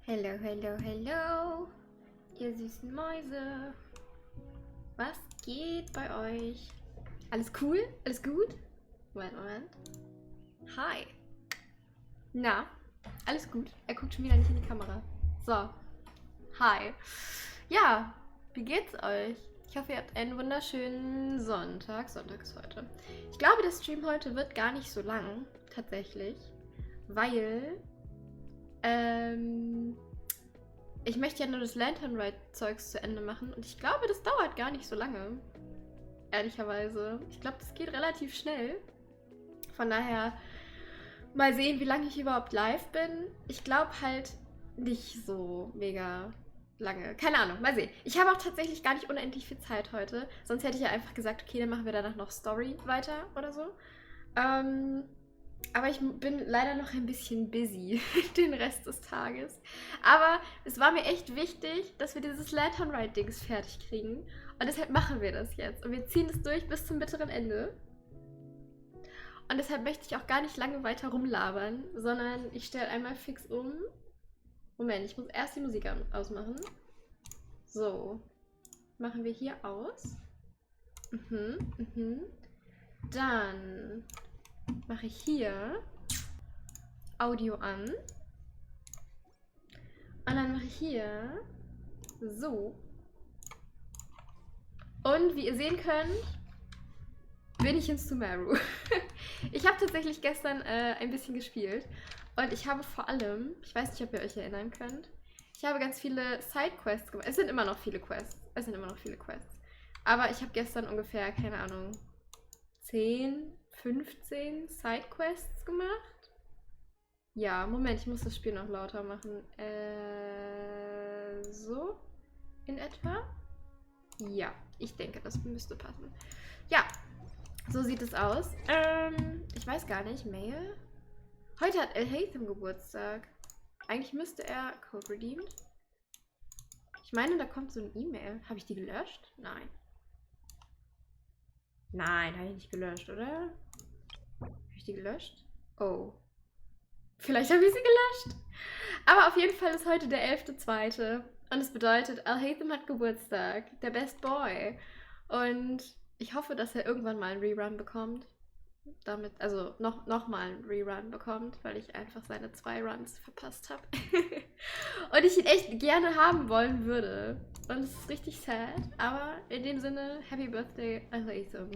Hello, hello, hello, ihr süßen Mäuse. Was geht bei euch? Alles cool? Alles gut? Moment. Hi. Na, alles gut? Er guckt schon wieder nicht in die Kamera. So. Hi. Ja, wie geht's euch? Ich hoffe, ihr habt einen wunderschönen Sonntag. Sonntag ist heute. Ich glaube, der Stream heute wird gar nicht so lang, tatsächlich. Weil, ich möchte ja nur das Lantern-Ride-Zeugs zu Ende machen. Und ich glaube, das dauert gar nicht so lange. Ehrlicherweise. Ich glaube, das geht relativ schnell. Von daher mal sehen, wie lange ich überhaupt live bin. Ich glaube halt nicht so mega lange. Keine Ahnung, mal sehen. Ich habe auch tatsächlich gar nicht unendlich viel Zeit heute. Sonst hätte ich ja einfach gesagt, okay, dann machen wir danach noch Story weiter oder so. Aber ich bin leider noch ein bisschen busy den Rest des Tages. Aber es war mir echt wichtig, dass wir dieses Lantern Ride-Dings fertig kriegen. Und deshalb machen wir das jetzt. Und wir ziehen es durch bis zum bitteren Ende. Und deshalb möchte ich auch gar nicht lange weiter rumlabern, sondern ich stelle einmal fix um. Moment, ich muss erst die Musik ausmachen. So. Machen wir hier aus. Dann mache ich hier Audio an. Und dann mache ich hier so. Und wie ihr sehen könnt, bin ich in Sumeru. Ich habe tatsächlich gestern ein bisschen gespielt. Und ich habe vor allem, ich weiß nicht, ob ihr euch erinnern könnt, ich habe ganz viele Side-Quests gemacht. Es sind immer noch viele Quests. Aber ich habe gestern ungefähr, keine Ahnung, 10, 15 Side-Quests gemacht. Ja, Moment, ich muss das Spiel noch lauter machen. So in etwa. Ja, ich denke, das müsste passen. Ja, so sieht es aus. Ich weiß gar nicht, Mail? Heute hat Al-Haytham Geburtstag. Eigentlich müsste er Code redeemed. Ich meine, da kommt so ein E-Mail. Habe ich die gelöscht? Nein. Nein, habe ich nicht gelöscht, oder? Habe ich die gelöscht? Oh. Vielleicht habe ich sie gelöscht. Aber auf jeden Fall ist heute der 11.2. Und es bedeutet, Al-Haytham hat Geburtstag. Der Best Boy. Und ich hoffe, dass er irgendwann mal einen Rerun bekommt. Damit, also noch mal einen Rerun bekommt, weil ich einfach seine 2 Runs verpasst habe. Und ich ihn echt gerne haben wollen würde. Und es ist richtig sad, aber in dem Sinne, Happy Birthday, Al-Haytham.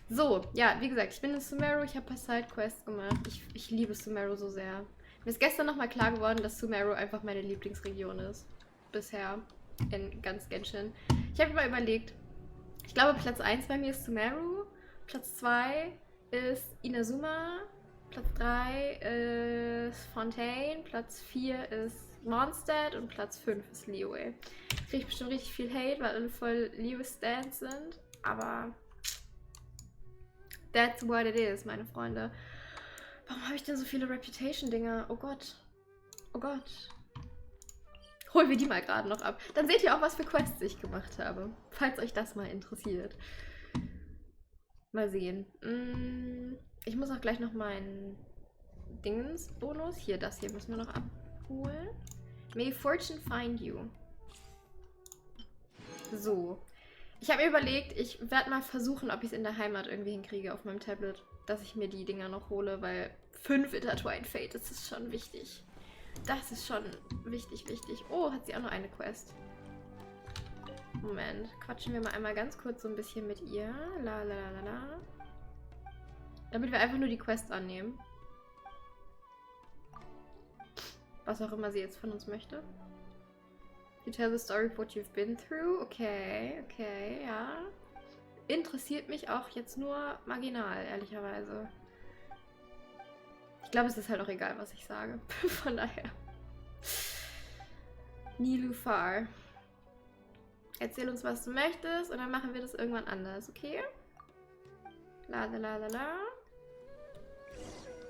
So, ja, wie gesagt, ich bin in Sumeru, ich habe ein paar Sidequests gemacht. Ich liebe Sumeru so sehr. Mir ist gestern nochmal klar geworden, dass Sumeru einfach meine Lieblingsregion ist. Bisher in ganz Genshin. Ich habe mir mal überlegt, ich glaube Platz 1 bei mir ist Sumeru, Platz 2 ist Inazuma, Platz 3 ist Fontaine, Platz 4 ist Mondstadt und Platz 5 ist Liyue. Ich kriege bestimmt richtig viel Hate, weil alle voll Liyue-Stands sind, aber that's what it is, meine Freunde. Warum habe ich denn so viele Reputation-Dinger? Oh Gott. Oh Gott. Holen wir die mal gerade noch ab. Dann seht ihr auch, was für Quests ich gemacht habe. Falls euch das mal interessiert. Mal sehen. Ich muss auch gleich noch meinen Dingens-Bonus. Hier, das hier müssen wir noch abholen. May Fortune find you. So. Ich habe mir überlegt, ich werde mal versuchen, ob ich es in der Heimat irgendwie hinkriege auf meinem Tablet, dass ich mir die Dinger noch hole, weil 5 Intertwined Fate, das ist schon wichtig. Das ist schon wichtig. Oh, hat sie auch noch eine Quest. Moment, quatschen wir mal einmal ganz kurz so ein bisschen mit ihr. Damit wir einfach nur die Quest annehmen. Was auch immer sie jetzt von uns möchte. You tell the story of what you've been through. Okay, ja. Interessiert mich auch jetzt nur marginal, ehrlicherweise. Ich glaube, es ist halt auch egal, was ich sage. Von daher. Nilufar. Erzähl uns, was du möchtest und dann machen wir das irgendwann anders, okay? Lade.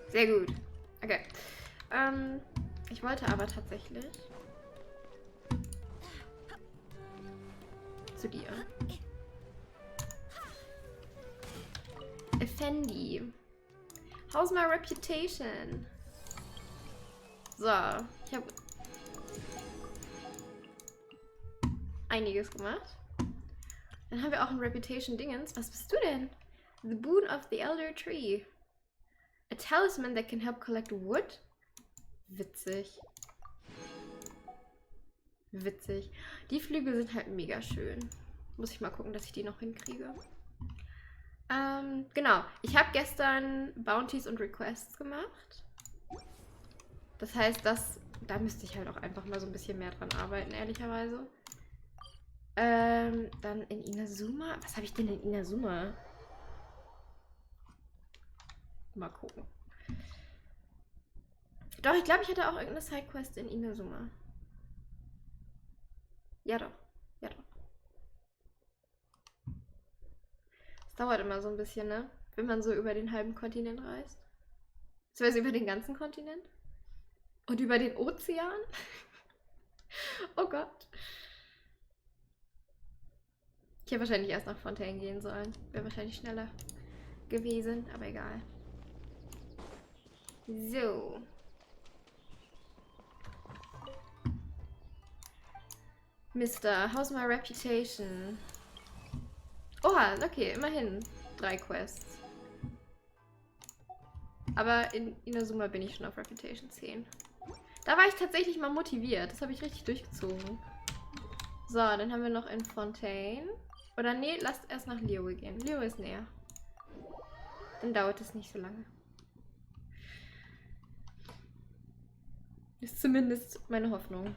Sehr gut. Okay. Ich wollte aber tatsächlich zu dir. Effendi. How's my reputation? So, ich habe einiges gemacht. Dann haben wir auch ein Reputation-Dingens. Was bist du denn? The Boon of the Elder Tree. A talisman that can help collect wood. Witzig. Witzig. Die Flügel sind halt mega schön. Muss ich mal gucken, dass ich die noch hinkriege. Genau. Ich habe gestern Bounties und Requests gemacht. Das heißt, da müsste ich halt auch einfach mal so ein bisschen mehr dran arbeiten, ehrlicherweise. Dann in Inazuma. Was habe ich denn in Inazuma? Mal gucken. Doch, ich glaube, ich hatte auch irgendeine Sidequest in Inazuma. Ja doch. Ja doch. Es dauert immer so ein bisschen, ne? Wenn man so über den halben Kontinent reist. Beziehungsweise über den ganzen Kontinent. Und über den Ozean. Oh Gott. Ich hätte wahrscheinlich erst nach Fontaine gehen sollen. Wäre wahrscheinlich schneller gewesen, aber egal. So. Mister, how's my reputation? Oha, okay, immerhin 3 Quests. Aber in Inazuma bin ich schon auf Reputation 10. Da war ich tatsächlich mal motiviert. Das habe ich richtig durchgezogen. So, dann haben wir noch in Fontaine. Oder nee, lasst erst nach Liyue gehen. Liyue ist näher. Dann dauert es nicht so lange. Ist zumindest meine Hoffnung.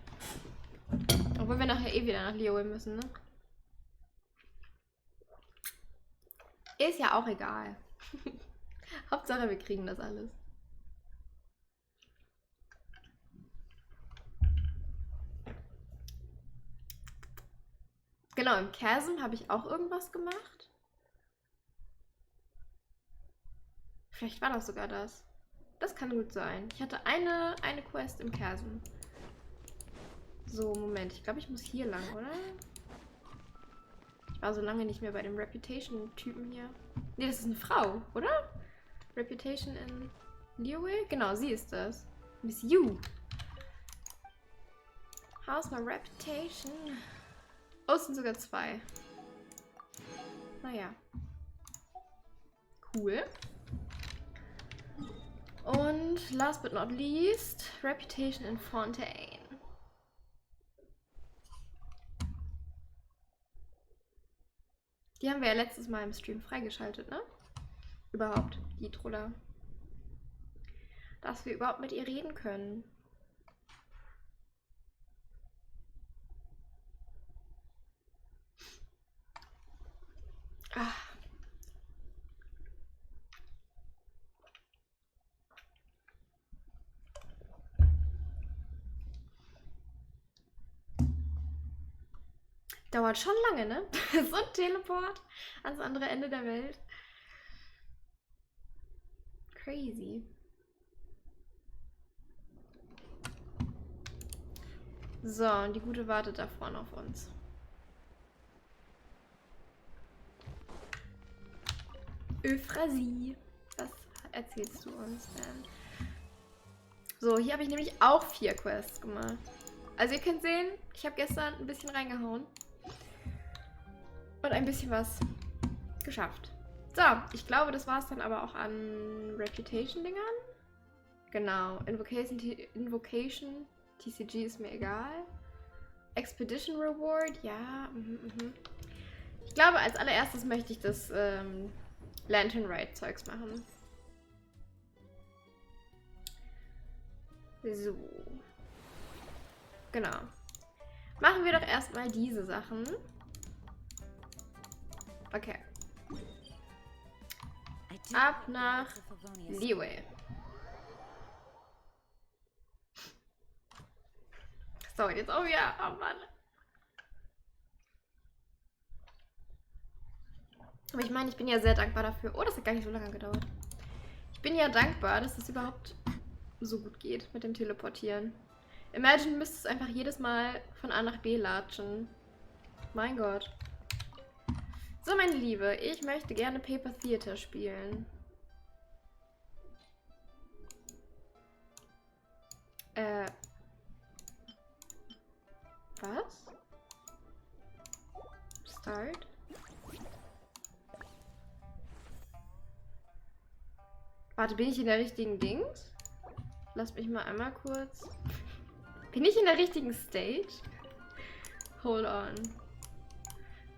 Obwohl wir nachher eh wieder nach Liyue müssen, ne? Ist ja auch egal. Hauptsache, wir kriegen das alles. Genau, im Chasm habe ich auch irgendwas gemacht. Vielleicht war das sogar das. Das kann gut sein. Ich hatte eine Quest im Chasm. So, Moment. Ich glaube, ich muss hier lang, oder? Ich war so lange nicht mehr bei dem Reputation-Typen hier. Nee, das ist eine Frau, oder? Reputation in Liyue? Genau, sie ist das. Miss Yu. How's my reputation? Oh, es sind sogar 2. Naja. Cool. Und last but not least, Reputation in Fontaine. Die haben wir ja letztes Mal im Stream freigeschaltet, ne? Überhaupt, die Troller. Dass wir überhaupt mit ihr reden können. Ah. Dauert schon lange, ne? So ein Teleport ans andere Ende der Welt. Crazy. So, und die Gute wartet da vorne auf uns. Euphrasie. Was erzählst du uns denn? So, hier habe ich nämlich auch 4 Quests gemacht. Also ihr könnt sehen, ich habe gestern ein bisschen reingehauen. Und ein bisschen was geschafft. So, ich glaube, das war es dann aber auch an Reputation-Dingern. Genau, Invocation, TCG ist mir egal. Expedition Reward, ja. Ich glaube, als allererstes möchte ich das Lantern Ride Zeugs machen. So. Genau. Machen wir doch erstmal diese Sachen. Okay. Ab nach Liyue. So, jetzt auch wieder. Oh Mann. Aber ich meine, ich bin ja sehr dankbar dafür. Oh, das hat gar nicht so lange gedauert. Ich bin ja dankbar, dass es überhaupt so gut geht mit dem Teleportieren. Imagine, du müsstest einfach jedes Mal von A nach B latschen. Mein Gott. So, meine Liebe, ich möchte gerne Paper Theater spielen. Was? Start. Warte, bin ich in der richtigen Dings? Lass mich mal einmal kurz. Bin ich in der richtigen Stage? Hold on.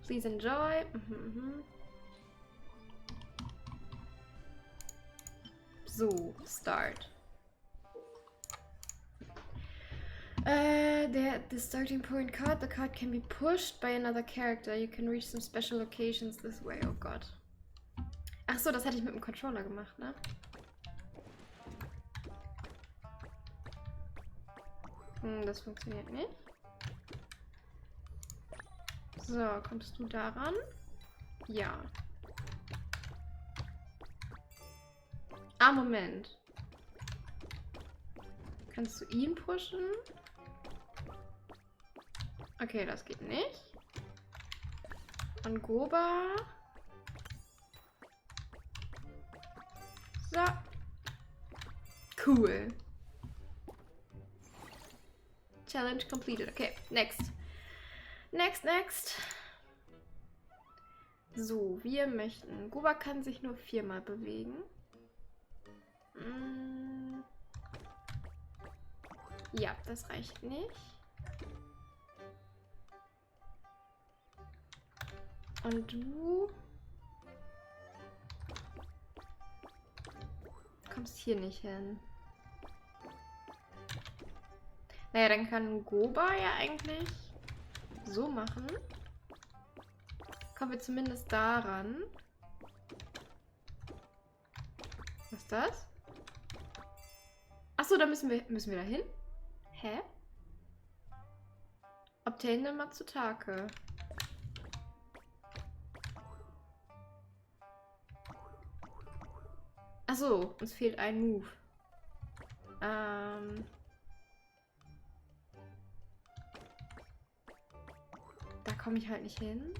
Please enjoy. So, start. The starting point card. The card can be pushed by another character. You can reach some special locations this way. Oh Gott. Ach so, das hatte ich mit dem Controller gemacht, ne? Das funktioniert nicht. So, kommst du daran? Ja. Ah, Moment. Kannst du ihn pushen? Okay, das geht nicht. Und Goba. So. Cool. Challenge completed. Okay, next. Next. So, wir möchten. Goba kann sich nur 4-mal bewegen. Ja, das reicht nicht. Und du kommst hier nicht hin. Naja, dann kann Goba ja eigentlich so machen. Kommen wir zumindest daran. Was ist das? Achso, da müssen wir da hin? Hä? Obtain the Matsutake. Achso, uns fehlt ein Move. Da komme ich halt nicht hin.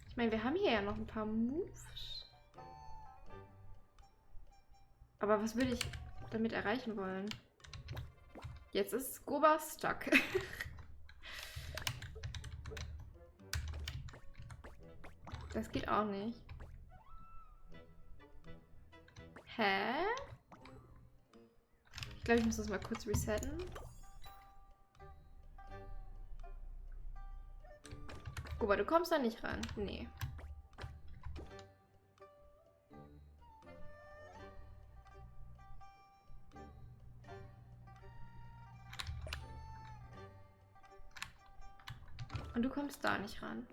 Ich meine, wir haben hier ja noch ein paar Moves. Aber was will ich damit erreichen wollen? Jetzt ist Goba stuck. Das geht auch nicht. Hä? Ich glaube, ich muss das mal kurz resetten. Goba, du kommst da nicht ran. Nee. Und du kommst da nicht ran.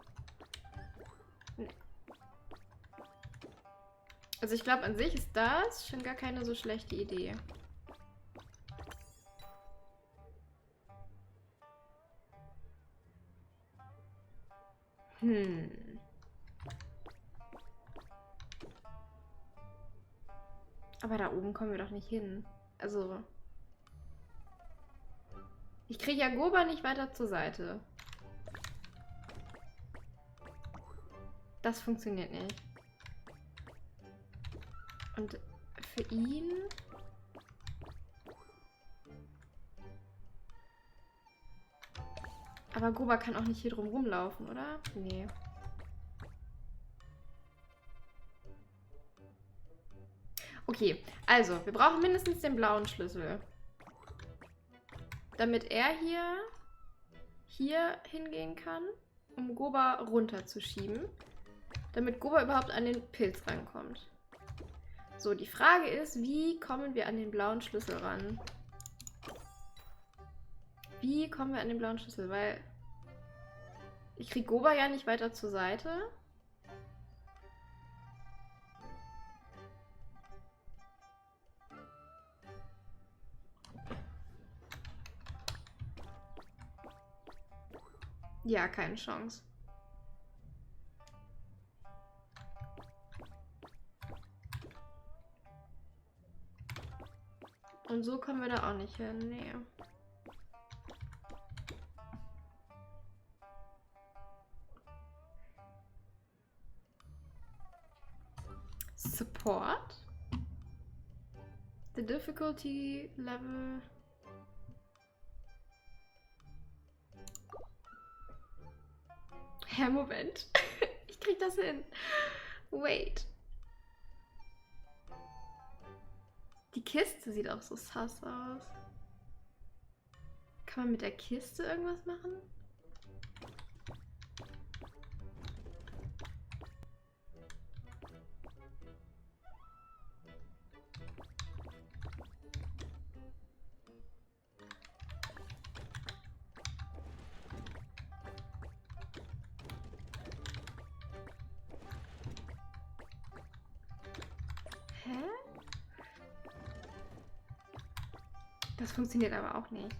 Nee. Also ich glaube, an sich ist das schon gar keine so schlechte Idee. Aber da oben kommen wir doch nicht hin. Also. Ich kriege ja Goba nicht weiter zur Seite. Das funktioniert nicht. Und für ihn... Aber Goba kann auch nicht hier drum rumlaufen, oder? Nee. Okay, also, wir brauchen mindestens den blauen Schlüssel. Damit er hier hingehen kann, um Goba runterzuschieben. Damit Goba überhaupt an den Pilz rankommt. So, die Frage ist, wie kommen wir an den blauen Schlüssel ran? Wie kommen wir an den blauen Schlüssel? Weil ich kriege Goba ja nicht weiter zur Seite. Ja, keine Chance. Und so kommen wir da auch nicht hin. Nee. Support? The difficulty level Hä, Moment. Ich krieg das hin. Wait. Die Kiste sieht auch so sass aus. Kann man mit der Kiste irgendwas machen? Hä? Das funktioniert aber auch nicht.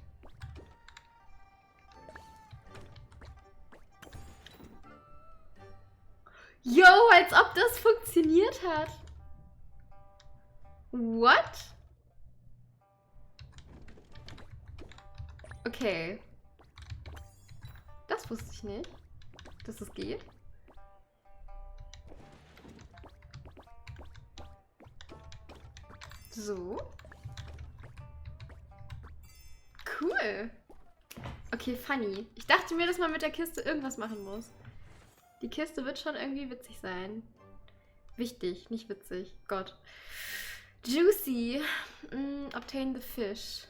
Yo, als ob das funktioniert hat. What? Okay. Das wusste ich nicht, dass es geht. So. Cool. Okay, funny. Ich dachte mir, dass man mit der Kiste irgendwas machen muss. Die Kiste wird schon irgendwie witzig sein. Wichtig, nicht witzig. Gott. Juicy. Obtain the fish.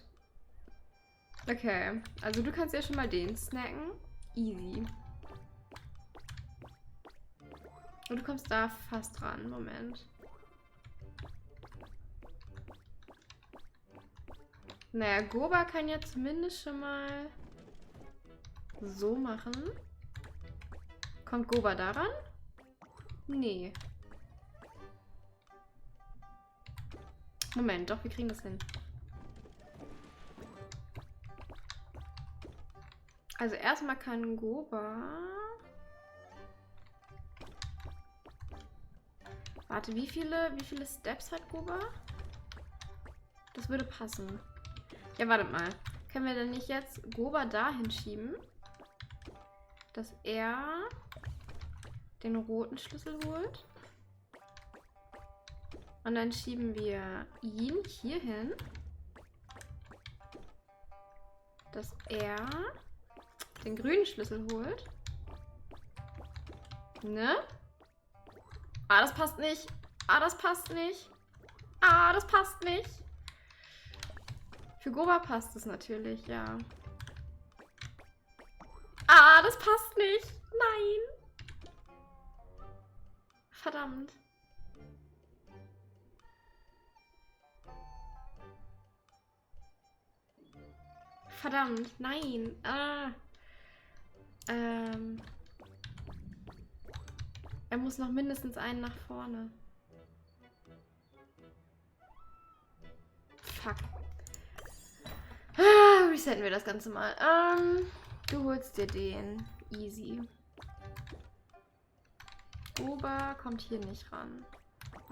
Okay, also du kannst ja schon mal den snacken. Easy. Und du kommst da fast ran. Moment. Naja, Goba kann ja zumindest schon mal so machen. Kommt Goba daran? Nee. Moment, doch, wir kriegen das hin. Also erstmal kann Goba... Warte, wie viele Steps hat Goba? Das würde passen. Ja, wartet mal. Können wir denn nicht jetzt Goba dahin schieben, dass er den roten Schlüssel holt? Und dann schieben wir ihn hier hin, dass er den grünen Schlüssel holt. Ne? Ah, das passt nicht. Ah, das passt nicht. Ah, das passt nicht. Für Goba passt es natürlich, ja. Ah, das passt nicht. Nein. Verdammt. Verdammt, nein. Ah. Er muss noch mindestens einen nach vorne. Fuck. Resetten wir das Ganze mal. Du holst dir den. Easy. Goba kommt hier nicht ran.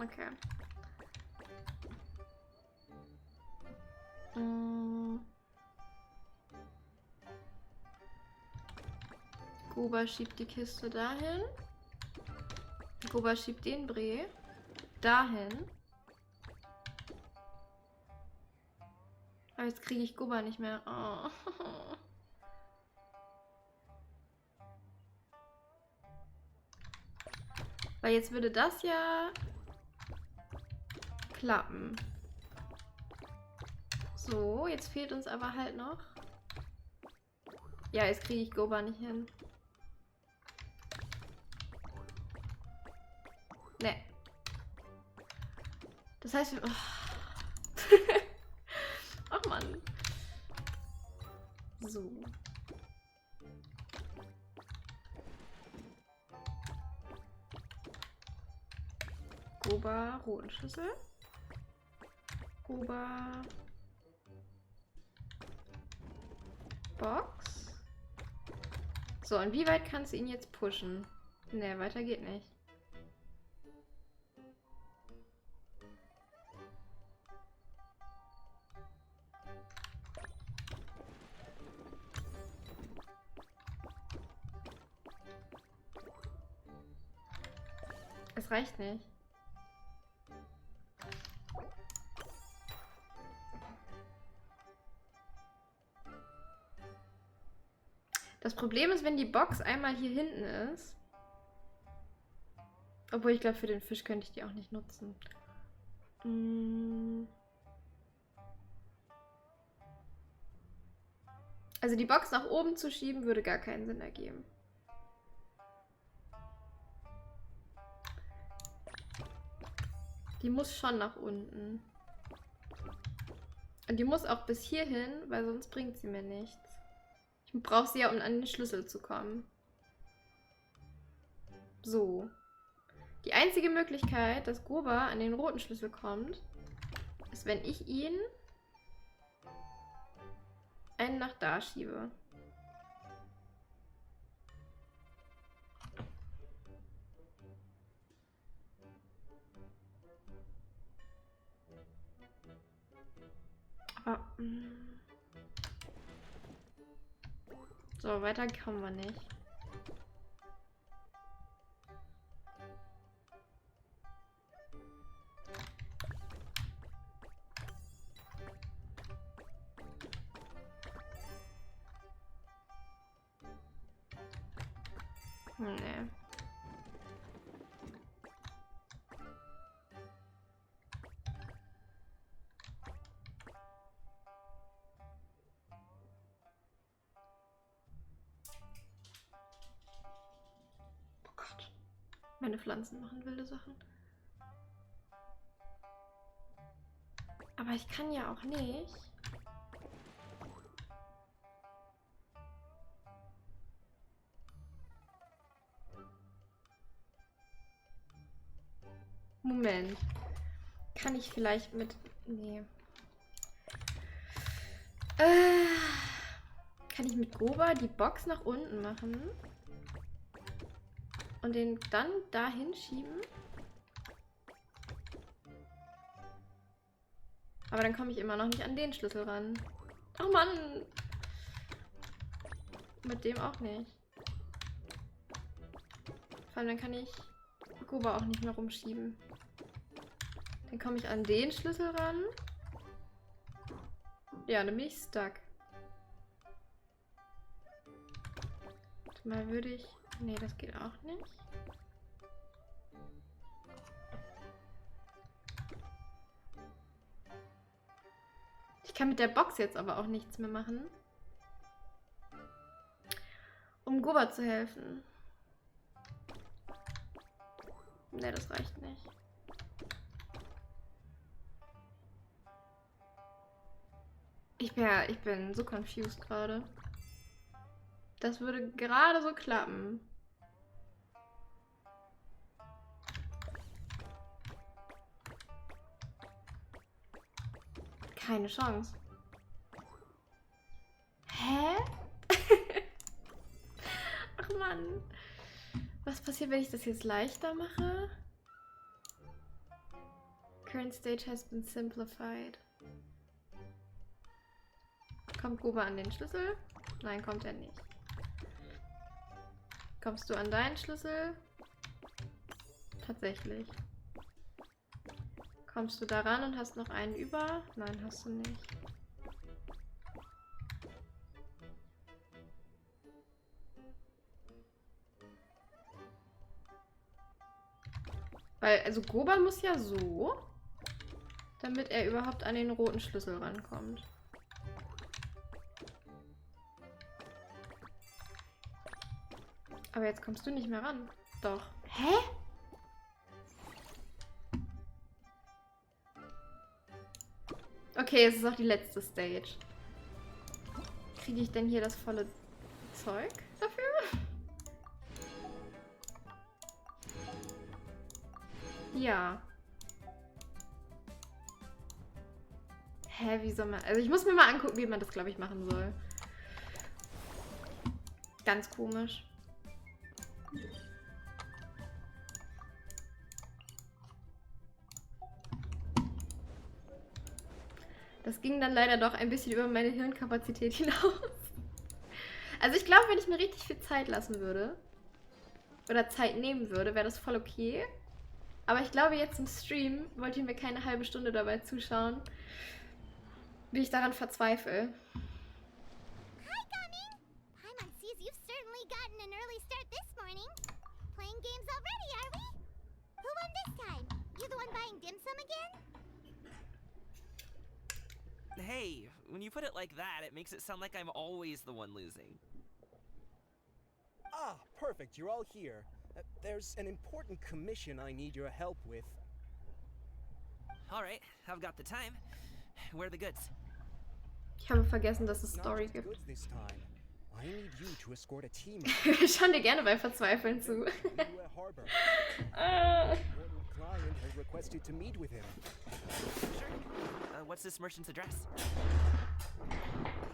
Okay. Goba schiebt die Kiste dahin. Goba schiebt den Bre dahin. Aber jetzt kriege ich Goba nicht mehr. Oh. Weil jetzt würde das ja klappen. So, jetzt fehlt uns aber halt noch. Ja, jetzt kriege ich Goba nicht hin. Ne. Das heißt, wir... Oh. Ach Mann. So. Goba, roten Schlüssel. Goba. Box. So, und wie weit kannst du ihn jetzt pushen? Ne, weiter geht nicht. Es reicht nicht. Das Problem ist, wenn die Box einmal hier hinten ist. Obwohl, ich glaube, für den Fisch könnte ich die auch nicht nutzen. Also die Box nach oben zu schieben, würde gar keinen Sinn ergeben. Die muss schon nach unten. Und die muss auch bis hierhin, weil sonst bringt sie mir nichts. Ich brauche sie ja, um an den Schlüssel zu kommen. So. Die einzige Möglichkeit, dass Grober an den roten Schlüssel kommt, ist, wenn ich ihn einen nach da schiebe. Aber, so, weiter kommen wir nicht. Nee. Oh Gott. Meine Pflanzen machen wilde Sachen. Aber ich kann ja auch nicht. Moment. Kann ich vielleicht mit... Nee. Kann ich mit Grober die Box nach unten machen? Und den dann dahin schieben? Aber dann komme ich immer noch nicht an den Schlüssel ran. Oh Mann! Mit dem auch nicht. Vor allem dann kann ich Grober auch nicht mehr rumschieben. Dann komme ich an den Schlüssel ran. Ja, dann bin ich stuck. Warte mal, würde ich... Nee, das geht auch nicht. Ich kann mit der Box jetzt aber auch nichts mehr machen. Um Grober zu helfen. Nee, das reicht nicht. Ich bin so confused gerade. Das würde gerade so klappen. Keine Chance. Hä? Ach Mann. Was passiert, wenn ich das jetzt leichter mache? Current stage has been simplified. Kommt Grober an den Schlüssel? Nein, kommt er nicht. Kommst du an deinen Schlüssel? Tatsächlich. Kommst du da ran und hast noch einen über? Nein, hast du nicht. Weil, also Grober muss ja so, damit er überhaupt an den roten Schlüssel rankommt. Aber jetzt kommst du nicht mehr ran. Doch. Hä? Okay, es ist auch die letzte Stage. Kriege ich denn hier das volle Zeug dafür? Ja. Hä, wie soll man... Also ich muss mir mal angucken, wie man das, glaube ich, machen soll. Ganz komisch. Das ging dann leider doch ein bisschen über meine Hirnkapazität hinaus. Also ich glaube, wenn ich mir richtig viel Zeit lassen würde oder Zeit nehmen würde, wäre das voll okay. Aber ich glaube, jetzt im Stream wollt ihr mir keine halbe Stunde dabei zuschauen, wie ich daran verzweifle. Hi, Paimon sees you've an early start this morning. Playing games already, are we? Who won this time? You the one buying dim sum again? Hey, when you put it like that, it makes it sound like I'm always the one losing. Ah, perfect, you're all here. There's an important commission I need your help with. Alright, I've got the time. Where are the goods? Ich habe vergessen, dass es Not Story just gibt. goods this time. I need you to escort a team Ich schaue dir gerne bei Verzweifeln zu. to Harbor. Ah. Important client has requested to meet with him. Sure. What's this merchant's address?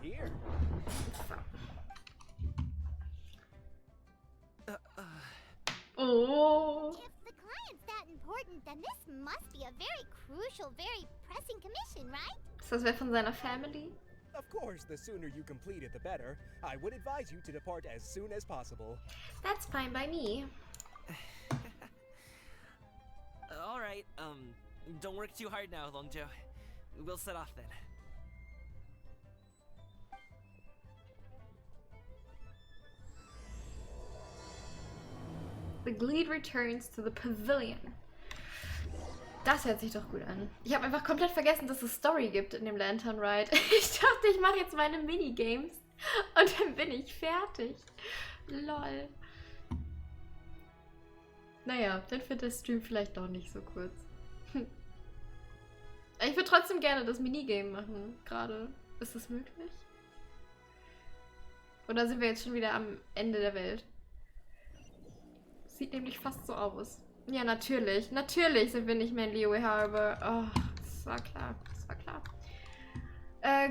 Here. Oh. If the client's that important, then this must be a very crucial, very pressing commission, right? Ist das wer von seiner Family? Of course, the sooner you complete it, the better. I would advise you to depart as soon as possible. That's fine by me. Alright, don't work too hard now, Longjo. We'll set off then. The Glede returns to the pavilion. Das hört sich doch gut an. Ich habe einfach komplett vergessen, dass es Story gibt in dem Lantern Ride. Ich dachte, ich mache jetzt meine Minigames und dann bin ich fertig. Lol. Naja, dann wird der Stream vielleicht doch nicht so kurz. Ich würde trotzdem gerne das Minigame machen, gerade. Ist das möglich? Oder sind wir jetzt schon wieder am Ende der Welt? Sieht nämlich fast so aus. Ja, natürlich. Natürlich sind wir nicht mehr in Leo Harbor. Oh, das war klar. Das war klar.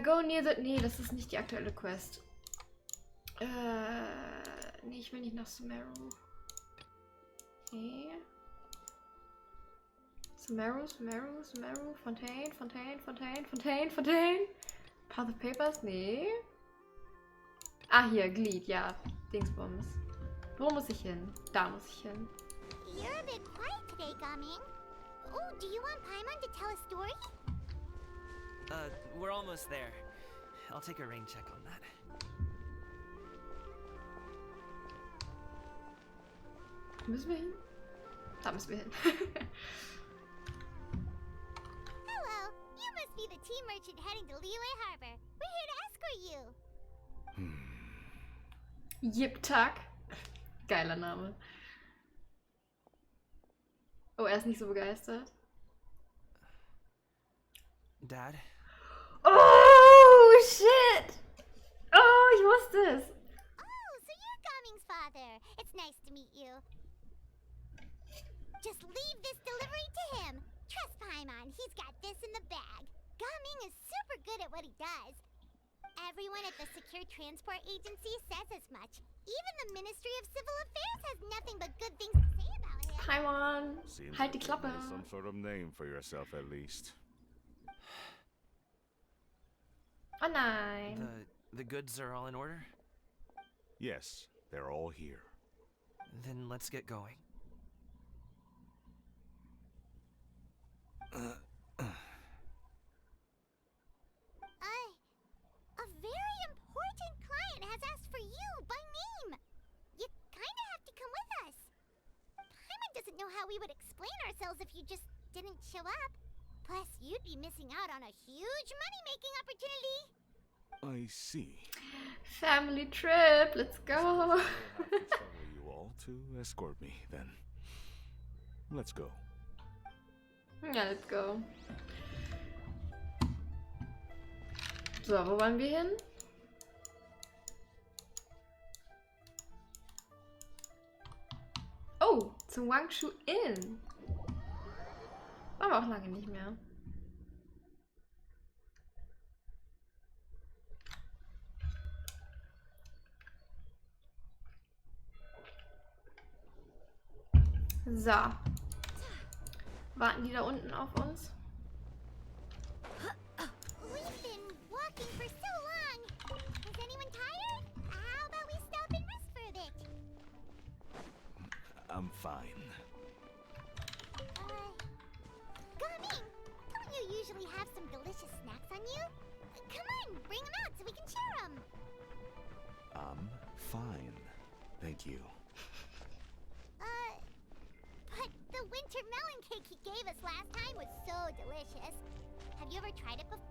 Go near the... Nee, das ist nicht die aktuelle Quest. Nee, ich will nicht nach Sumeru. Nee. Sumeru. Fontaine. Path of Papers? Nee. Ah, hier, Glede, ja. Dingsbums. Wo muss ich hin? Da muss ich hin. You're a bit quiet today, Gaming. Oh, do you want Paimon to tell a story? We're almost there. I'll take a rain check on that. Müssen wir hin? Da müssen wir hin. Hello, you must be the tea merchant heading to Liyue Harbor. We're here to escort you. Yip Tak. Geiler Name. Oh, er ist nicht so begeistert. Dad? Oh, shit! Oh, ich wusste es. Oh, so you're Gaming's father. It's nice to meet you. Just leave this delivery to him. Trust Paimon, he's got this in the bag. Gaming is super good at what he does. Everyone at the Secure Transport Agency says as much. Even the Ministry of Civil Affairs has nothing but good things to say about him. Paimon, Seems halt die like Klappe. you made some sort of name for yourself at least. Oh nein. The goods are all in order? Yes, they're all here. Then let's get going. A very important client has asked for you by name. You kinda have to come with us. Paimon doesn't know how we would explain ourselves if you just didn't show up. Plus, you'd be missing out on a huge money-making opportunity. I see. Family trip, let's go. I'll have to trouble you all to escort me then. Let's go. Ja, let's go. So, wo wollen wir hin? Oh, zum Wangshu Inn. War aber auch lange nicht mehr. So. Warten die da unten auf uns? We've been walking for so long. Is anyone tired? How about we stop and rest for a bit? I'm fine. Gaming, don't you usually have some delicious snacks on you? Come on, bring them out so we can share them. I'm fine. Thank you. But the winter melon cake he gave us last time was so delicious. Have you ever tried it before?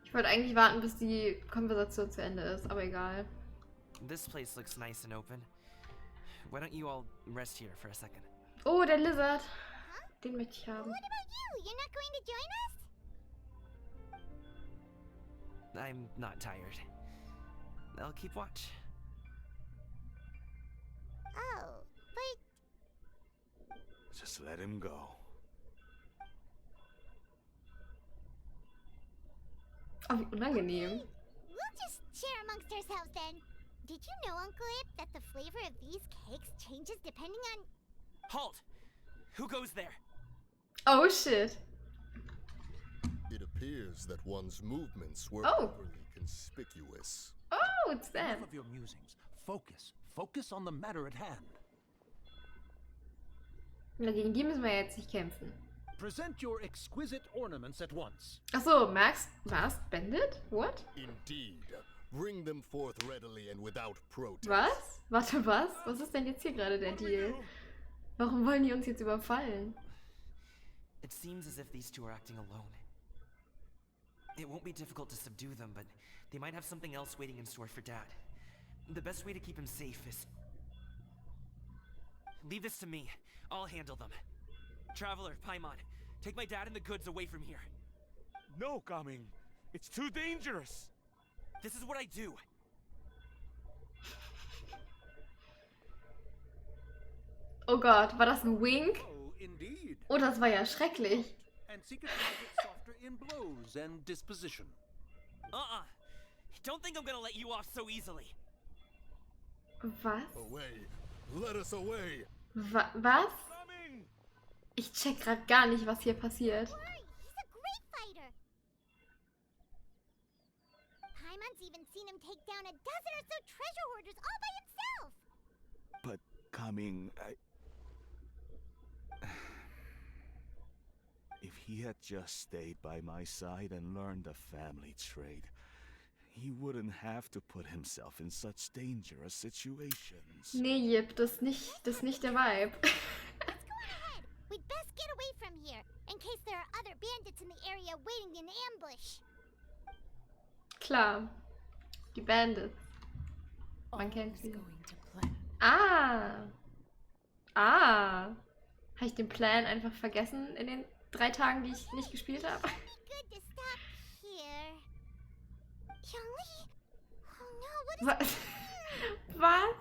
Ich wollte eigentlich warten, bis die Konversation zu Ende ist, aber egal. This place looks nice and open. Why don't you all rest here for a second? Oh, der Lizard. Den möchte ich haben. What about you? You're not going to join us? I'm not tired. I'll keep watch. Oh, but Just let him go. Oh, wie unangenehm. we'll just share amongst ourselves then. Did you know, Uncle Ip, that the flavor of these cakes changes depending on... Halt! Who goes there? Oh, shit. It appears that one's movements were Oh. overly conspicuous. Oh, it's them. Enough of your musings. Focus. Focus on the matter at hand. Na, gegen die müssen wir jetzt nicht kämpfen. Present your exquisite ornaments at once. Achso, Masked Bandit? What? Indeed. Bring them forth readily and without protest. Was? Warte, was? Was ist denn jetzt hier gerade der Deal? Warum wollen die uns jetzt überfallen? It seems as if these two are acting alone. It won't be difficult to subdue them, but they might have something else waiting in store for Dad. The best way to keep him safe is... Leave this to me. I'll handle them. Traveler, Paimon, take my dad and the goods away from here. No, Coming. It's too dangerous. This is what I do. Oh Gott, war das ein Wink? Oh, indeed. Oh, das war ja schrecklich. And seek a target softer in blows and disposition. Uh-uh. Don't think I'm gonna let you off so easily. Was? Away. Let us away. Was? Coming! Ich check grad gar nicht, was hier passiert. Don't worry, he's a great fighter. Paimon's even seen him take down a dozen or so treasure hoarders all by himself. But Coming, if he had just stayed by my side and learned the family trade, he wouldn't have to put himself in such dangerous situations. Nee, Jip, das ist nicht der Vibe. Let's go on ahead. We'd best get away from here, in case there are other bandits in the area waiting in ambush. Klar. Die Bandits. Man kennt sie. Going to plan. Habe ich den Plan einfach vergessen in den 3 Tagen, die ich nicht gespielt habe? Be good to stop here. Youngly? Oh no, what is... Was?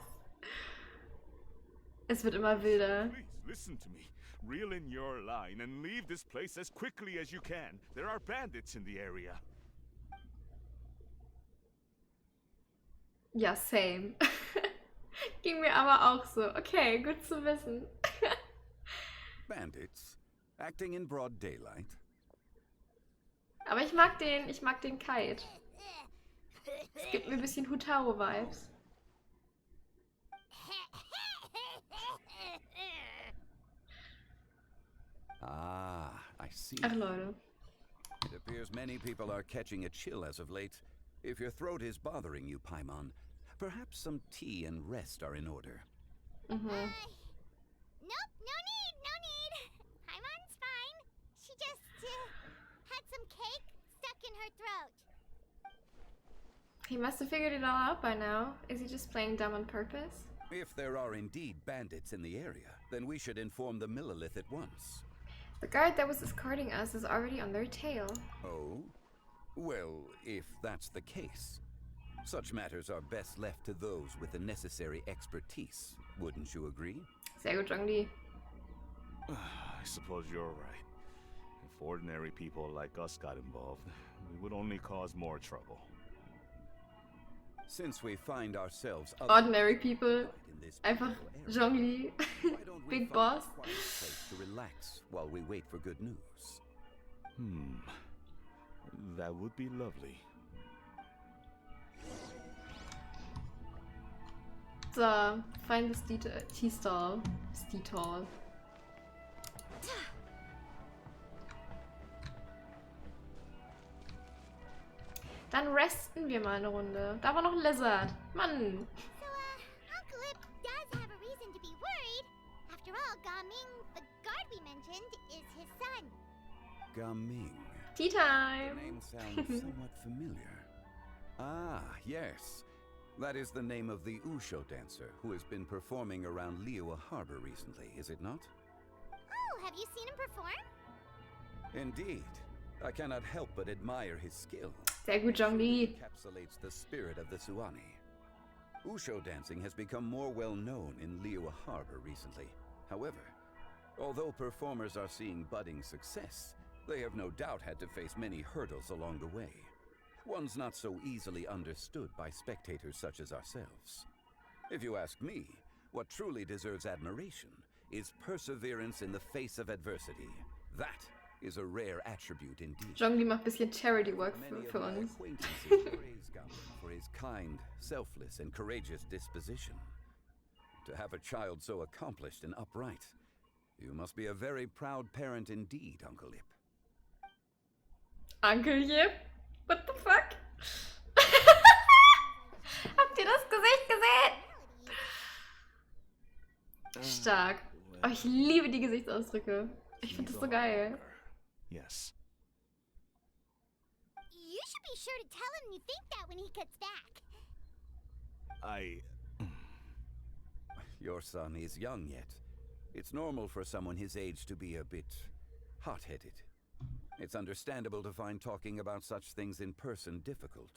Es wird immer wilder. Please listen to me. Reel in your line and leave this place as quickly as you can. There are bandits in the area. Ja, same. Ging mir aber auch so. Okay, gut zu wissen. Bandits? Acting in broad daylight? Aber ich mag den Kite. Es gibt mir ein bisschen Hutaro-Vibes. Ah, I see. Ach, Leute. It appears many people are catching a chill as of late. If your throat is bothering you, Paimon, perhaps some tea and rest are in order. Mhm. Nope, no need. Paimon's fine. She just had some cake stuck in her throat. He must have figured it all out by now. Is he just playing dumb on purpose? If there are indeed bandits in the area, then we should inform the Millilith at once. The guard that was escorting us is already on their tail. Oh? Well, if that's the case, such matters are best left to those with the necessary expertise. Wouldn't you agree? Sehr gut, Zhongli. I suppose you're right. If ordinary people like us got involved, we would only cause more trouble. Since we find ourselves Ordinary people. in this Einfach area, Zhongli. why don't we Big find boss. a quiet place to relax while we wait for good news? That would be lovely. So, find the tea stall. Stall. Dann resten wir mal eine Runde. Da war noch ein Lizard. Mann. So, After all, Gaming, the guard we mentioned, is his son. Gaming. Tea The time! name sounds somewhat familiar. Ah, yes. That is the name of the Usho dancer who has been performing around Liyue Harbor recently, is it not? Oh, have you seen him perform? Indeed. I cannot help but admire his skill. Sehr gut, Zhongli. Encapsulates the spirit of the Suani. Usho dancing has become more well known in Liyue Harbor recently. However, although performers are seeing budding success, they have no doubt had to face many hurdles along the way. Ones not so easily understood by spectators such as ourselves. If you ask me, what truly deserves admiration is perseverance in the face of adversity. That is a rare attribute indeed. Zhongli macht ein bisschen Charity Work Many für of my uns. acquaintances praise Gawain for his kind, selfless, and courageous disposition. To have a child so accomplished and upright, you must be a very proud parent indeed, Uncle Ip. Uncle Yip? What the fuck? Habt ihr das Gesicht gesehen? Stark. Oh, ich liebe die Gesichtsausdrücke. Ich finde das so geil. Yes. You should be sure to tell him you think that when he gets back. Your son is young yet. It's normal for someone his age to be a bit hot-headed. It's understandable to find talking about such things in person difficult.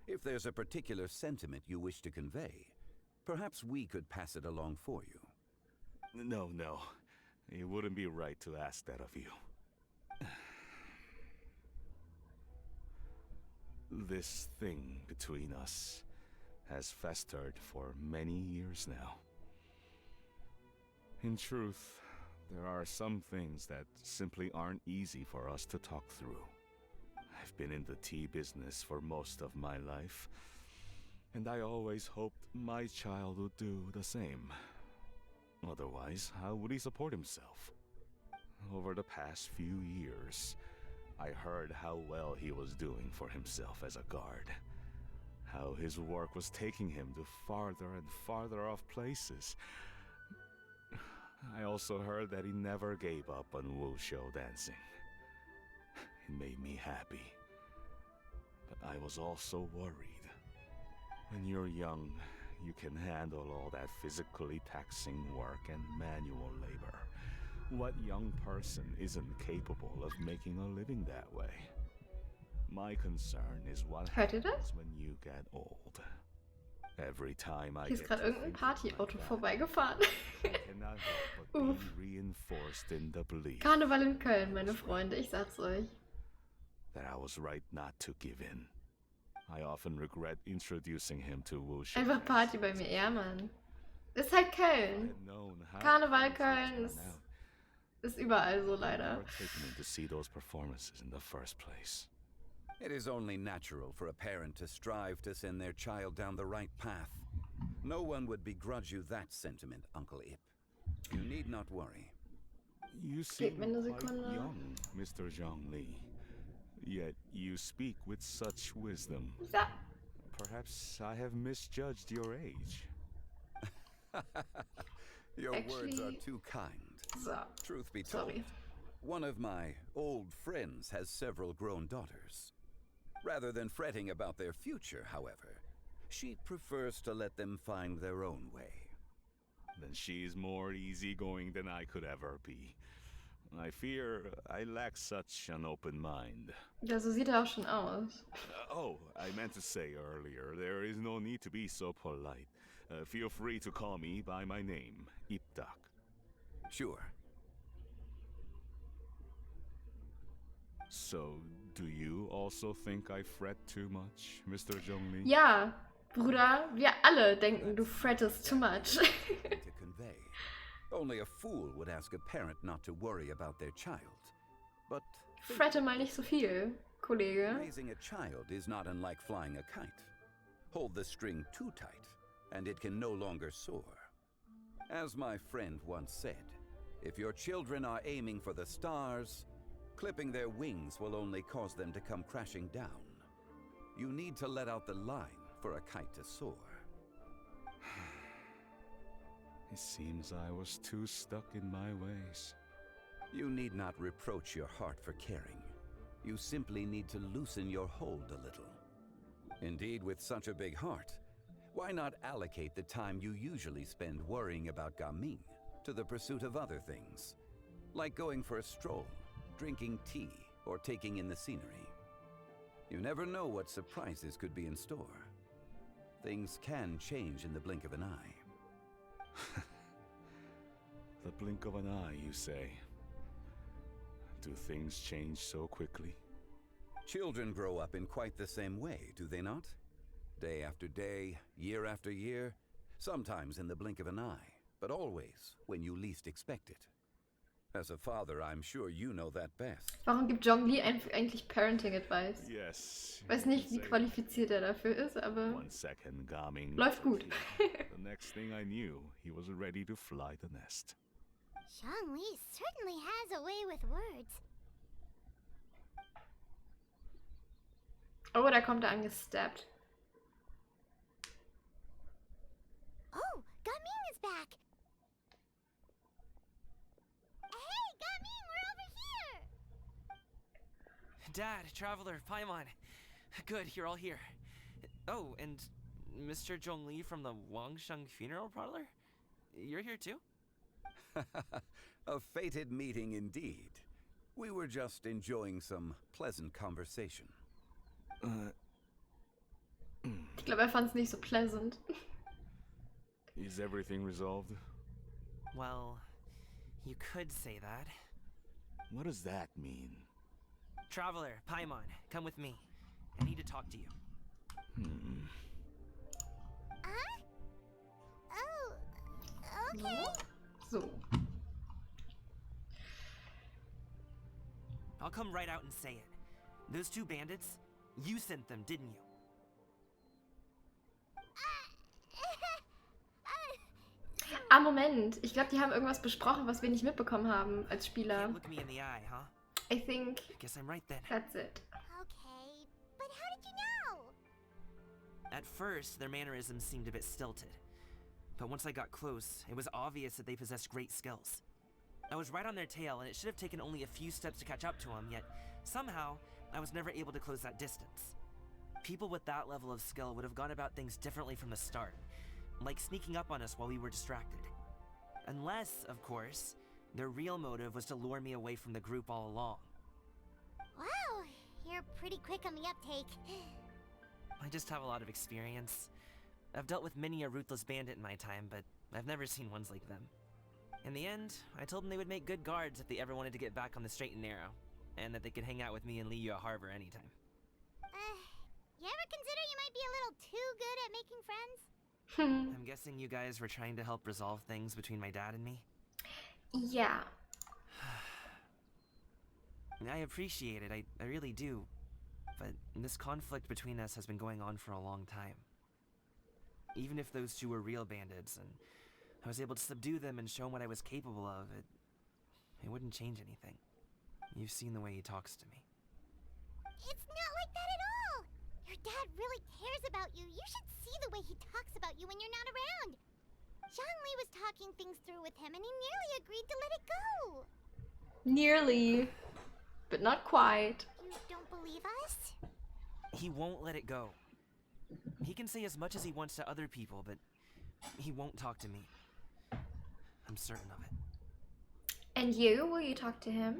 If there's a particular sentiment you wish to convey, perhaps we could pass it along for you. No. It wouldn't be right to ask that of you. This thing between us has festered for many years now. In truth, there are some things that simply aren't easy for us to talk through. I've been in the tea business for most of my life, and I always hoped my child would do the same. Otherwise, how would he support himself? Over the past few years, I heard how well he was doing for himself as a guard. How his work was taking him to farther and farther off places. I also heard that he never gave up on wushu dancing. It made me happy. But I was also worried. When you're young, you can handle all that physically taxing work and manual labor. What young person isn't capable of making a living that way? My concern is what Hört ihr das? happens when you get old. Every time I Hier ist get gerade to irgendein think of my Partyauto dad, vorbeigefahren. I cannot help but Uff. be reinforced in the belief Karneval in Köln, meine Freunde, ich sag's euch. that I was right not to give in. I often regret introducing him to wushu. Einfach Party bei mir, ja, Mann. Ist halt Köln. Karneval Köln ist überall so leider. Taken him to see those performances in the first place. It is only natural for a parent to strive to send their child down the right path. No one would begrudge you that sentiment, Uncle Ip. You need not worry. You seem mir eine quite Sekunde. young, Mr. Zhongli. Yet you speak with such wisdom. So. Perhaps I have misjudged your age. Your words are Actually- too kind. So. Truth be told, Sorry. one of my old friends has several grown daughters. Rather than fretting about their future, however, she prefers to let them find their own way. Then she's more easygoing than I could ever be. I fear I lack such an open mind. Ja, so sieht er auch schon aus. I meant to say earlier, there is no need to be so polite. Feel free to call me by my name, Iptak. Sure. So, do you also think I fret too much, Mr. Zhongli? Ja, Bruder, wir alle denken, du frettest too much. To convey. Only a fool would ask a parent not to worry about their child. But Frette mal nicht so viel, Kollege. raising a child is not unlike flying a kite. Hold the string too tight, and it can no longer soar. As my friend once said, if your children are aiming for the stars, clipping their wings will only cause them to come crashing down. You need to let out the line for a kite to soar. It seems I was too stuck in my ways. You need not reproach your heart for caring. You simply need to loosen your hold a little. Indeed, with such a big heart, why not allocate the time you usually spend worrying about Gaming to the pursuit of other things? Like going for a stroll, drinking tea, or taking in the scenery. You never know what surprises could be in store. Things can change in the blink of an eye. The blink of an eye, you say? Do things change so quickly? Children grow up in quite the same way, do they not? Day after day, year after year, sometimes in the blink of an eye, but always when you least expect it. As a father, I'm sure you know that best. Warum gibt Zhongli eigentlich Parenting Advice? Yes. Weiß nicht, wie qualifiziert er dafür ist, aber One second, Gaming. läuft gut. The next thing I knew, he was ready to fly the nest. Zhongli certainly has a way with words. Oh, da kommt er angesteppt. Oh, Gaming is back. Hey, Gaming, we're over here. Dad, Traveler, Paimon. Good, you're all here. Oh, and Mr. Zhongli from the Wangsheng Funeral Parlor? You're here too? A fated meeting indeed. We were just enjoying some pleasant conversation. Ich glaube, er fand es nicht so pleasant. Is everything resolved? Well, you could say that. What does that mean? Traveler, Paimon, come with me. I need to talk to you. Oh, okay. So. I'll come right out and say it. Those two bandits, you sent them, didn't you? Ah, Moment. Ich glaube, die haben irgendwas besprochen, was wir nicht mitbekommen haben als Spieler. Can't look me in the eye, huh? I think Guess I'm right then. that's it. Okay, but how did you know? At first, their mannerisms seemed a bit stilted. But once I got close, it was obvious that they possessed great skills. I was right on their tail, and it should have taken only a few steps to catch up to them, yet somehow, I was never able to close that distance. People with that level of skill would have gone about things differently from the start, like sneaking up on us while we were distracted. Unless, of course, their real motive was to lure me away from the group all along. Wow, you're pretty quick on the uptake. I just have a lot of experience. I've dealt with many a ruthless bandit in my time, but I've never seen ones like them. In the end, I told them they would make good guards if they ever wanted to get back on the straight and narrow, and that they could hang out with me in Liyue Harbor anytime. You ever consider you might be a little too good at making friends? I'm guessing you guys were trying to help resolve things between my dad and me? Yeah. I appreciate it, I really do. But this conflict between us has been going on for a long time. Even if those two were real bandits, and I was able to subdue them and show them what I was capable of, it wouldn't change anything. You've seen the way he talks to me. It's not like that at all! Your dad really cares about you. You should see the way he talks about you when you're not around. Zhongli was talking things through with him and he nearly agreed to let it go. Nearly. But not quite. You don't believe us? He won't let it go. He can say as much as he wants to other people, but he won't talk to me. I'm certain of it. And you? Will you talk to him?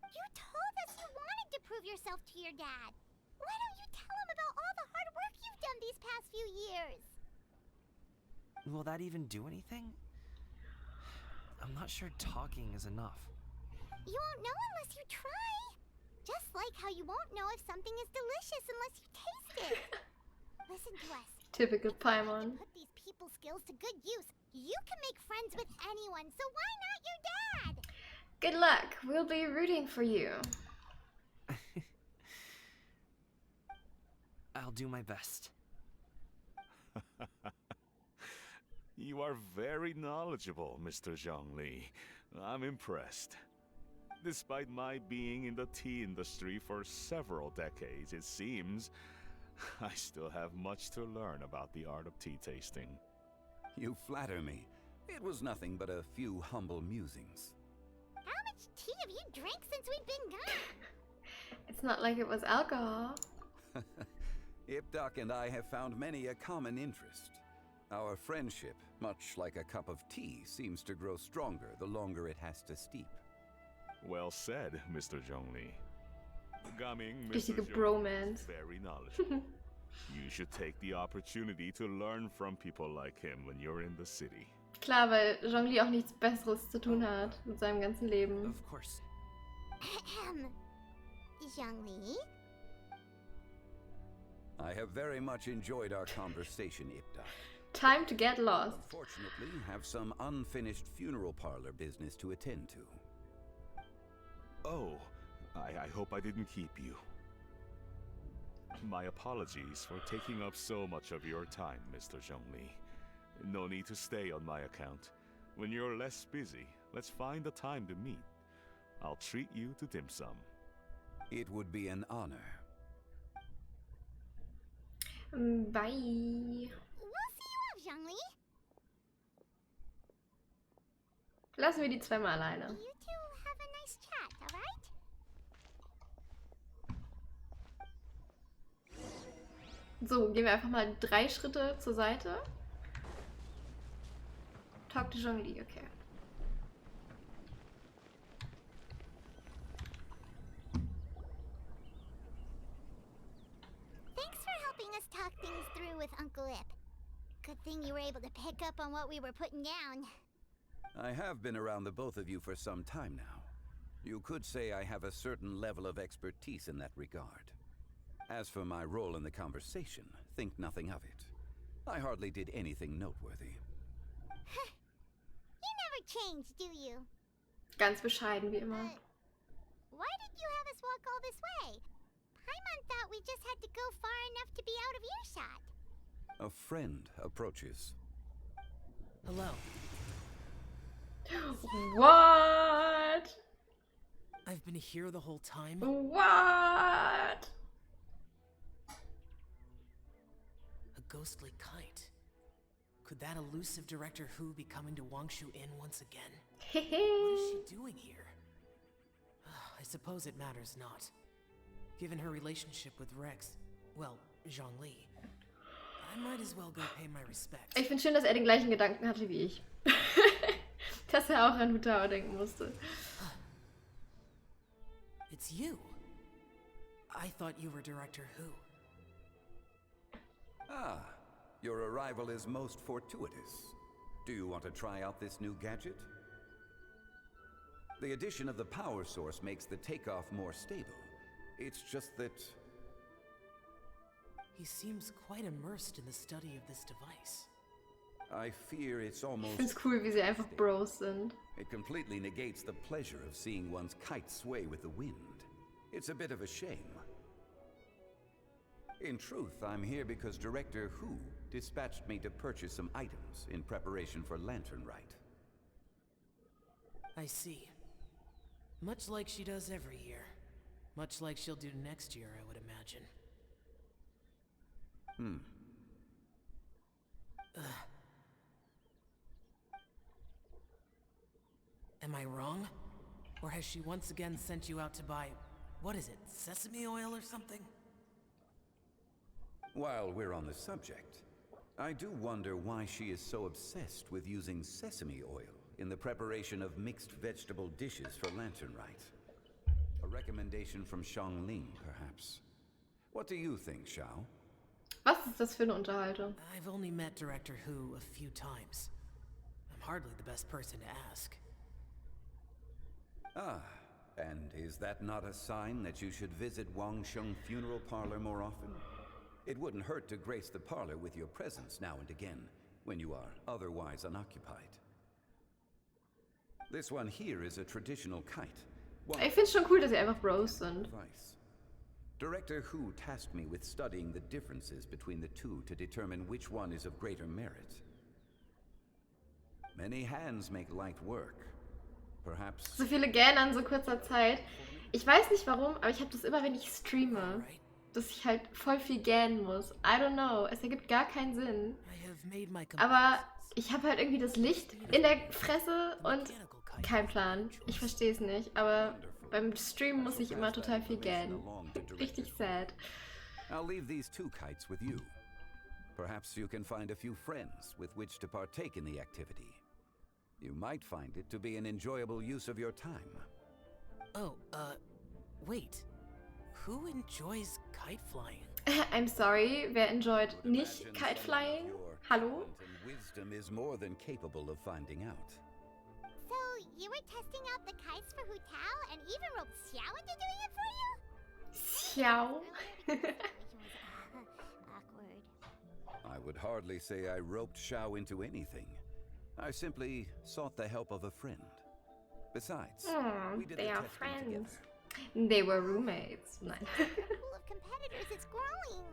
You told us you wanted to prove yourself to your dad. Why don't you tell him about all the hard work you've done these past few years? Will that even do anything? I'm not sure talking is enough. You won't know unless you try. Just like how you won't know if something is delicious unless you taste it. Listen to us. Typical You Paimon. put these people's skills to good use. You can make friends with anyone, so why not your dad? Good luck. We'll be rooting for you. I'll do my best. You are very knowledgeable, Mr. Zhongli. I'm impressed. Despite my being in the tea industry for several decades, it seems I still have much to learn about the art of tea tasting. You flatter me. It was nothing but a few humble musings. How much tea have you drank since we've been gone? It's not like it was alcohol. Ipdak and I have found many a common interest. Our friendship, much like a cup of tea, seems to grow stronger the longer it has to steep. Well said, Mr. Zhongli. Gaming, Mr. Richtige Zhongli, Bromance. very knowledgeable. You should take the opportunity to learn from people like him when you're in the city. Klar, weil Zhongli auch nichts Besseres zu tun hat mit seinem ganzen Leben. Of course. Zhongli? I have very much enjoyed our conversation, Ipdak. Time to get lost. Unfortunately, have some unfinished funeral parlor business to attend to. Oh, I hope I didn't keep you. My apologies for taking up so much of your time, Mr. Zhongli. No need to stay on my account. When you're less busy, let's find a time to meet. I'll treat you to dim sum. It would be an honor. Bye. We'll see you off, Zhongli. Lassen wir die zweimal alleine. You two have a nice chat, alright? So, gehen wir einfach mal 3 Schritte zur Seite. Talk to Zhongli, okay. Thanks for helping us talk things through with Uncle Ip. Good thing you were able to pick up on what we were putting down. I have been around the both of you for some time now. You could say I have a certain level of expertise in that regard. As for my role in the conversation, think nothing of it. I hardly did anything noteworthy. You never change, do you? Ganz bescheiden wie immer. Why did you have us walk all this way? Paimon thought we just had to go far enough to be out of earshot. A friend approaches. Hello. What? I've been here the whole time. What? A ghostly kite. Could that elusive Director Who be coming to Wangshu Inn once again? What is she doing here? I suppose it matters not. Given her relationship with Rex, well, Zhongli, I might as well go pay my respects. Ich finde schön, dass er den gleichen Gedanken hatte wie ich. Dass er auch an Hutao denken musste. It's you. I thought you were Director Who. Ah, your arrival is most fortuitous. Do you want to try out this new gadget? The addition of the power source makes the takeoff more stable. It's just that... He seems quite immersed in the study of this device. I fear it's Ich almost... find's cool, wie sie einfach Bros sind. It completely negates the pleasure of seeing one's kite sway with the wind. It's a bit of a shame. In truth, I'm here because Director Who dispatched me to purchase some items in preparation for Lantern Rite. I see. Much like she does every year. Much like she'll do next year, I would imagine. Am I wrong? Or has she once again sent you out to buy, what is it, sesame oil or something? While we're on the subject, I do wonder why she is so obsessed with using sesame oil in the preparation of mixed vegetable dishes for Lantern Rite. A recommendation from Xiangling, perhaps. What do you think, Xiao? Was ist das für eine Unterhaltung? I've only met Director Who a few times. I'm hardly the best person to ask. Ah, and is that not a sign that you should visit Wangsheng Funeral Parlor more often? It wouldn't hurt to grace the parlor with your presence now and again, when you are otherwise unoccupied. This one here is a traditional kite. Ich find's schon cool, dass sie einfach Bros sind. Device. Director Who tasked me with studying the differences between the two to determine which one is of greater merit. Many hands make light work. Perhaps... So viele Gähnen an so kurzer Zeit. Ich weiß nicht warum, aber ich habe das immer, wenn ich streame, dass ich halt voll viel gähnen muss. I don't know, es ergibt gar keinen Sinn. Aber Ich habe halt irgendwie das Licht in der Fresse und kein Plan. Ich verstehe es nicht, aber beim Stream muss ich immer total viel gähnen. Richtig sad. I'll leave these 2 kites with you. Perhaps you can find a few friends with which to partake in the activity. You might find it to be an enjoyable use of your time. Oh, wait. Who enjoys kite flying? I'm sorry, wer enjoyed nicht Kite Flying? Hallo? And wisdom is more than capable of finding out. So, you were testing out the kites for Hu Tao and even roped Xiao into doing it for you? Xiao. Awkward. I would hardly say I roped Xiao into anything. I simply sought the help of a friend. Besides, we did They the are testing friends. together. They were roommates. Nein. The pool of competitors is growing.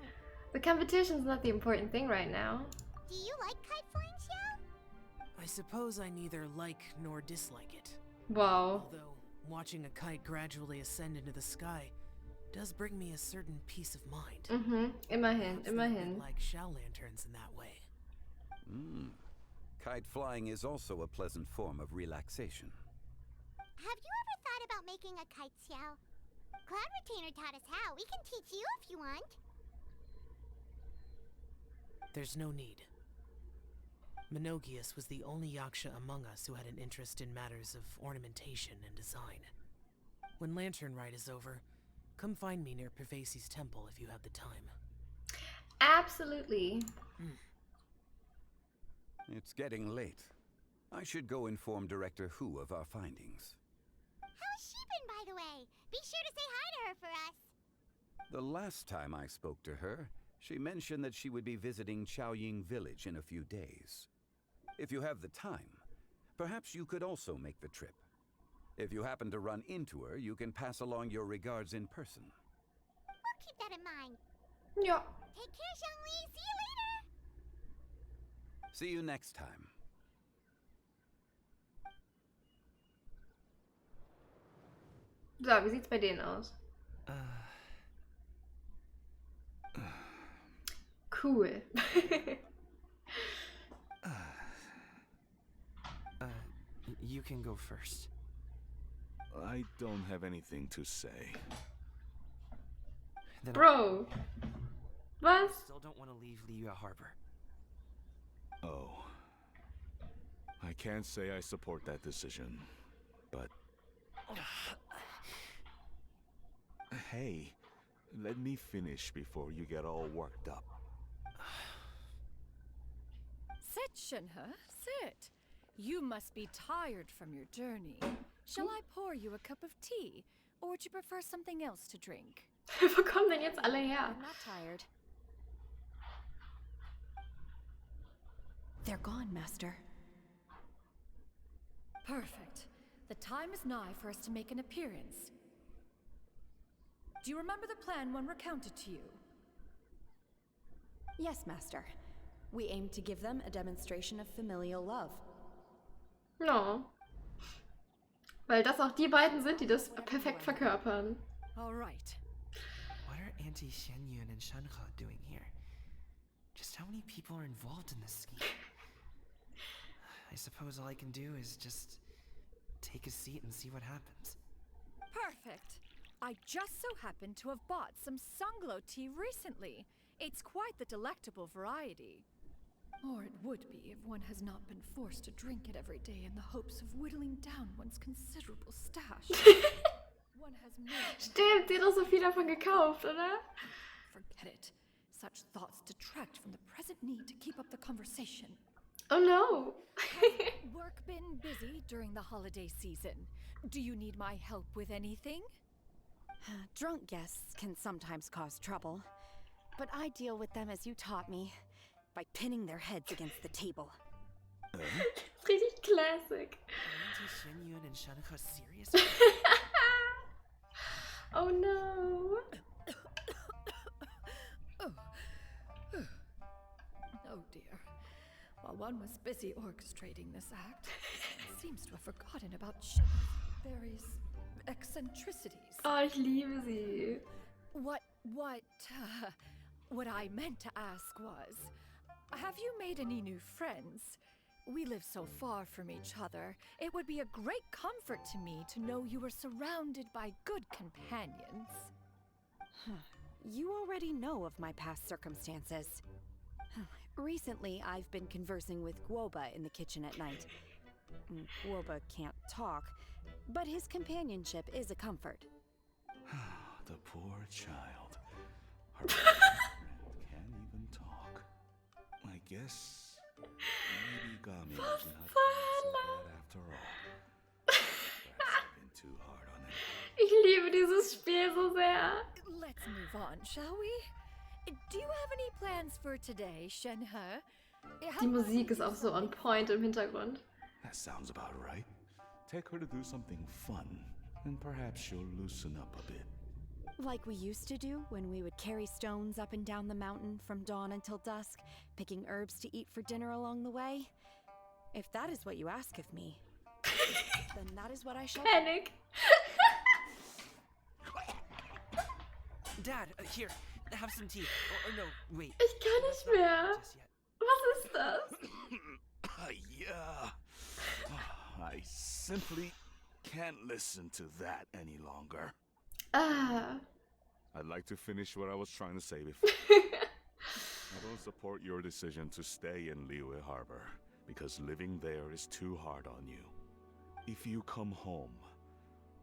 The competition's not the important thing right now. Do you like kite flying, Xiao? I suppose I neither like nor dislike it. Wow. Although, watching a kite gradually ascend into the sky does bring me a certain peace of mind. Immerhin, Perhaps they're a bit immerhin. like shell lanterns in that way. Kite flying is also a pleasant form of relaxation. Have you ever thought about making a kite, Xiao? Cloud Retainer taught us how. We can teach you if you want. There's no need. Menogius was the only yaksha among us who had an interest in matters of ornamentation and design. When Lantern Rite is over, come find me near Pervasi's temple if you have the time. Absolutely. It's getting late. I should go inform Director Hu of our findings. How's she been, by the way? Be sure to say hi to her for us. The last time I spoke to her, she mentioned that she would be visiting Chaoying Village in a few days. If you have the time, perhaps you could also make the trip. If you happen to run into her, you can pass along your regards in person. We'll keep that in mind. Ja. Take care, Zhongli. See you later. See you next time. So, wie sieht's bei denen aus? Cool. You can go first. I don't have anything to say. Then Bro. Was? still don't want to leave Liyue Harbor. Oh. I can't say I support that decision, but... Hey, let me finish before you get all worked up. Sit, Shinhe, sit. You must be tired from your journey. Shall I pour you a cup of tea, or would you prefer something else to drink? Wo kommen denn jetzt alle her? I'm not tired. They're gone, Master. Perfect. The time is nigh for us to make an appearance. Do you remember the plan one recounted to you? Yes, Master. We aim to give them a demonstration of familial love. No. Weil das auch die beiden sind, die das perfekt verkörpern. All right. What are Auntie Xianyun and Shanhe doing here? Just how many people are involved in this scheme? I suppose all I can do is just take a seat and see what happens. Perfect. I just so happen to have bought some Sunglow tea recently. It's quite the delectable variety. Or it would be if one has not been forced to drink it every day in the hopes of whittling down one's considerable stash. One has more. Stimmt, sie hat auch so viel davon gekauft, oder? Forget it. Such thoughts detract from the present need to keep up the conversation. Oh no. Work been busy during the holiday season? Do you need my help with anything? Drunk guests can sometimes cause trouble, but I deal with them as you taught me, by pinning their heads against the table. Richtig classic. Are Auntie Xianyun and Shanhe serious? Oh no. Oh dear. While one was busy orchestrating this act, one seems to have forgotten about Shanhe's various eccentricities. Oh, ich liebe sie. What I meant to ask was, have you made any new friends? We live so far from each other. It would be a great comfort to me to know you were surrounded by good companions. You already know of my past circumstances. Recently, I've been conversing with Guoba in the kitchen at night. Guoba can't talk, but his companionship is a comfort. The poor child. Her friend can't even talk. I guess maybe Gami is not so bad after all. Perhaps I've been too hard on him. Ich liebe dieses Spiel so sehr. Let's move on, shall we? Do you have any plans for today, Shenhe? Die Musik ist auch so on point im Hintergrund. That sounds about right. Take her to do something fun, and perhaps she'll loosen up a bit. Like we used to do when we would carry stones up and down the mountain from dawn until dusk, picking herbs to eat for dinner along the way. If that is what you ask of me, then that is what I shall do. Panic. Dad, here, have some tea. Or no, wait. Ich kann nicht mehr. Was ist das? Yeah. I simply can't listen to that any longer. Ah. I'd like to finish what I was trying to say before. I don't support your decision to stay in Liyue Harbor, because living there is too hard on you. If you come home,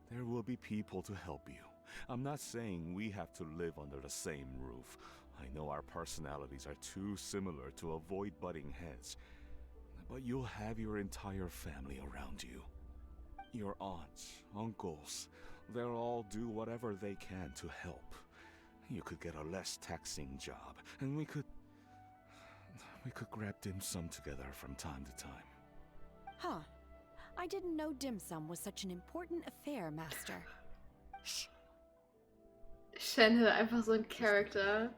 there will be people to help you. I'm not saying we have to live under the same roof. I know our personalities are too similar to avoid butting heads. But you'll have your entire family around you. Your aunts, uncles, they'll all do whatever they can to help. You could get a less taxing job, and we could grab dim sum together from time to time. Huh. I didn't know dim sum was such an important affair, Master. Shh. Shenhe, einfach so ein Character.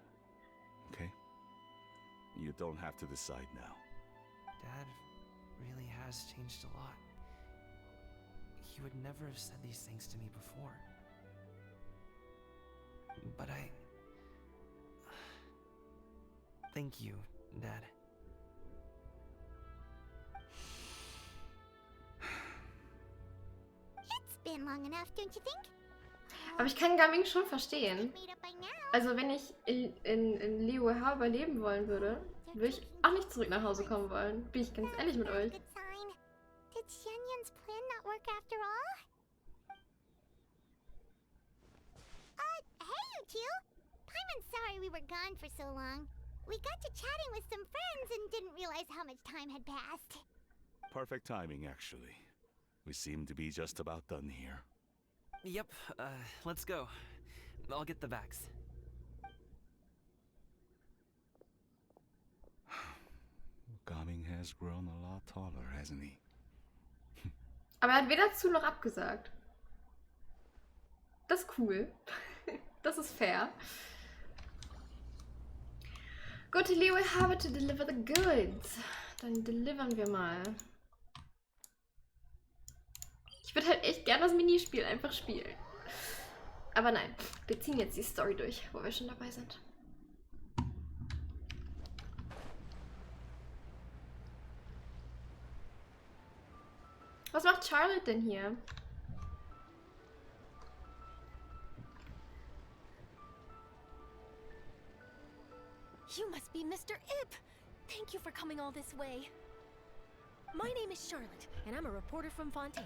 Okay. You don't have to decide now. Dad really has changed a lot. He would never have said these things to me before. But thank you, Dad. It's been long enough, don't you think? Aber ich kann Gaming schon verstehen. Made up by now. Also wenn ich in Liyue Harbor leben wollen würde, würde ich auch nicht zurück nach Hause kommen wollen. Bin ich ganz ehrlich mit euch. Good sign. Did Xianyun's plan not work after all? Hey you two! Paimon's sorry we were gone for so long. We got to chatting with some friends and didn't realize how much time had passed. Perfect timing, actually. We seem to be just about done here. Yep, let's go. I'll get the bags. Gaming has grown a lot taller, hasn't he? Aber er hat weder zu noch abgesagt. Das ist cool. Das ist fair. Go to Liyue Harbor to deliver the goods. Dann delivern wir mal. Ich würde halt echt gerne das Minispiel einfach spielen. Aber nein, wir ziehen jetzt die Story durch, wo wir schon dabei sind. Was macht Charlotte denn hier? You must be Mr. Ip! Thank you for coming all this way. My name is Charlotte, and I'm a reporter from Fontaine.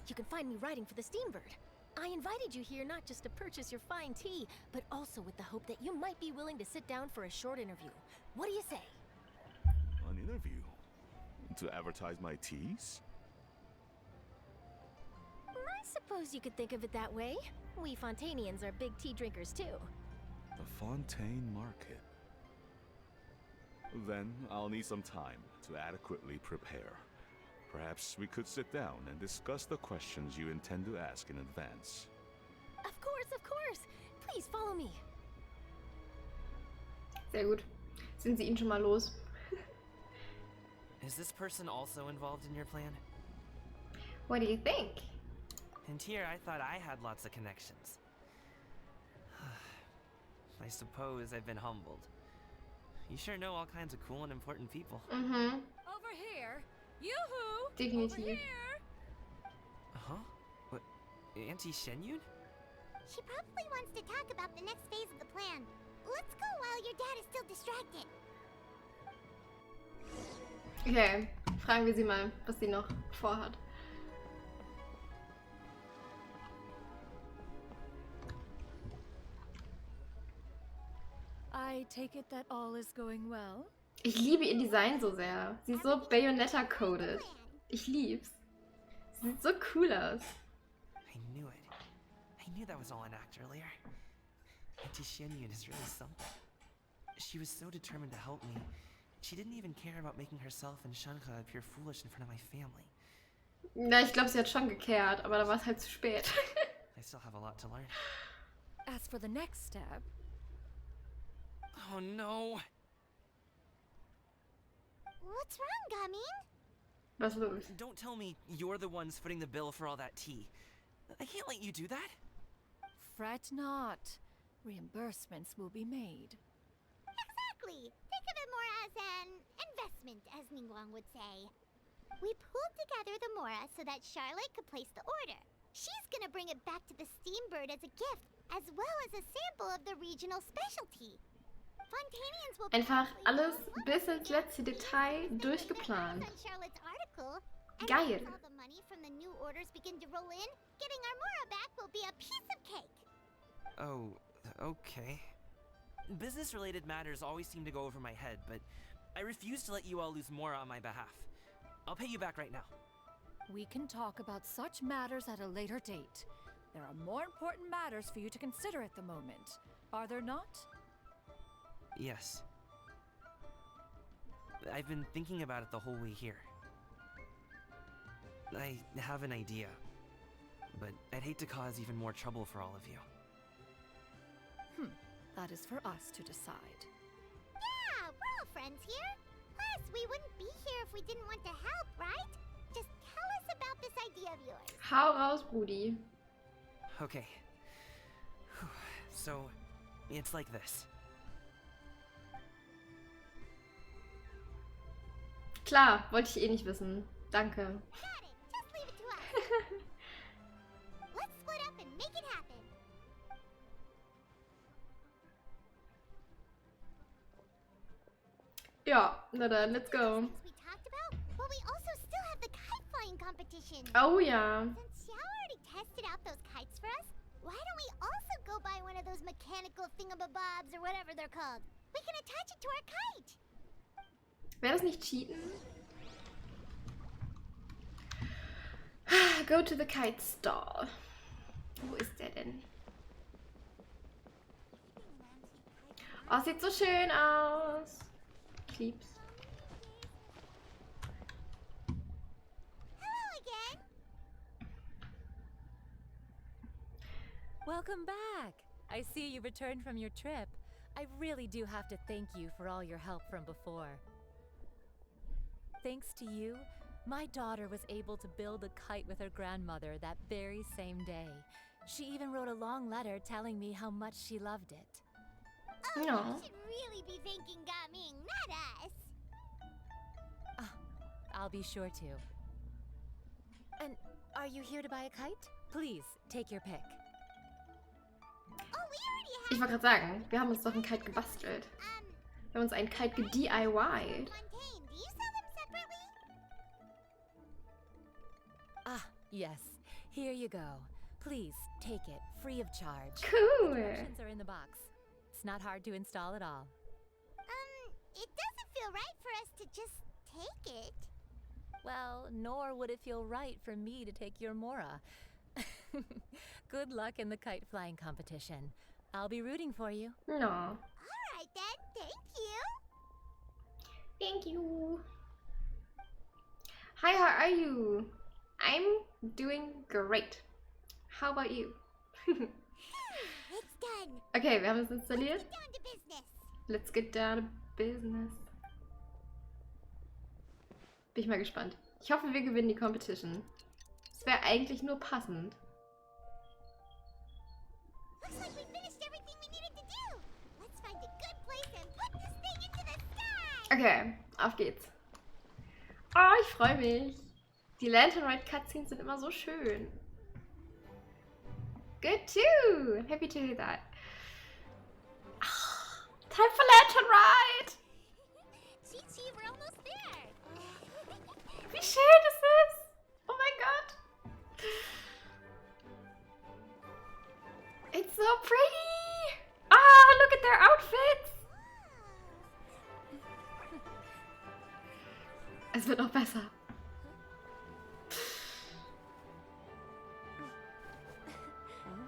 You can find me writing for the Steambird. I invited you here not just to purchase your fine tea, but also with the hope that you might be willing to sit down for a short interview. What do you say? An interview? To advertise my teas? I suppose you could think of it that way. We Fontainians are big tea drinkers too. The Fontaine Market. Then I'll need some time to adequately prepare. Perhaps we could sit down and discuss the questions you intend to ask in advance. Of course, of course! Please follow me. Sehr gut. Sind Sie ihn schon mal los? Is this person also involved in your plan? What do you think? And here I thought I had lots of connections. I suppose I've been humbled. You sure know all kinds of cool and important people. Over here, Yoo-hoo! Definitiv. Huh? What? Auntie Shenyun? She probably wants to talk about the next phase of the plan. Let's go while your dad is still distracted. Okay, fragen wir sie mal, was sie noch vorhat. I take it that all is going well? Ich liebe ihr Design so sehr. Sie ist so Bayonetta-coded. Ich lieb's. Sie sieht so cool aus. I knew it. I knew that was all an act earlier. Auntie Shenyun is really something. She was so determined to help me. She didn't even care about making herself and Shanka appear foolish in front of my family. Na, ich glaube, sie hat schon gekehrt, aber da war es halt zu spät. I still have a lot to learn. As for the next step... Oh no! What's wrong, Gamin? Was los? Don't tell me you're the ones footing the bill for all that tea. I can't let you do that. Fret not. Reimbursements will be made. Exactly. Think of it more as an investment, as Ningguang would say. We pooled together the Mora so that Charlotte could place the order. She's gonna bring it back to the Steambird as a gift, as well as a sample of the regional specialty. Fontanians will Einfach alles bis ins letzte Detail durchgeplant. Geil. All the money from the new orders begin to roll in, getting our Mora back will be a piece of cake. Oh, okay. Business-related matters always seem to go over my head, but I refuse to let you all lose more on my behalf. I'll pay you back right now. We can talk about such matters at a later date. There are more important matters for you to consider at the moment, are there not? Yes. I've been thinking about it the whole way here. I have an idea, but I'd hate to cause even more trouble for all of you. That is for us to decide. Yeah, we're all friends here. Plus, we wouldn't be here if we didn't want to help, right? Just tell us about this idea of yours. Hau raus, Brudi. Okay. So, it's like this. Klar, wollte ich eh nicht wissen. Danke. Got it. Just leave it to us. Let's split up and make it happen. Ja, na dann, let's go. We talked about, but we also still have the kite flying competition. Oh ja. Since Xiao already tested out those kites for us, why don't we also go buy one of those mechanical thingamabobs or whatever they're called? We can attach it to our kite. Wäre das nicht cheaten? Go to the kite store. Wo ist der denn? Oh, sieht so schön aus. Ich lieb's. Hello again. Welcome back. I see you returned from your trip. I really do have to thank you for all your help from before. Thanks to you, my daughter was able to build a kite with her grandmother that very same day. She even wrote a long letter telling me how much she loved it. Oh, No. you should really be thanking Gaming, not us. I'll be sure to. And are you here to buy a kite? Please, take your pick. Oh, we already have. Ich wollte gerade sagen, wir haben uns doch ein Kite gebastelt. Wir haben uns ein Kite ge-DIY'd. Fontaine, do you sell them separately? Ah, yes. Here you go. Please, take it, free of charge. Cool. Instructions are in the box. It's not hard to install at all. It doesn't feel right for us to just take it. Well, nor would it feel right for me to take your Mora. Good luck in the kite flying competition. I'll be rooting for you. No. Alright then, thank you. Thank you. Hi, how are you? I'm doing great. How about you? It's done. Okay, wir haben es installiert. Let's get down to business. Let's get down to business. Bin ich mal gespannt. Ich hoffe, wir gewinnen die Competition. Das wäre eigentlich nur passend. Looks like we finished everything we needed to do. Let's find a good place and put this thing into the sky. Okay, auf geht's. Oh, ich freue mich. Die Lantern Ride Cutscenes sind immer so schön. Good too. Happy to hear that. Oh, time for Lantern Ride. See, we're almost there. Wie schön ist es? Oh mein Gott. It's so pretty. Ah, look at their outfits. Es wird noch besser.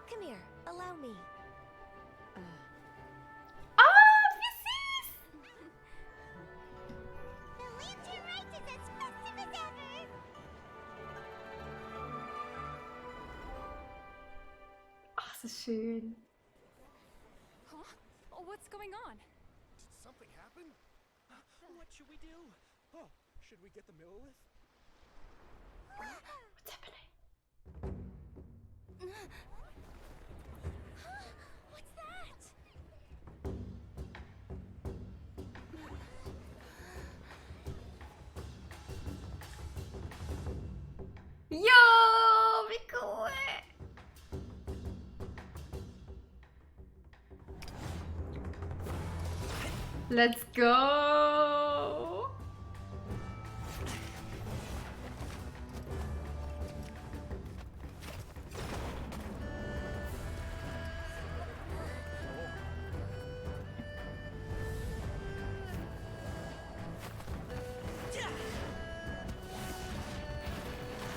Come here, allow me. Ah, wie süß. The lantern ride is as festive as ever. Oh, es ist schön. Huh? Oh, what's going on? Did something happen? What should we do? Oh, should we get the Millilith? What's happening? What's that? Yo, wie cool. Let's go.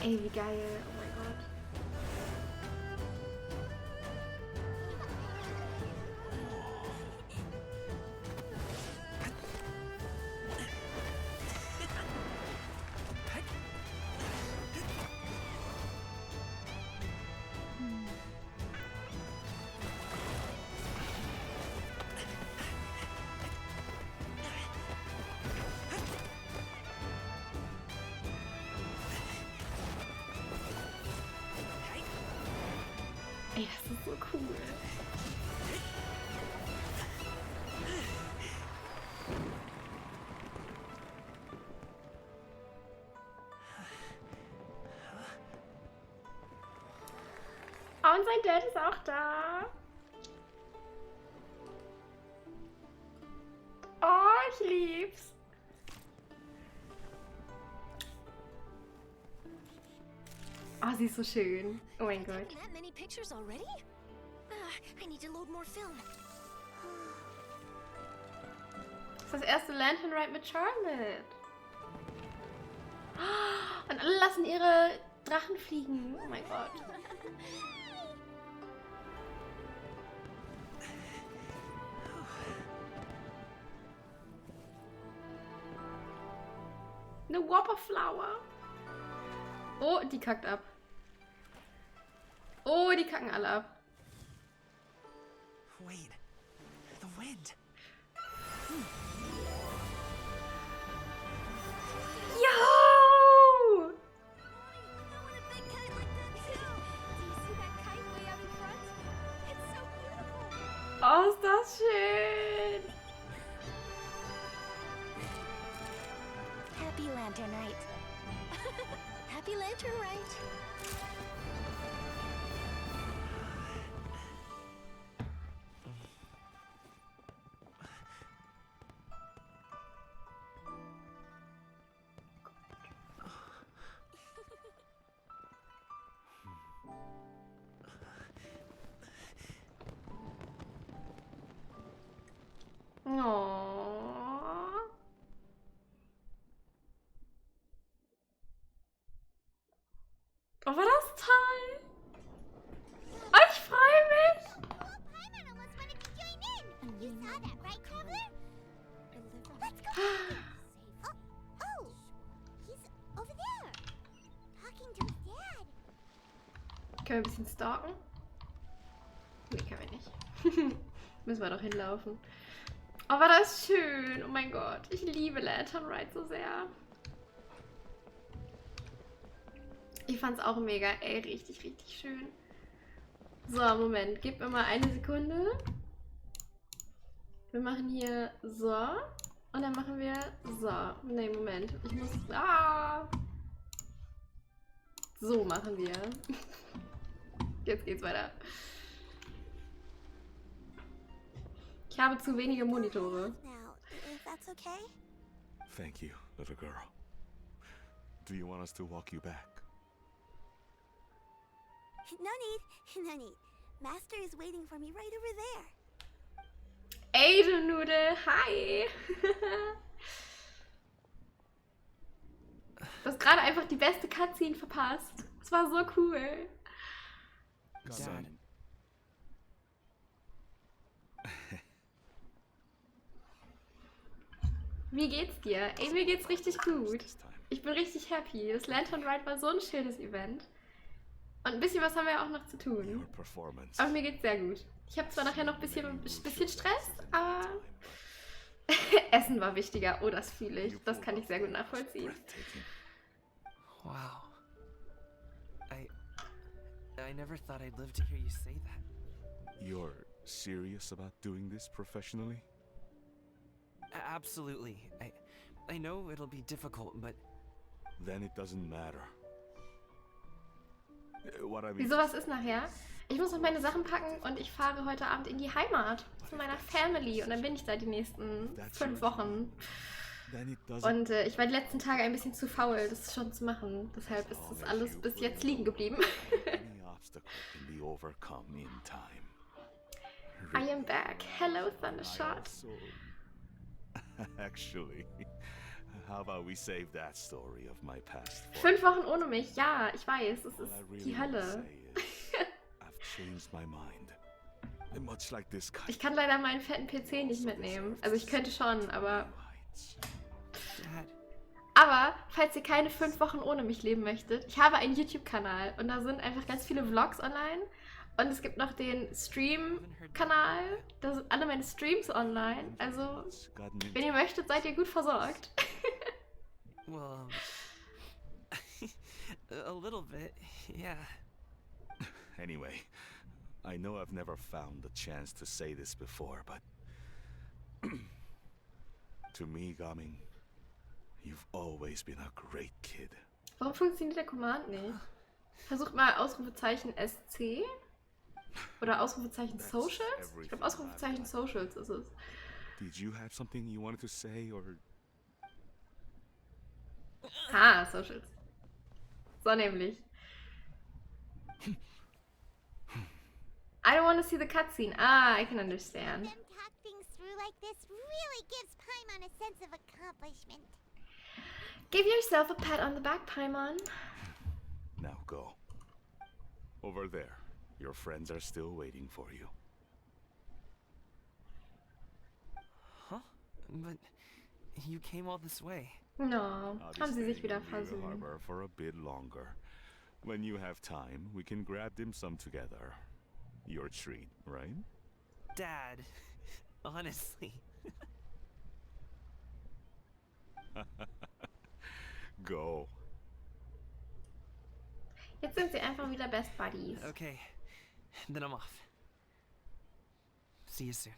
Ey, wie geil. Oh mein Gott. Ey, das ist so cool. Oh, und sein Dad ist auch da. Oh, ich lieb's. Oh, sie ist so schön. Oh mein Gott. Taking that many pictures already? I need to load more film. Das ist das erste Lantern Ride mit Charlotte. Und alle lassen ihre Drachen fliegen. Oh mein Gott. Eine Whopperflower. Oh, die kackt ab. Oh, die kacken alle ab. Wait, the wind. Yo! Oh, ist das schön. Happy lantern ride. Happy lantern ride. Oh. Oh, war das toll. Oh, ich freue mich. Paimon almost wanted to join in. You saw that, right, Traveler? Let's go. Oh, he's over there, talking to his dad. Können wir ein bisschen stalken? Nee, können wir nicht. Müssen wir doch hinlaufen. Oh, war das schön. Oh mein Gott. Ich liebe Lantern Ride so sehr. Ich fand's auch mega. Ey, richtig, richtig schön. So, Moment. Gib mir mal eine Sekunde. Wir machen hier so. Und dann machen wir... So, ne, Moment. Ich muss... Ah! So machen wir. Jetzt geht's weiter. Ich habe zu wenige Monitore. Now, if that's okay? Thank you, little girl. Do you want us to walk you back? No need, no need. Master is waiting for me right over there. Ey, du Nudel, hi! Du hast gerade einfach die beste Cutscene verpasst. Das war so cool. Dad. Wie geht's dir? Ey, mir geht's richtig gut. Ich bin richtig happy. Das Lantern Ride war so ein schönes Event. Und ein bisschen was haben wir ja auch noch zu tun. Aber mir geht's sehr gut. Ich habe zwar nachher noch ein bisschen Stress, aber Essen war wichtiger. Oh, das fühle ich. Das kann ich sehr gut nachvollziehen. Wow. I never thought I'd live to hear you say that. You're serious about doing this professionally? Absolutely. I know it'll be difficult, but... Then it doesn't matter. What I mean... Wieso, was ist nachher? Ich muss noch meine Sachen packen und ich fahre heute Abend in die Heimat zu meiner Family und dann bin ich da die nächsten 5 Wochen. Und ich war die letzten Tage ein bisschen zu faul, das schon zu machen. Deshalb ist das alles bis jetzt liegen geblieben. I am back. Hello, Thundershot. Actually, how about we save that story of my past? 5 Wochen ohne mich, ja, ich weiß, es ist die Hölle. Ich kann leider meinen fetten PC nicht mitnehmen. Also ich könnte schon, aber... Aber, falls ihr keine 5 Wochen ohne mich leben möchtet, ich habe einen YouTube-Kanal und da sind einfach ganz viele Vlogs online. Und es gibt noch den Stream-Kanal, da sind alle meine Streams online. Also, wenn ihr möchtet, seid ihr gut versorgt. Well, a little bit, yeah. Anyway, I know I've never found the chance to say this before, but to me, Gaming, you've always been a great kid. Warum funktioniert der Command nicht? Versucht mal Ausrufezeichen SC oder Ausrufezeichen Socials? Ich glaube Ausrufezeichen Socials ist es. Did you have something you wanted to say or? Ah, Socials. So nämlich. I don't want to see the cutscene. Ah, I can understand. Them talk things through like this really gives Paimon a sense of accomplishment. Give yourself a pat on the back, Paimon. Now go. Over there. Your friends are still waiting for you. Huh? But you came all this way. No, haben sie sich wieder versöhnt. Harbor for a bit longer. When you have time, we can grab dim sum together. Your treat, right? Dad, honestly. Go. Jetzt sind sie einfach wieder Best Buddies. Okay, then I'm off. See you soon.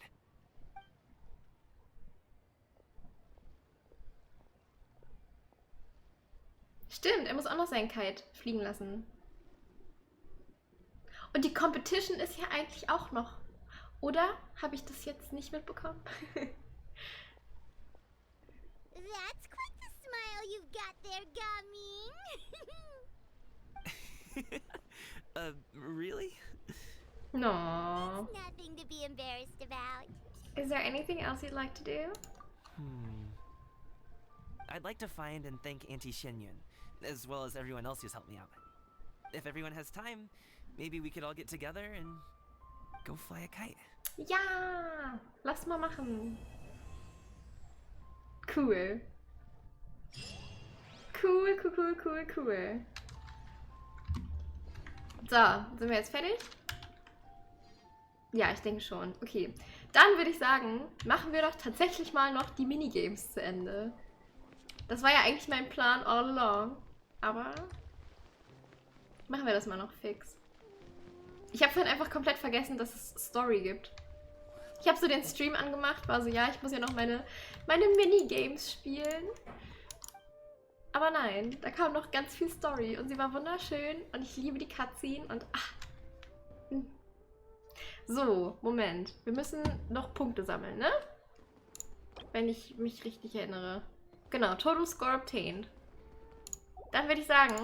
Stimmt, er muss auch noch seinen Kite fliegen lassen. Und die Competition ist ja eigentlich auch noch. Oder? Habe ich das jetzt nicht mitbekommen? That's quite the smile you've got there, Gaming. Really? No. It's nothing to be embarrassed about. Is there anything else you'd like to do? I'd like to find and thank Auntie Xinyun, as well as everyone else who's helped me out. If everyone has time, maybe we could all get together and go fly a kite. Ja, lass mal machen. Cool. Cool, cool, cool, cool, cool. So, sind wir jetzt fertig? Ja, ich denke schon. Okay, dann würde ich sagen, machen wir doch tatsächlich mal noch die Minigames zu Ende. Das war ja eigentlich mein Plan all along. Aber machen wir das mal noch fix. Ich habe vorhin einfach komplett vergessen, dass es Story gibt. Ich habe so den Stream angemacht, war so, ja, ich muss ja noch meine Minigames spielen. Aber nein, da kam noch ganz viel Story und sie war wunderschön und ich liebe die Cutscene und ach. So, Moment. Wir müssen noch Punkte sammeln, ne? Wenn ich mich richtig erinnere. Genau, Total Score obtained. Dann würde ich sagen,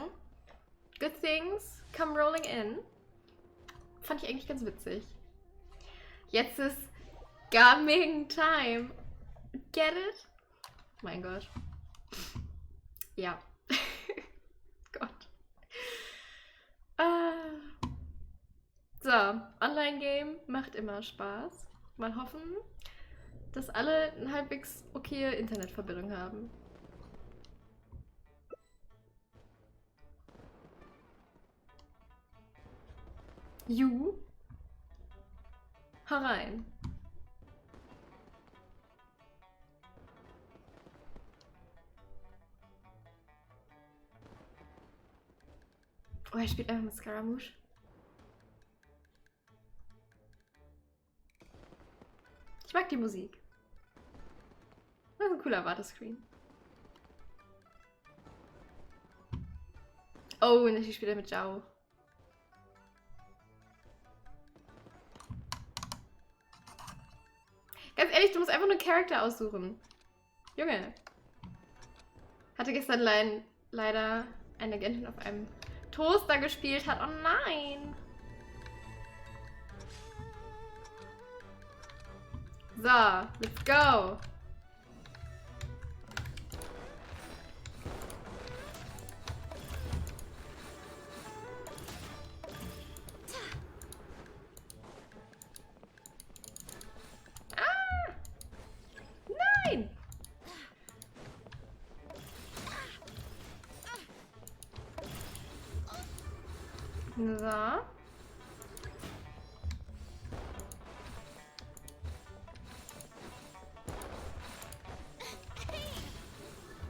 good things come rolling in. Fand ich eigentlich ganz witzig. Jetzt ist Gaming Time. Get it? Mein Gott. Ja. Gott. So, Online-Game macht immer Spaß. Mal hoffen, dass alle eine halbwegs okaye Internetverbindung haben. Hau rein. Oh, er spielt einfach mit Scaramouche. Ich mag die Musik. Das ist ein cooler Wartescreen. Oh, und ich spiele mit Zhao. Ganz ehrlich, du musst einfach nur einen Charakter aussuchen. Junge. Hatte gestern leider eine Genshin auf einem Toaster gespielt hat. Oh nein. So, let's go. Ah! Nein! So.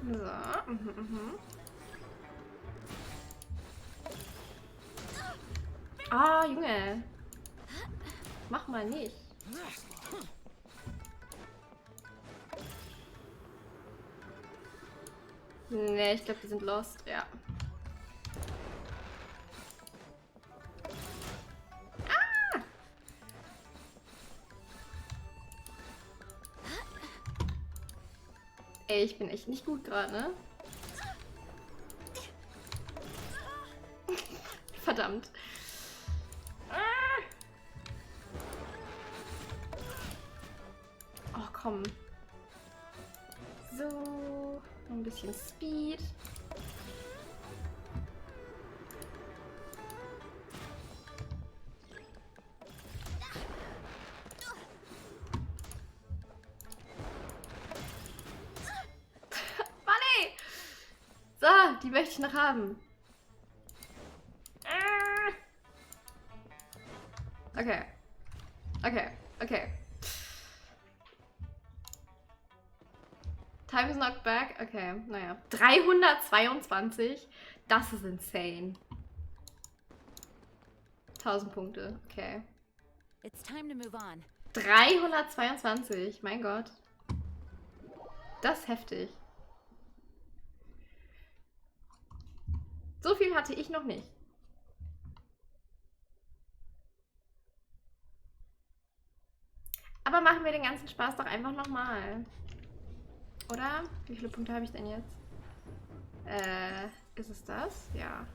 So, Ah, Junge. Mach mal nicht. Nee, ich glaube, die sind lost, ja. Ah! Ey, ich bin echt nicht gut gerade, ne? Verdammt. Oh, komm. So, ein bisschen Speed. Money! So, die möchte ich noch haben. Okay. Okay. Okay. Time is knocked back. Okay, naja. 322. Das ist insane. 1000 Punkte. Okay. It's time to move on. 322. Mein Gott. Das ist heftig. So viel hatte ich noch nicht. Aber machen wir den ganzen Spaß doch einfach nochmal. Oder? Wie viele Punkte habe ich denn jetzt? Ist es das? Ja.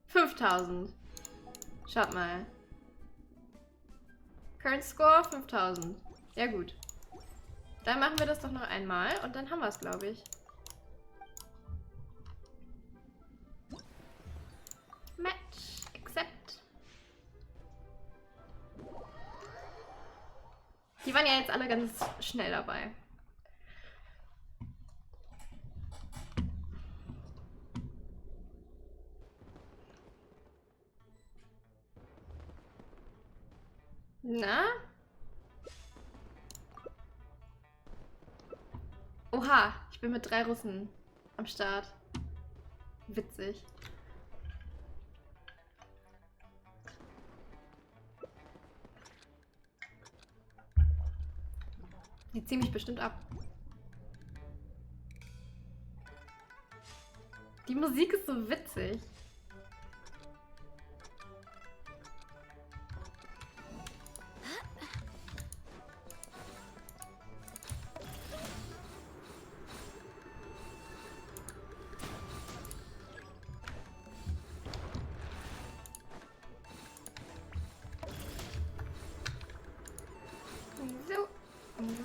5000. Schaut mal. Current Score 5000. Ja gut. Dann machen wir das doch noch einmal und dann haben wir es, glaube ich. Match. Accept. Die waren ja jetzt alle ganz schnell dabei. Na? Oha, ich bin mit 3 Russen am Start. Witzig. Die ziehen mich bestimmt ab. Die Musik ist so witzig.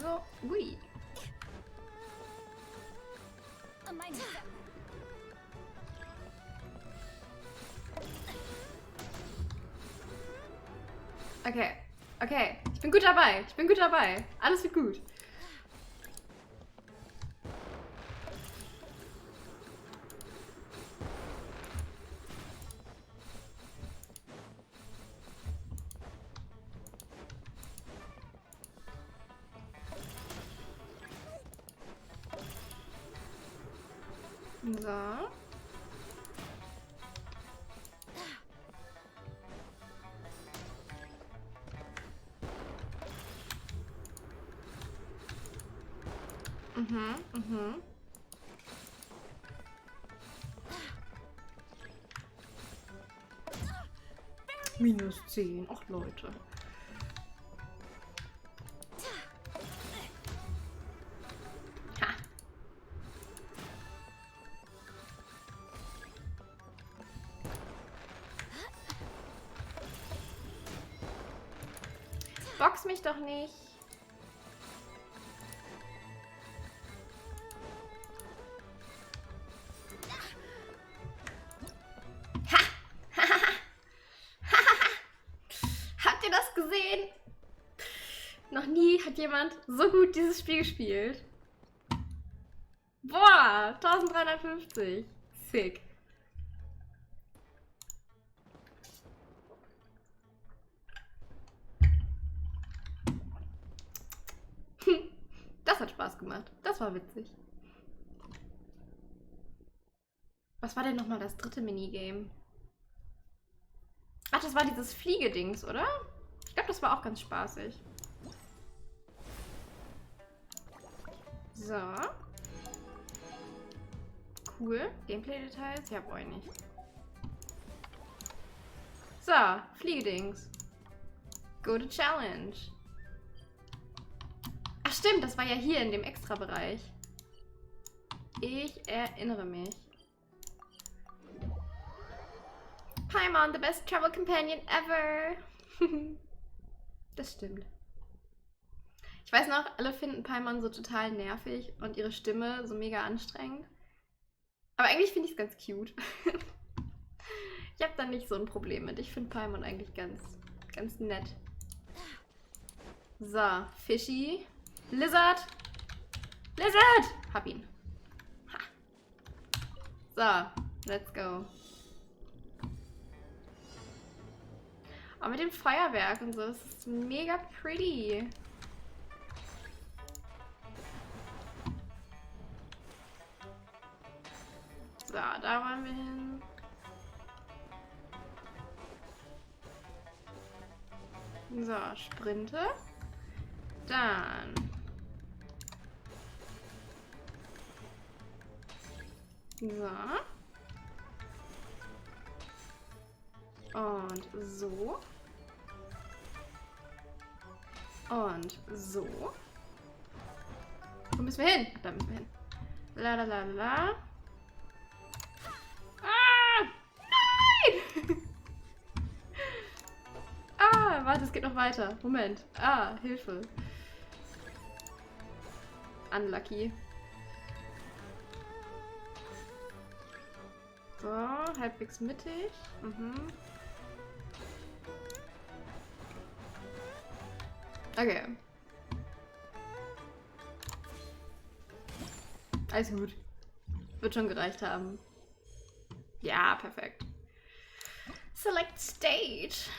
So, ui. Okay, okay. Ich bin gut dabei. Ich bin gut dabei. Alles wird gut. So. Mhm. -10. Ach, Leute. Ha. Box mich doch nicht. Gesehen. Noch nie hat jemand so gut dieses Spiel gespielt. Boah, 1350. Sick. Das hat Spaß gemacht. Das war witzig. Was war denn nochmal das dritte Minigame? Ach, das war dieses Fliegedings, oder? Ich glaube, das war auch ganz spaßig. So. Cool. Gameplay-Details? Ja, brauche ich nicht. So, Fliegedings. Go to Challenge. Ach stimmt, das war ja hier in dem Extra-Bereich. Ich erinnere mich. Paimon, the best travel companion ever. Das stimmt. Ich weiß noch, alle finden Paimon so total nervig und ihre Stimme so mega anstrengend. Aber eigentlich finde ich es ganz cute. Ich habe da nicht so ein Problem mit. Ich finde Paimon eigentlich ganz nett. So, Fishy. Lizard. Lizard! Hab ihn. Ha. So, let's go. Aber mit dem Feuerwerk und so, das ist mega pretty. So, da wollen wir hin. So, Sprinte. Dann. So. Und so. Und so. Wo müssen wir hin? Da müssen wir hin. La la la la. Ah! Nein! Ah, warte, es geht noch weiter. Moment. Ah, Hilfe. Unlucky. So, halbwegs mittig. Mhm. Okay. Alles gut. Wird schon gereicht haben. Ja, perfekt. Select Stage.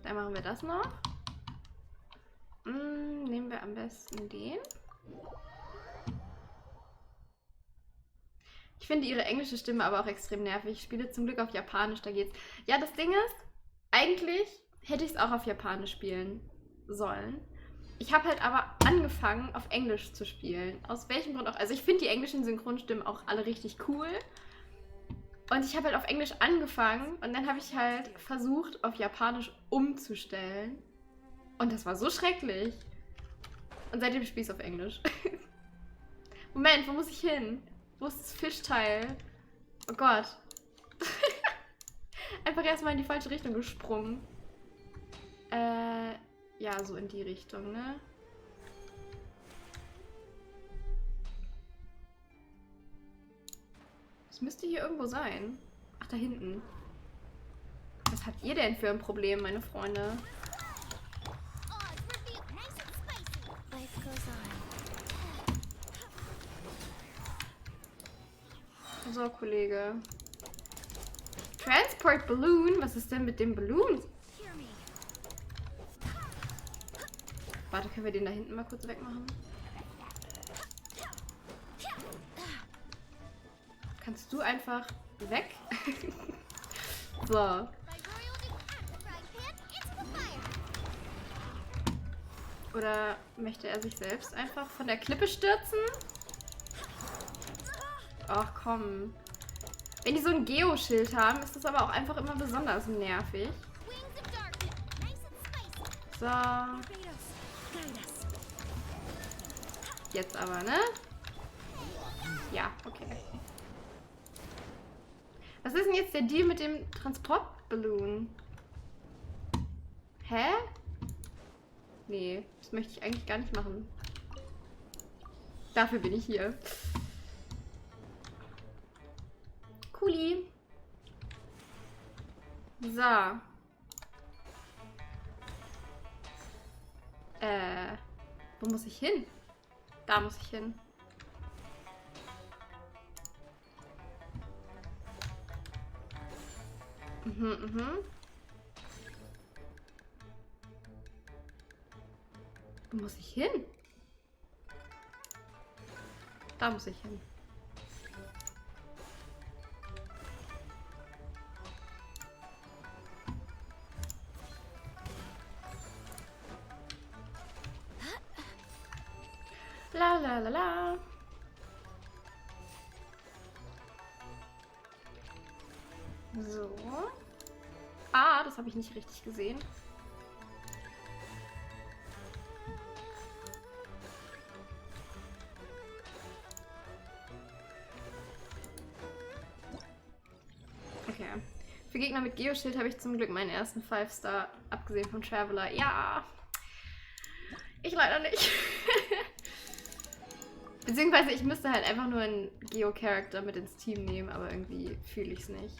Dann machen wir das noch. Nehmen wir am besten den. Ich finde ihre englische Stimme aber auch extrem nervig. Ich spiele zum Glück auf Japanisch, da geht's. Ja, das Ding ist, eigentlich hätte ich es auch auf Japanisch spielen sollen. Ich habe halt aber angefangen, auf Englisch zu spielen. Aus welchem Grund auch. Also ich finde die englischen Synchronstimmen auch alle richtig cool. Und ich habe halt auf Englisch angefangen und dann habe ich halt versucht, auf Japanisch umzustellen. Und das war so schrecklich. Und seitdem spiele ich es auf Englisch. Moment, wo muss ich hin? Wo ist das Fischteil? Oh Gott. Einfach erstmal in die falsche Richtung gesprungen. Ja, so in die Richtung, ne? Das müsste hier irgendwo sein. Ach, da hinten. Was habt ihr denn für ein Problem, meine Freunde? Life goes on. So, Kollege. Transport Balloon? Was ist denn mit dem Balloon? Warte, können wir den da hinten mal kurz wegmachen? Kannst du einfach weg? So. Oder möchte er sich selbst einfach von der Klippe stürzen? Ach komm. Wenn die so ein Geo-Schild haben, ist das aber auch einfach immer besonders nervig. So. Jetzt aber, ne? Ja, okay. Was ist denn jetzt der Deal mit dem Transportballoon? Hä? Nee, das möchte ich eigentlich gar nicht machen. Dafür bin ich hier. Cooli. So. Wo muss ich hin? Da muss ich hin. Wo muss ich hin? Da muss ich hin. La la la la. So. Ah, das habe ich nicht richtig gesehen. Okay. Für Gegner mit Geoschild habe ich zum Glück meinen ersten 5-Star, abgesehen von Traveler. Ja. Ich leider nicht. Beziehungsweise ich müsste halt einfach nur einen Geo-Charakter mit ins Team nehmen, aber irgendwie fühle ich es nicht.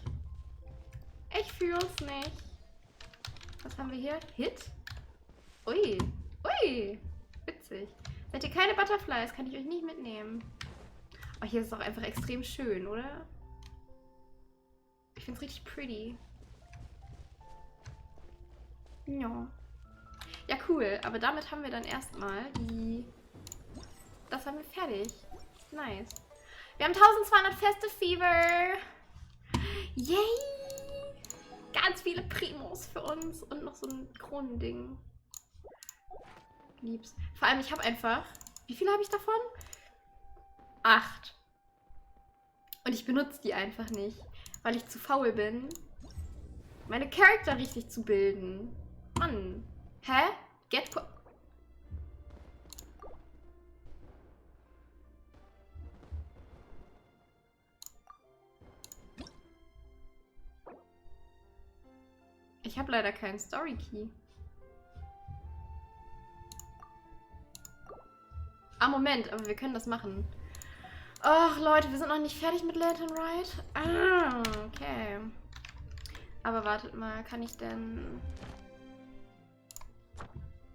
Ich fühle es nicht. Was haben wir hier? Hit? Ui. Ui. Witzig. Seid ihr keine Butterflies? Kann ich euch nicht mitnehmen. Oh, hier ist es auch einfach extrem schön, oder? Ich finde es richtig pretty. Ja. Ja, cool. Aber damit haben wir dann erstmal die... Das haben wir fertig. Nice. Wir haben 1200 Feste Fever. Yay! Ganz viele Primos für uns. Und noch so ein Kronending. Lieb's. Vor allem, ich habe einfach... Wie viele habe ich davon? 8. Und ich benutze die einfach nicht. Weil ich zu faul bin, meine Charakter richtig zu bilden. Mann. Hä? Get... Ich habe leider keinen Story Key. Ah, Moment, aber wir können das machen. Och, Leute, wir sind noch nicht fertig mit Lantern Ride. Ah, okay. Aber wartet mal, kann ich denn...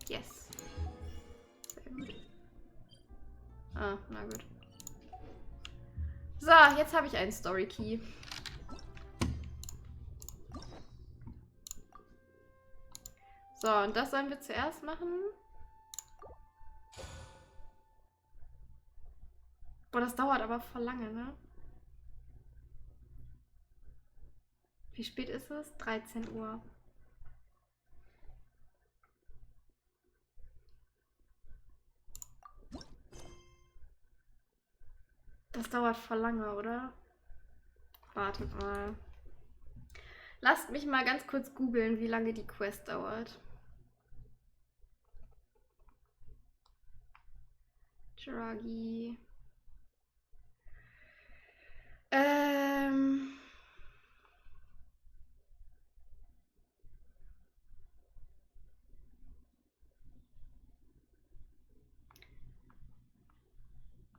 Yes. Sehr gut. Ah, na gut. So, jetzt habe ich einen Story Key. So, und das sollen wir zuerst machen. Boah, das dauert aber voll lange, ne? Wie spät ist es? 13 Uhr. Das dauert voll lange, oder? Wartet mal. Lasst mich mal ganz kurz googeln, wie lange die Quest dauert. Draghi.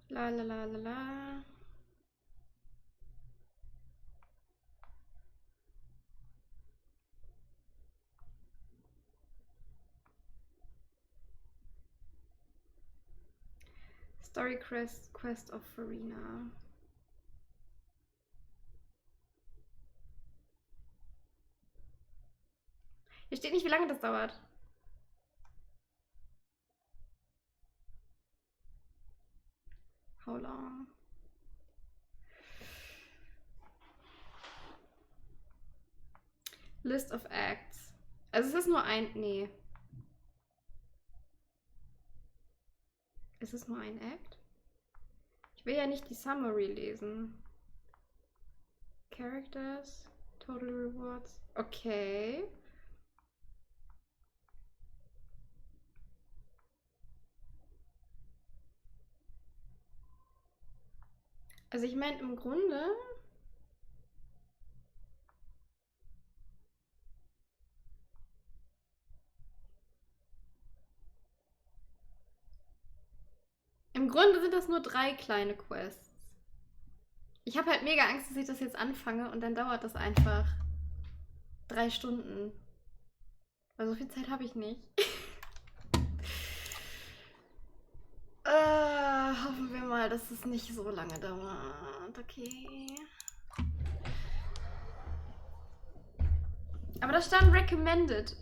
La la la la la. Story Quest of Farina. Hier steht nicht, wie lange das dauert. How long? List of Acts. Also es ist nur ein... Nee. Ist es nur ein Act? Ich will ja nicht die Summary lesen. Characters. Total Rewards. Okay. Also ich meine, im Grunde... Im Grunde sind das nur 3 kleine Quests. Ich habe halt mega Angst, dass ich das jetzt anfange und dann dauert das einfach 3 Stunden. Weil so viel Zeit habe ich nicht. Hoffen wir mal, dass es nicht so lange dauert. Okay. Aber da stand recommended.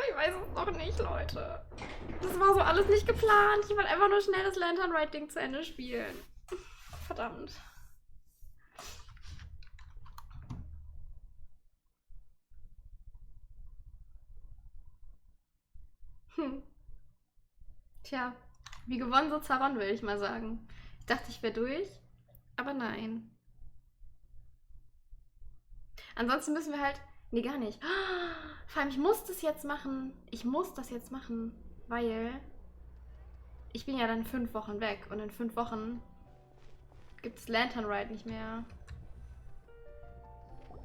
Ich weiß es noch nicht, Leute. Das war so alles nicht geplant. Ich wollte einfach nur schnell das Lantern-Ride-Ding zu Ende spielen. Verdammt. Tja, wie gewonnen, so zerronnen, will ich mal sagen. Ich dachte, ich wäre durch, aber nein. Ansonsten müssen wir halt... Nee, gar nicht. Vor allem, ich muss das jetzt machen. Ich muss das jetzt machen, weil ich bin ja dann 5 Wochen weg und in 5 Wochen gibt es Lantern Ride nicht mehr.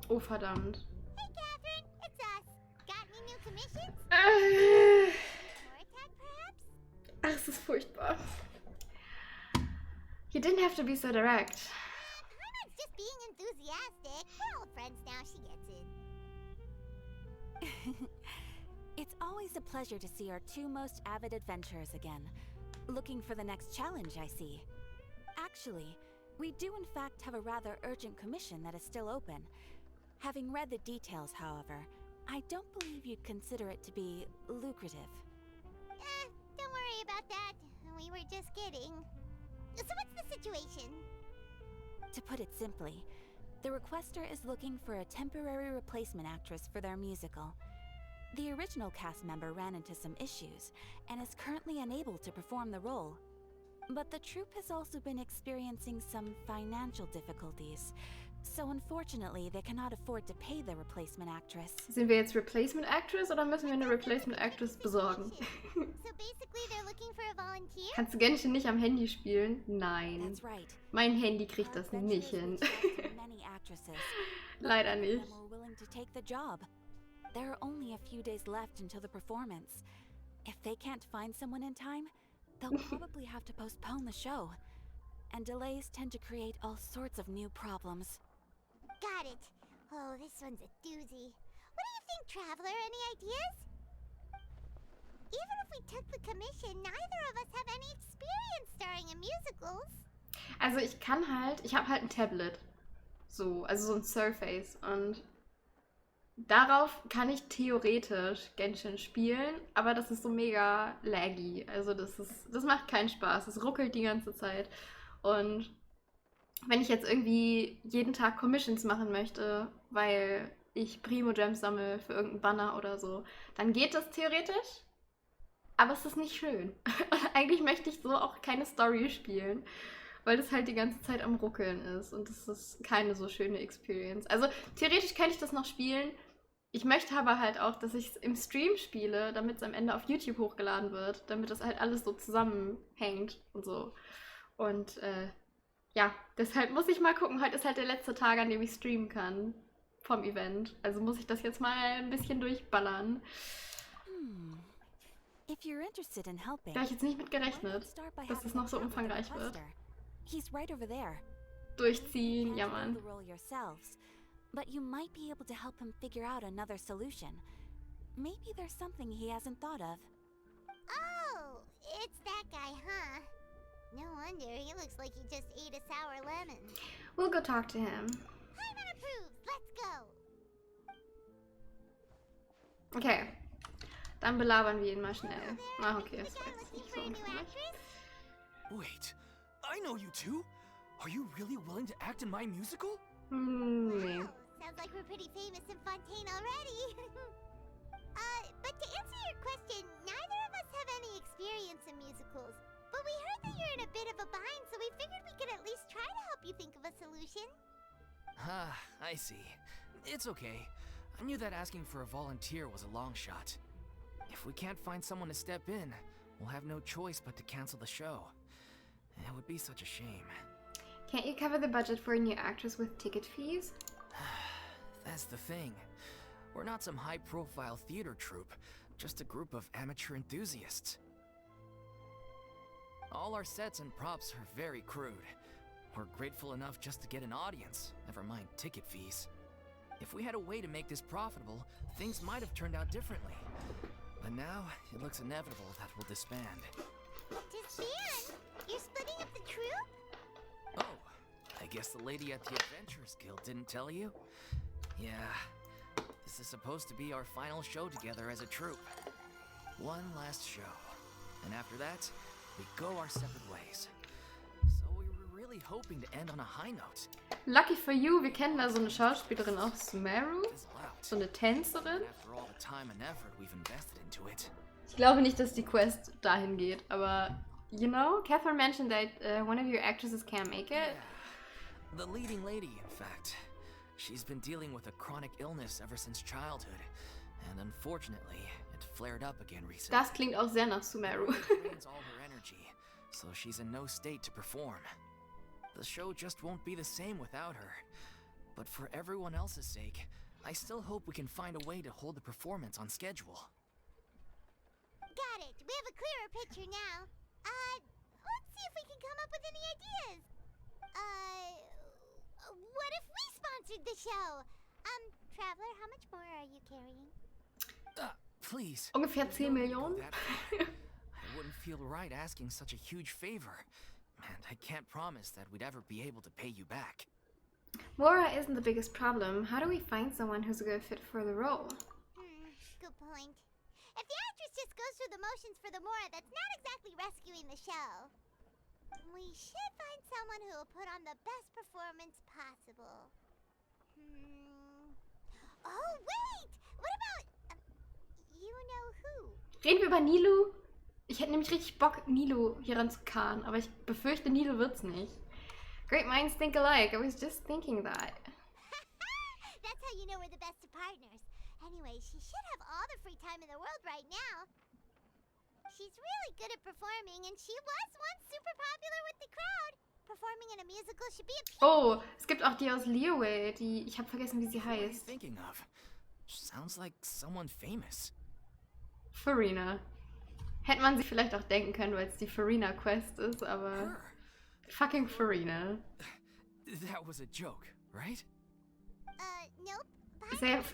Oh, verdammt. Hey, Catherine, it's us. Got any new commissions? Ach, es ist furchtbar. You didn't have to be so direct. Paimon's just being enthusiastic. We're old friends now, she gets it. It's always a pleasure to see our 2 most avid adventurers again. Looking for the next challenge, I see. Actually, we do in fact have a rather urgent commission that is still open. Having read the details, however, I don't believe you'd consider it to be lucrative. Don't worry about that. We were just kidding. So what's the situation? To put it simply, the requester is looking for a temporary replacement actress for their musical. The original cast member ran into some issues, and is currently unable to perform the role. But the troupe has also been experiencing some financial difficulties, so unfortunately they cannot afford to pay the replacement actress. Sind wir jetzt Replacement Actress oder müssen wir eine Replacement Actress besorgen? So basically they're looking for a volunteer? Kannst du Genshin nicht am Handy spielen? Nein. That's right. Mein Handy kriegt das nicht hin. Leider nicht. Willing to take the job. There are only a few days left until the performance. If they can't find someone in time, they'll probably have to postpone the show. And delays tend to create all sorts of new problems. Got it. Oh, this one's a doozy. What do you think, Traveler? Any ideas? Even if we took the commission, neither of us have any experience starring in musicals. Also ich habe halt ein Tablet. So, also so ein Surface. Und darauf kann ich theoretisch Genshin spielen, aber das ist so mega laggy. Also das macht keinen Spaß. Es ruckelt die ganze Zeit. Und wenn ich jetzt irgendwie jeden Tag Commissions machen möchte, weil ich Primo Gems sammle für irgendeinen Banner oder so, dann geht das theoretisch. Aber es ist nicht schön. Eigentlich möchte ich so auch keine Story spielen, weil das halt die ganze Zeit am Ruckeln ist und das ist keine so schöne Experience. Also theoretisch könnte ich das noch spielen. Ich möchte aber halt auch, dass ich es im Stream spiele, damit es am Ende auf YouTube hochgeladen wird, damit das halt alles so zusammenhängt und so. Und ja, deshalb muss ich mal gucken. Heute ist halt der letzte Tag, an dem ich streamen kann vom Event. Also muss ich das jetzt mal ein bisschen durchballern. If you're interested in helping, Da habe ich jetzt nicht mit gerechnet, dass es noch so umfangreich wird. Durchziehen, ja Mann. But you might be able to help him figure out another solution. Maybe there's something he hasn't thought of. Oh, it's that guy, huh? No wonder, he looks like he just ate a sour lemon. We'll go talk to him. Paimon approves, let's go! Okay, dann belabern wir ihn mal schnell. Ah, okay, das war jetzt nicht so umfangreich. Wait, I know you two. Are you really willing to act in my musical? Nee. Sounds like we're pretty famous in Fontaine already. But to answer your question, neither of us have any experience in musicals. But we heard that you're in a bit of a bind, so we figured we could at least try to help you think of a solution. Ah, I see. It's okay. I knew that asking for a volunteer was a long shot. If we can't find someone to step in, we'll have no choice but to cancel the show. It would be such a shame. Can't you cover the budget for a new actress with ticket fees? That's the thing. We're not some high-profile theater troupe, just a group of amateur enthusiasts. All our sets and props are very crude. We're grateful enough just to get an audience, never mind ticket fees. If we had a way to make this profitable, things might have turned out differently. But now, it looks inevitable that we'll disband. Disband? You're splitting up the troupe? Oh, I guess the lady at the Adventurers Guild didn't tell you? Yeah, this is supposed to be our final show together as a troupe. One last show. And after that, we go our separate ways. So we were really hoping to end on a high note. Lucky for you, wir kennen da so eine Schauspielerin auch, Sumeru. So eine Tänzerin. After all the time and effort we've invested into it. Ich glaube nicht, dass die Quest dahin geht, aber you know, Catherine mentioned that one of your actresses can't make it. Yeah, the leading lady, in fact. She's been dealing with a chronic illness ever since childhood, and unfortunately, it flared up again recently. Das klingt auch sehr nach Sumeru. It drains all her energy, so she's in no state to perform. The show just won't be the same without her. But for everyone else's sake, I still hope we can find a way to hold the performance on schedule. Got it. We have a clearer picture now. Let's see if we can come up with any ideas. What if we sponsored the show? Traveler, how much more are you carrying? Please. Ungefähr 10 Millionen. I wouldn't feel right asking such a huge favor. And I can't promise that we'd ever be able to pay you back. Mora isn't the biggest problem. How do we find someone who's a good fit for the role? Good point. If the actress just goes through the motions for the Mora, that's not exactly rescuing the show. We should find someone who will put on the best performance possible. Oh, wait! What about... you know who? Reden wir über Nilo? Ich hätte nämlich richtig Bock, Nilo hier ranzukarren, aber ich befürchte, Nilo wird's nicht. Great minds think alike. I was just thinking that. That's how you know we're the best of partners. Anyway, she should have all the free time in the world right now. She's really good at performing, and she was once super popular with the crowd. Performing in a musical should be a... Oh, es gibt auch die aus Liyue, die... Ich habe vergessen, wie sie What are you heißt. thinking of? Sounds like someone famous. Farina. Hätte man sich vielleicht auch denken können, weil es die Farina-Quest ist, aber... Her. Fucking Farina. That was a joke, right? Nope.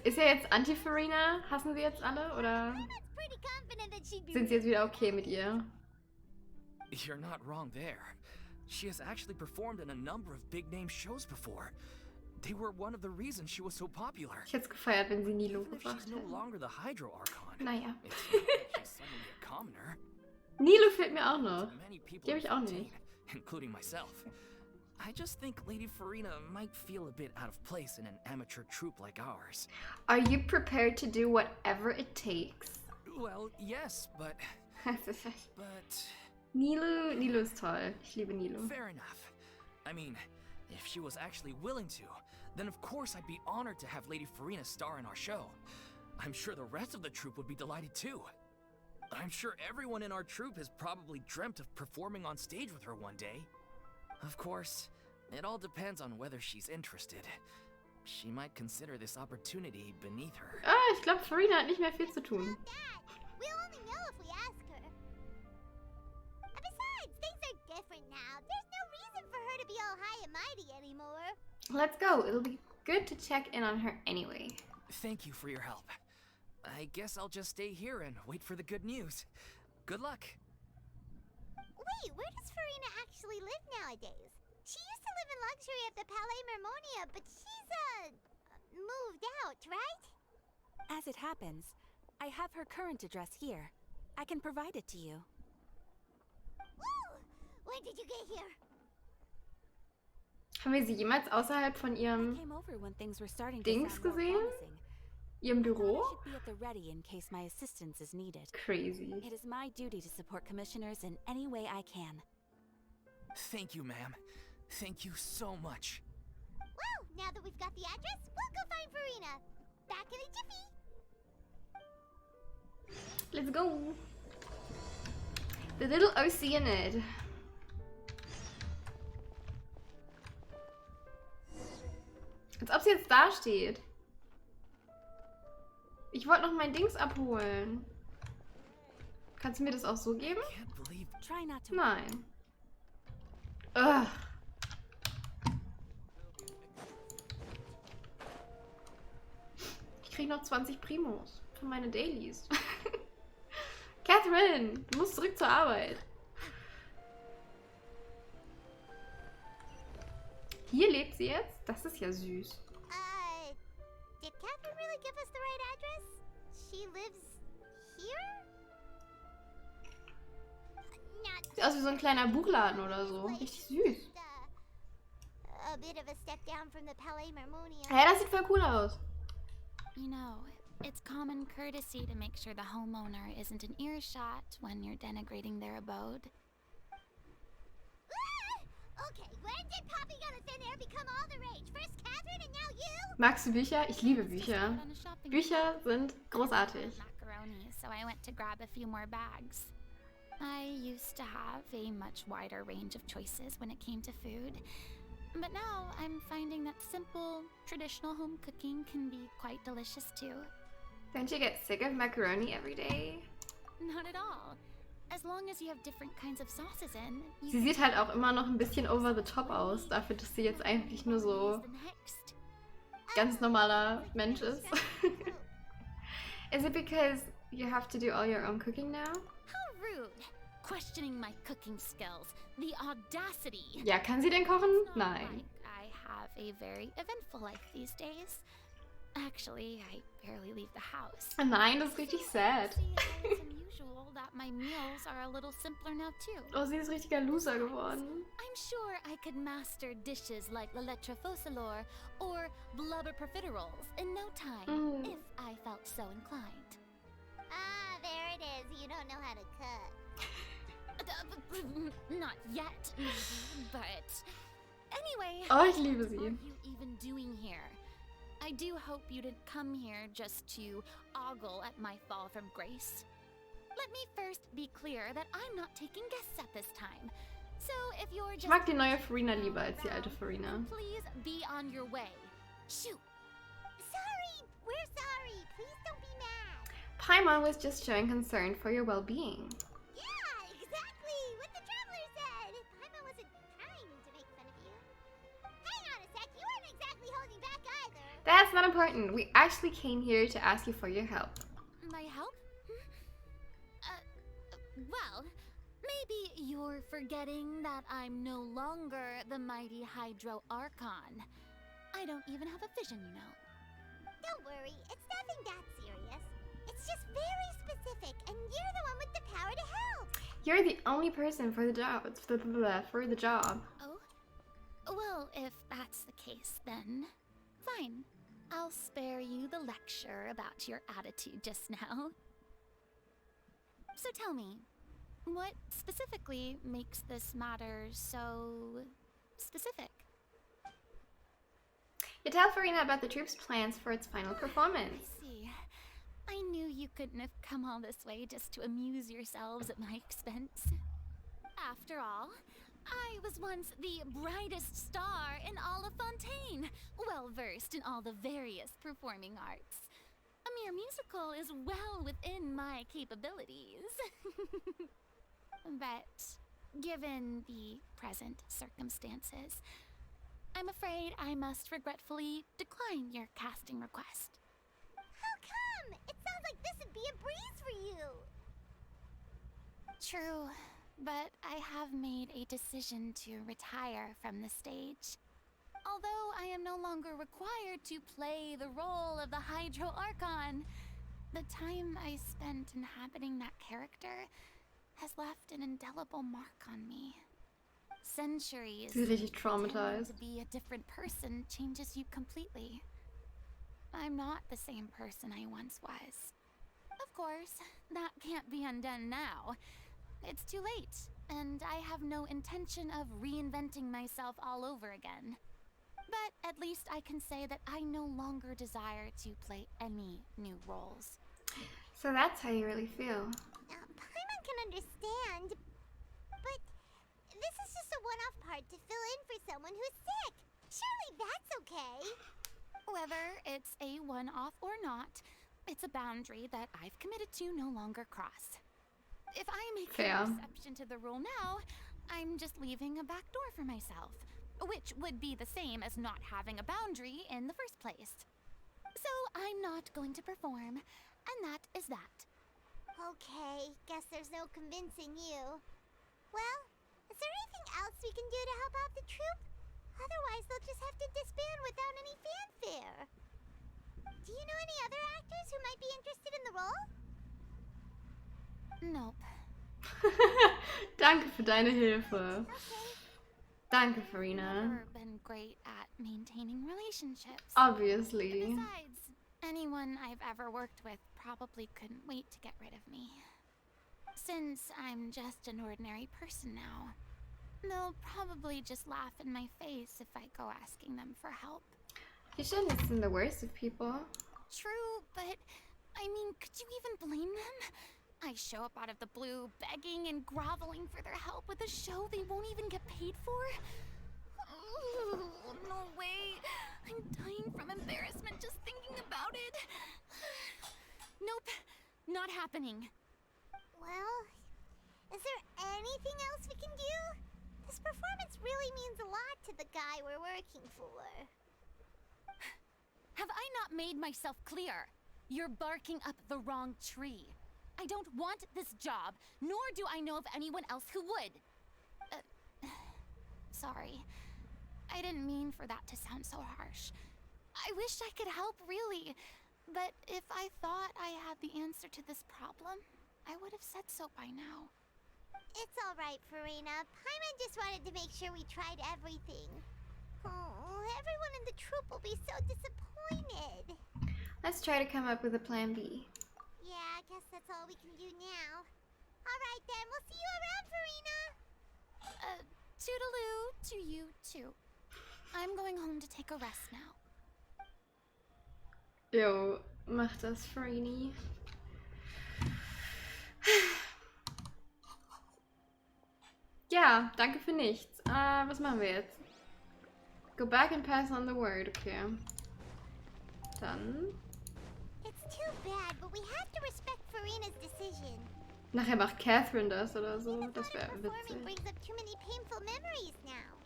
Ist er jetzt Anti-Farina? Hassen sie jetzt alle, oder Pretty confident that she'd be... sind sie jetzt wieder okay mit ihr? You're not wrong there. She has actually performed in a number of big-name shows before. They were one of the reasons she was so popular. Ich hätte es gefeiert, wenn sie Nilo Even if gebracht she's no hätten. longer the Hydro Archon. Naja. It's not like she's suddenly a commoner. Nilo fehlt mir auch noch. Many people Die habe in ich auch Fontaine, nicht. including myself. I just think Lady Farina might feel a bit out of place in an amateur troupe like ours. Are you prepared to do whatever it takes? Well, yes, but But Nilo ist toll. Ich liebe Nilo. fair enough. I mean, if she was actually willing to, then of course I'd be honored to have Lady Farina star in our show. I'm sure the rest of the troupe would be delighted too. I'm sure everyone in our troupe has probably dreamt of performing on stage with her one day. Of course, it all depends on whether she's interested. She might consider this opportunity beneath her. Ah, ich glaube, Farina hat nicht mehr viel zu tun. We'll only know if we ask her. And besides, things are different now. There's no reason for her to be all high and mighty anymore. Let's go. It'll be good to check in on her anyway. Thank you for your help. I guess I'll just stay here and wait for the good news. Good luck. Wait, where does Farina actually live nowadays? She used to live in luxury at the Palais Mermonia, but she's, moved out, right? As it happens, I have her current address here. I can provide it to you. Woo! When did you get here? Haben wir sie jemals außerhalb von ihrem Came over when things were starting to Dings sound more gesehen? promising. Ihrem I Büro? should be at the ready in case my assistance is needed. Crazy. It is my duty to support commissioners in any way I can. Thank you, ma'am. Thank you so much. Well, now that we've got the address, we'll go find Farina. Back in a jiffy. Let's go. The little Oceanid. Als ob sie jetzt da steht. Ich wollte noch mein Dings abholen. Kannst du mir das auch so geben? Try not to. Nein. Ugh. Ich krieg noch 20 Primos für meine Dailies. Catherine, du musst zurück zur Arbeit. Hier lebt sie jetzt? Das ist ja süß. Did Catherine really give us the right address? She lives here? Sieht aus wie so ein kleiner Buchladen oder so. Richtig süß. A bit of a step down from the Palais Mermonia. Ja, das sieht voll cool aus. You know, it's common courtesy to make sure the homeowner isn't in earshot when you're denigrating their abode. Okay, when did Poppy Gun and Thin Air become all the rage? First Catherine and now you? Magst du Bücher? Ich liebe Bücher. Bücher sind großartig. Macaroni, so I went to grab a few more bags. I used to have a much wider range of choices when it came to food, but now I'm finding that simple, traditional home cooking can be quite delicious too. Don't you get sick of macaroni every day? Not at all. As long as you have different kinds of sauces in. Sie sieht halt auch immer noch ein bisschen over the top aus, dafür, dass sie jetzt eigentlich nur so ganz normaler Mensch ist. Is it because you have to do all your own cooking now? How rude! Questioning my cooking skills. The audacity! Ja, kann sie denn kochen? Nein. I have a very eventful life these days. Actually, I barely leave the house. Nein, das ist richtig sad. It's unusual that my meals are a little simpler now too. Oh, sie ist richtiger Loser geworden. I'm sure I could master dishes like la lettre faucilor or blubber profiteroles in no time if I felt so inclined. Ah, there it is. You don't know how to cook. Not yet, maybe, but anyway. Oh, ich liebe sie. What are you even doing here? I do hope you didn't come here just to ogle at my fall from grace. Let me first be clear that I'm not taking guests at this time. So if you're just Ich mag die neue Farina lieber als die alte Farina. please be on your way. Shoot. Sorry! We're sorry! Please don't be mad! Paimon was just showing concern for your well-being. Yeah, exactly! What the traveler said! Paimon wasn't trying to make fun of you. Hang on a sec, you weren't exactly holding back either. That's not important. We actually came here to ask you for your help. My help? Well, maybe you're forgetting that I'm no longer the mighty Hydro Archon. I don't even have a vision, you know. Don't worry, it's nothing that serious. It's just very specific, and you're the one with the power to help. You're the only person for the job. For the job. Oh? Well, if that's the case, then fine. I'll spare you the lecture about your attitude just now. So tell me, what specifically makes this matter so specific? You tell Farina about the troop's plans for its final performance. I see. I knew you couldn't have come all this way just to amuse yourselves at my expense. After all, I was once the brightest star in all of Fontaine, well versed in all the various performing arts. A mere musical is well within my capabilities. But given the present circumstances, I'm afraid I must regretfully decline your casting request. How come? It sounds like this would be a breeze for you. True, but I have made a decision to retire from the stage. Although I am no longer required to play the role of the Hydro Archon, the time I spent inhabiting that character has left an indelible mark on me. Centuries Richtig traumatized. to be a different person changes you completely. I'm not the same person I once was. Of course, that can't be undone now. It's too late, and I have no intention of reinventing myself all over again. But at least I can say that I no longer desire to play any new roles. So that's how you really feel. Paimon can understand, but this is just a one-off part to fill in for someone who's sick. Surely that's okay. Whether it's a one-off or not, it's a boundary that I've committed to no longer cross. If I make an exception to the rule now, I'm just leaving a back door for myself, which would be the same as not having a boundary in the first place. So I'm not going to perform, and that is that. Okay, guess there's no convincing you. Well, is there anything else we can do to help out the troupe? Otherwise, they'll just have to disband without any fanfare. Do you know any other actors who might be interested in the role? Nope. Danke für deine Hilfe. Danke, Farina. I've never been great at maintaining relationships. Obviously. Besides, anyone I've ever worked with probably couldn't wait to get rid of me. Since I'm just an ordinary person now, they'll probably just laugh in my face if I go asking them for help. You shouldn't assume the worst of people. True, but I mean, could you even blame them? I show up out of the blue, begging and groveling for their help with a show they won't even get paid for? Oh, no way. I'm dying from embarrassment just thinking about it. Nope, not happening. Well, is there anything else we can do? This performance really means a lot to the guy we're working for. Have I not made myself clear? You're barking up the wrong tree. I don't want this job, nor do I know of anyone else who would. Sorry. I didn't mean for that to sound so harsh. I wish I could help, really. But if I thought I had the answer to this problem, I would have said so by now. It's all right, Farina. Paimon just wanted to make sure we tried everything. Oh, everyone in the troupe will be so disappointed. Let's try to come up with a plan B. Yeah, I guess that's all we can do now. Alright then, we'll see you around, Farina! Toodaloo to you too. I'm going home to take a rest now. Jo, mach das, Farini. Ja, danke für nichts. Was machen wir jetzt? Go back and pass on the word, okay. Dann... It's too bad, but we have to respect Farina's decision. Nachher macht Catherine das oder so. Das wäre Performing witzig. brings up too many painful memories now.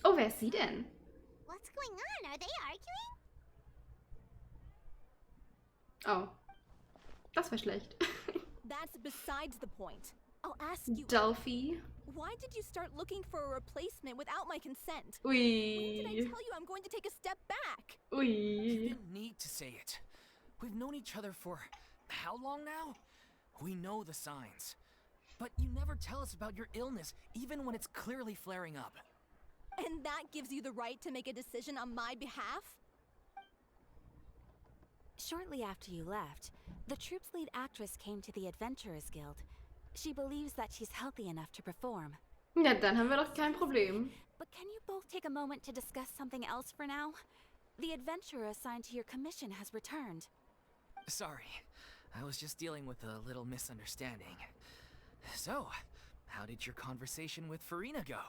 Oh, wer ist sie denn? What's going on? Are they arguing? Oh. Das war schlecht. That's besides the point. I'll ask you. Delphi. Why did you start looking for a replacement without my consent? Ui. When did I tell you I'm going to take a step back? You Ui. didn't need to say it. We've known each other for how long now? We know the signs. But you never tell us about your illness, even when it's clearly flaring up. And that gives you the right to make a decision on my behalf? Shortly after you left, the troupe's lead actress came to the Adventurers Guild. She believes that she's healthy enough to perform. Ja, dann haben wir doch kein Problem. But can you both take a moment to discuss something else for now? The adventurer assigned to your commission has returned. Sorry, I was just dealing with a little misunderstanding. So, how did your conversation with Farina go?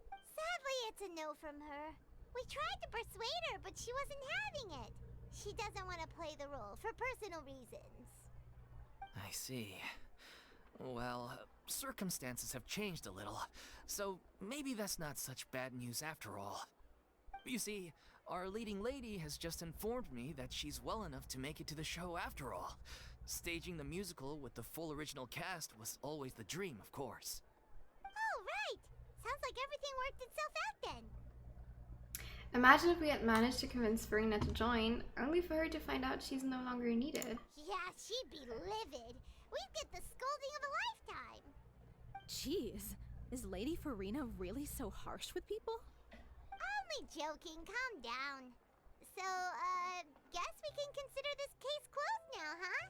Sadly, it's a no from her. We tried to persuade her, but she wasn't having it. She doesn't want to play the role for personal reasons. I see. Well, circumstances have changed a little, so maybe that's not such bad news after all. You see, our leading lady has just informed me that she's well enough to make it to the show after all. Staging the musical with the full original cast was always the dream, of course. Oh, right! Sounds like everything worked itself out then. Imagine if we had managed to convince Farina to join, only for her to find out she's no longer needed. Yeah, she'd be livid. We'd get the scolding of a lifetime. Jeez, is Lady Farina really so harsh with people? Only joking, calm down. So, guess we can consider this case closed now, huh?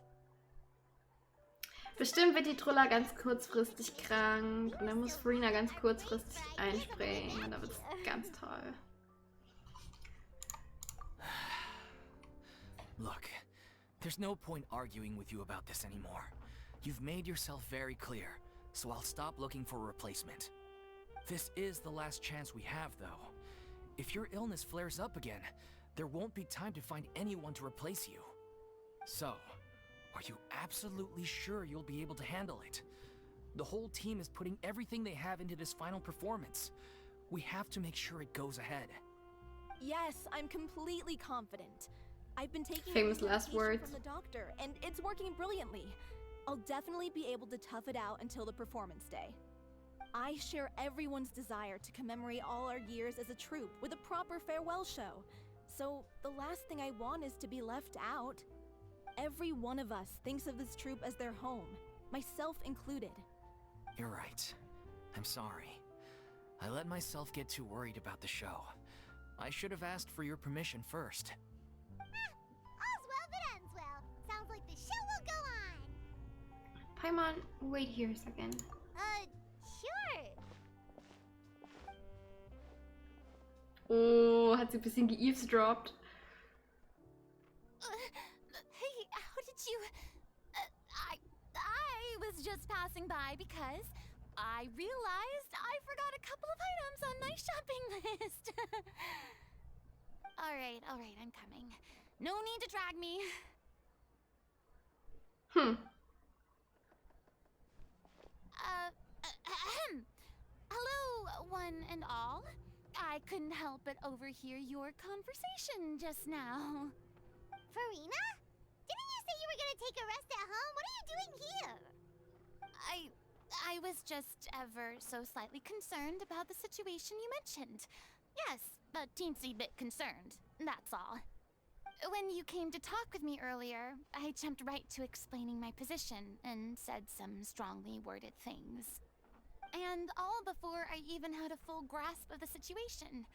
Bestimmt wird die Trulla ganz kurzfristig krank und dann muss Farina ganz kurzfristig einspringen und dann wird's ganz toll. Look, there's no point arguing with you about this anymore. You've made yourself very clear, so I'll stop looking for a replacement. This is the last chance we have, though. If your illness flares up again, there won't be time to find anyone to replace you. So, are you absolutely sure you'll be able to handle it? The whole team is putting everything they have into this final performance. We have to make sure it goes ahead. Yes, I'm completely confident. I've been taking Famous last words from the doctor, and it's working brilliantly. I'll definitely be able to tough it out until the performance day. I share everyone's desire to commemorate all our years as a troupe with a proper farewell show. So the last thing I want is to be left out. Every one of us thinks of this troupe as their home, myself included. You're right. I'm sorry. I let myself get too worried about the show. I should have asked for your permission first. All's well that ends well. Sounds like the show will go on. Paimon, wait here a second. Sure. Oh, hat sie ein bisschen ge-eavesdropped. Hey, how did you... I was just passing by because I realized I forgot a couple of items on my shopping list. Alright, I'm coming. No need to drag me. Hello, one and all. I couldn't help but overhear your conversation just now. Farina? Didn't you say you were gonna take a rest at home? What are you doing here? I was just ever so slightly concerned about the situation you mentioned. Yes, a teensy bit concerned, that's all. When you came to talk with me earlier, I jumped right to explaining my position and said some strongly worded things. And all before I even had a full grasp of the situation.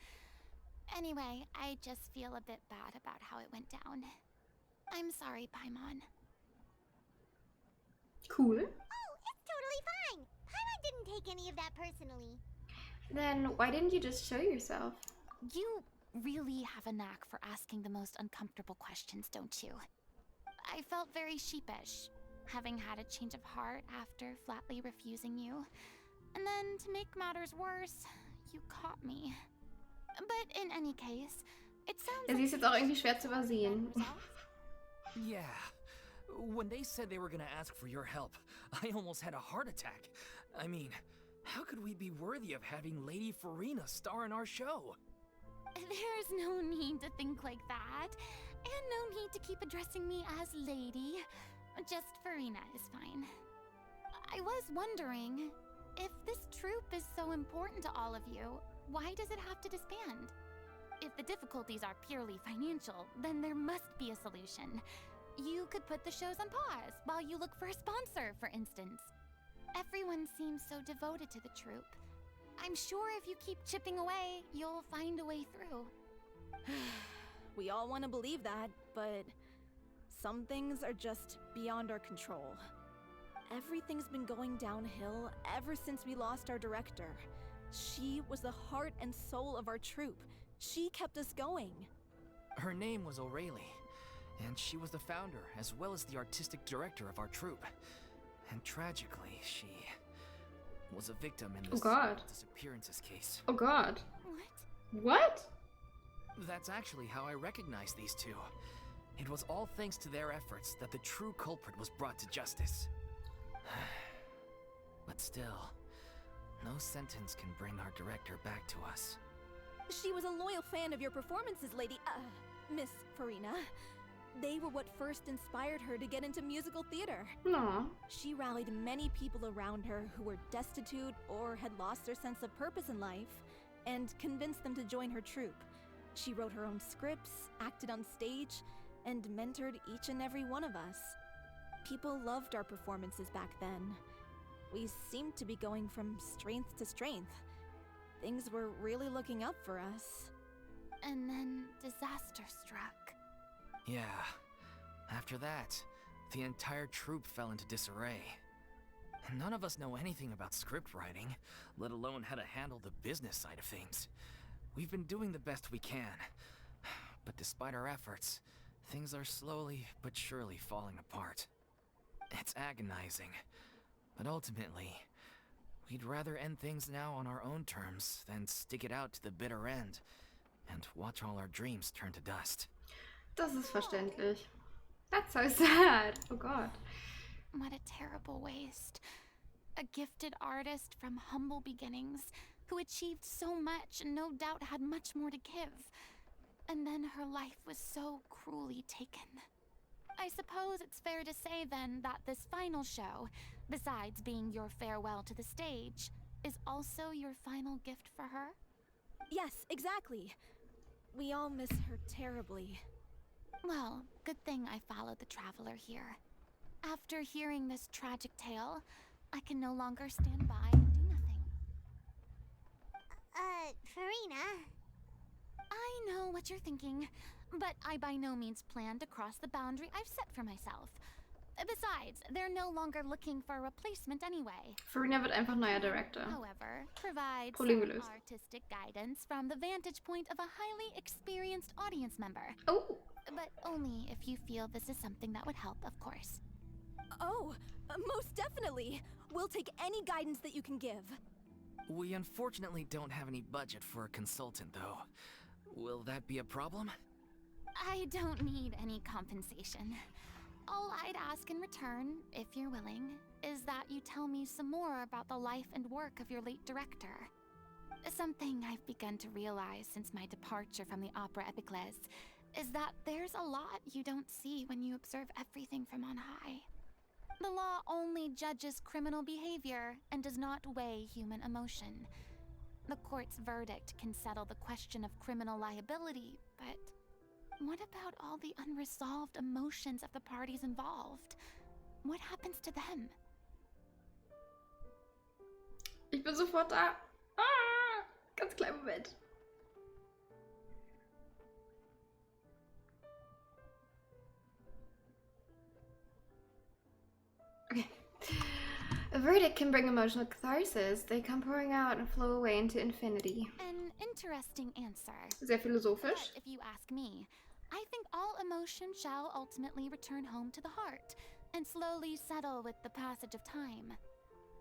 Anyway, I just feel a bit bad about how it went down. I'm sorry, Paimon. Cool. Oh, it's totally fine. Paimon didn't take any of that personally. Then why didn't you just show yourself? You really have a knack for asking the most uncomfortable questions, don't you? I felt very sheepish, having had a change of heart after flatly refusing you. And then, to make matters worse, you caught me. But in any case, it sounds Sie ist jetzt auch irgendwie schwer zu übersehen. Yeah. When they said they were gonna ask for your help, I almost had a heart attack. I mean, how could we be worthy of having Lady Farina star in our show? There's no need to think like that. And no need to keep addressing me as lady. Just Farina is fine. I was wondering, if this troupe is so important to all of you, why does it have to disband? If the difficulties are purely financial, then there must be a solution. You could put the shows on pause while you look for a sponsor, for instance. Everyone seems so devoted to the troupe. I'm sure if you keep chipping away, you'll find a way through. We all want to believe that, but some things are just beyond our control. Everything's been going downhill ever since we lost our director. She was the heart and soul of our troupe. She kept us going. Her name was O'Reilly, and she was the founder as well as the artistic director of our troupe. And tragically, she was a victim in this disappearances case. Oh God. What? What? That's actually how I recognized these two. It was all thanks to their efforts that the true culprit was brought to justice. But still, no sentence can bring our director back to us. She was a loyal fan of your performances, Miss Farina. They were what first inspired her to get into musical theater. No. She rallied many people around her who were destitute or had lost their sense of purpose in life, and convinced them to join her troupe. She wrote her own scripts, acted on stage, and mentored each and every one of us. People loved our performances back then. We seemed to be going from strength to strength. Things were really looking up for us. And then disaster struck. Yeah. After that, the entire troupe fell into disarray. None of us know anything about script writing, let alone how to handle the business side of things. We've been doing the best we can. But despite our efforts, things are slowly but surely falling apart. It's agonizing. But ultimately, we'd rather end things now on our own terms than stick it out to the bitter end and watch all our dreams turn to dust. Das ist verständlich. That's so sad. Oh God. What a terrible waste. A gifted artist from humble beginnings who achieved so much and no doubt had much more to give. And then her life was so cruelly taken. I suppose it's fair to say then that this final show, besides being your farewell to the stage, is also your final gift for her? Yes, exactly. We all miss her terribly. Well, good thing I followed the traveler here. After hearing this tragic tale, I can no longer stand by and do nothing. Farina? I know what you're thinking, but I by no means plan to cross the boundary I've set for myself. Besides, they're no longer looking for a replacement anyway. Farina wird einfach neuer Director. However, provide Problem some gelöst. artistic guidance from the vantage point of a highly experienced audience member. Oh! But only if you feel this is something that would help, of course. Oh, most definitely. We'll take any guidance that you can give. We unfortunately don't have any budget for a consultant, though. Will that be a problem? I don't need any compensation. All I'd ask in return, if you're willing, is that you tell me some more about the life and work of your late director. Something I've begun to realize since my departure from the Opera Epiclese is that there's a lot you don't see when you observe everything from on high. The law only judges criminal behavior and does not weigh human emotion. The court's verdict can settle the question of criminal liability, but what about all the unresolved emotions of the parties involved? What happens to them? Ich bin sofort da. Ah, ganz kleinen Moment. Okay. A verdict can bring emotional catharsis. They come pouring out and flow away into infinity. An interesting answer. Sehr philosophisch. But if you ask me, I think all emotion shall ultimately return home to the heart and slowly settle with the passage of time.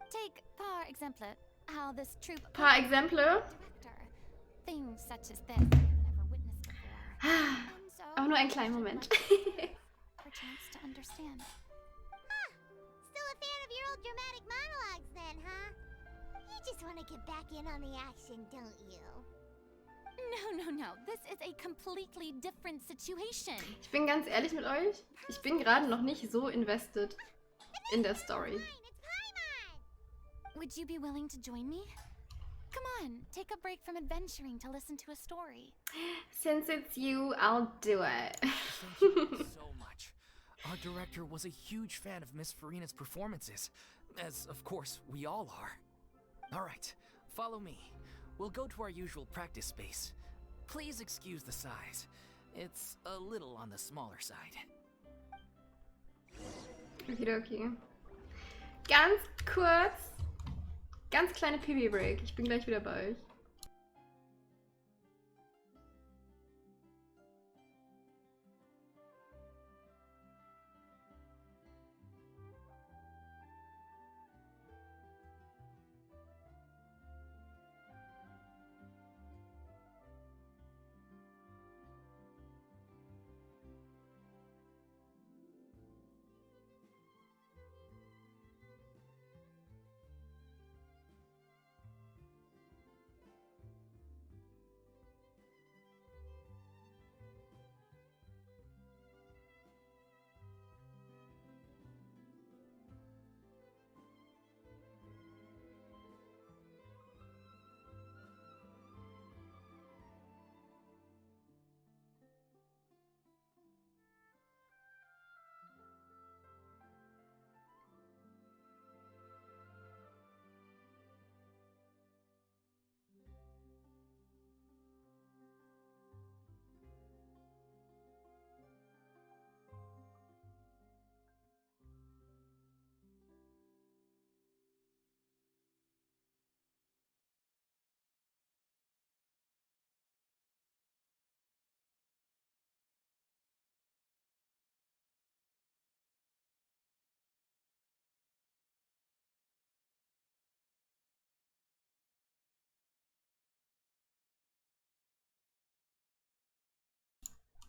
Take, par exemple, how this troupe... Par exemple? Things such as this I've never witnessed before. So, auch nur einen kleinen Moment. Perchance to understand. Still a fan of your old dramatic monologues then, huh? You just want to get back in on the action, don't you? No. This is a completely different situation. Ich bin ganz ehrlich mit euch. Ich bin gerade noch nicht so invested in der Story. Would you be willing to join me? Come on, take a break from adventuring to listen to a story. Since it's you, I'll do it. Thank you so much. Our director was a huge fan of Miss Farina's performances, as of course we all are. All right, follow me. We'll go to our usual practice space. Please excuse the size. It's a little on the smaller side. Okidoki. Ganz kurz. Ganz kleine Pipi-Break. Ich bin gleich wieder bei euch.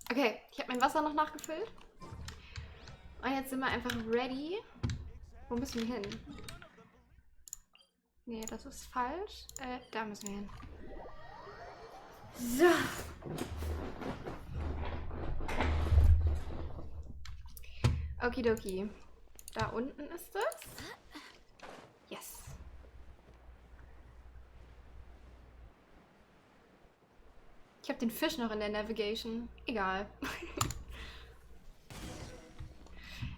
Okay, ich habe mein Wasser noch nachgefüllt. Und jetzt sind wir einfach ready. Wo müssen wir hin? Nee, das ist falsch. Da müssen wir hin. So. Okidoki. Da unten ist es. Yes. Ich habe den Fisch noch in der Navigation. Egal.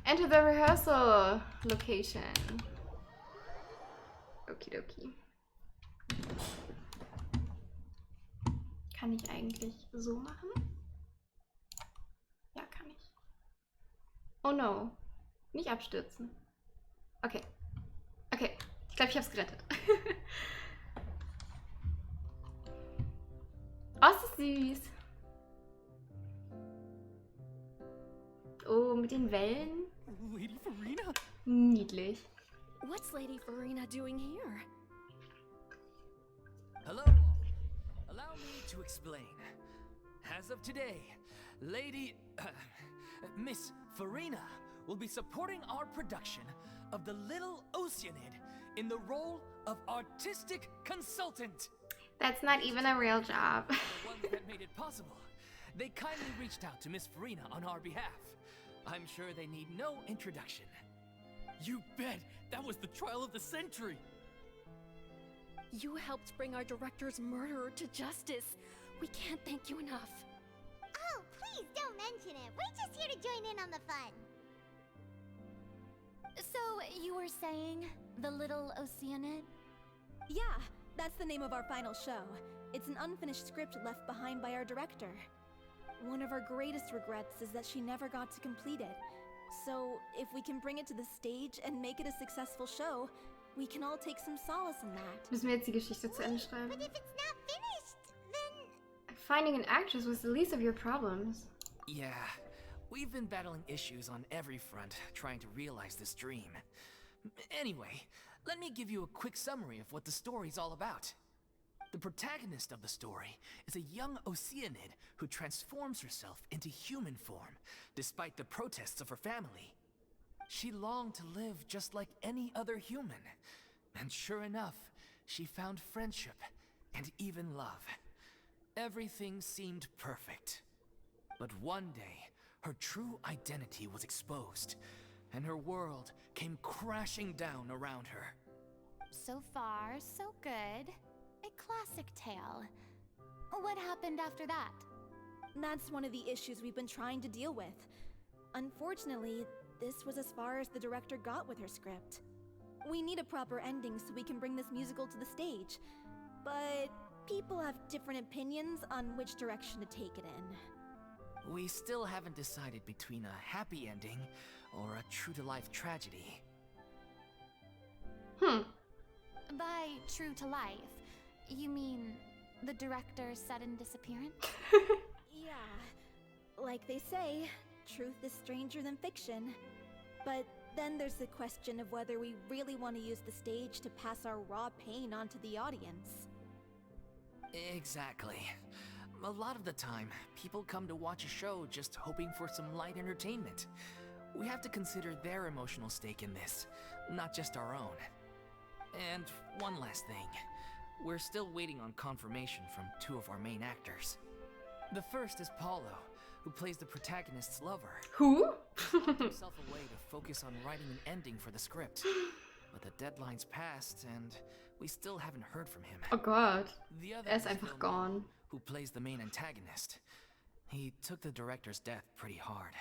Enter the rehearsal location. Okidoki. Kann ich eigentlich so machen? Ja, kann ich. Oh no. Nicht abstürzen. Okay. Okay. Ich glaube, ich habe es gerettet. Oh, ist das süß. Oh, mit den Wellen. Lady Farina? Niedlich. What's Lady Farina doing here? Hello. Allow me to explain. As of today, Miss Farina will be supporting our production of The Little Oceanid in the role of artistic consultant. That's not even a real job. The ones that made it possible. They kindly reached out to Miss Farina on our behalf. I'm sure they need no introduction. You bet! That was the trial of the century! You helped bring our director's murderer to justice. We can't thank you enough. Oh, please don't mention it. We're just here to join in on the fun. So, you were saying The Little Oceanid? Yeah, that's the name of our final show. It's an unfinished script left behind by our director. One of our greatest regrets is that she never got to complete it. So, if we can bring it to the stage and make it a successful show, we can all take some solace in that. Müssen wir jetzt die Geschichte zu Ende schreiben? But if it's not finished, then... Finding an actress was the least of your problems. Yeah, we've been battling issues on every front, trying to realize this dream. Anyway, let me give you a quick summary of what the story's all about. The protagonist of the story is a young Oceanid who transforms herself into human form, despite the protests of her family. She longed to live just like any other human, and sure enough, she found friendship and even love. Everything seemed perfect. But one day, her true identity was exposed, and her world came crashing down around her. So far, so good. A classic tale. What happened after that? That's one of the issues we've been trying to deal with. Unfortunately, this was as far as the director got with her script. We need a proper ending so we can bring this musical to the stage. But people have different opinions on which direction to take it in. We still haven't decided between a happy ending or a true-to-life tragedy. By true to life, you mean the director's sudden disappearance? Yeah. Like they say, truth is stranger than fiction. But then there's the question of whether we really want to use the stage to pass our raw pain onto the audience. Exactly. A lot of the time, people come to watch a show just hoping for some light entertainment. We have to consider their emotional stake in this, not just our own. And one last thing. We're still waiting on confirmation from 2 of our main actors. The first is Paulo, who plays the protagonist's lover. Who? He locked himself away to focus on writing an ending for the script. But the deadline's passed, and we still haven't heard from him. Oh God. The other Ist is einfach Phil, gone. who plays the main antagonist. He took the director's death pretty hard.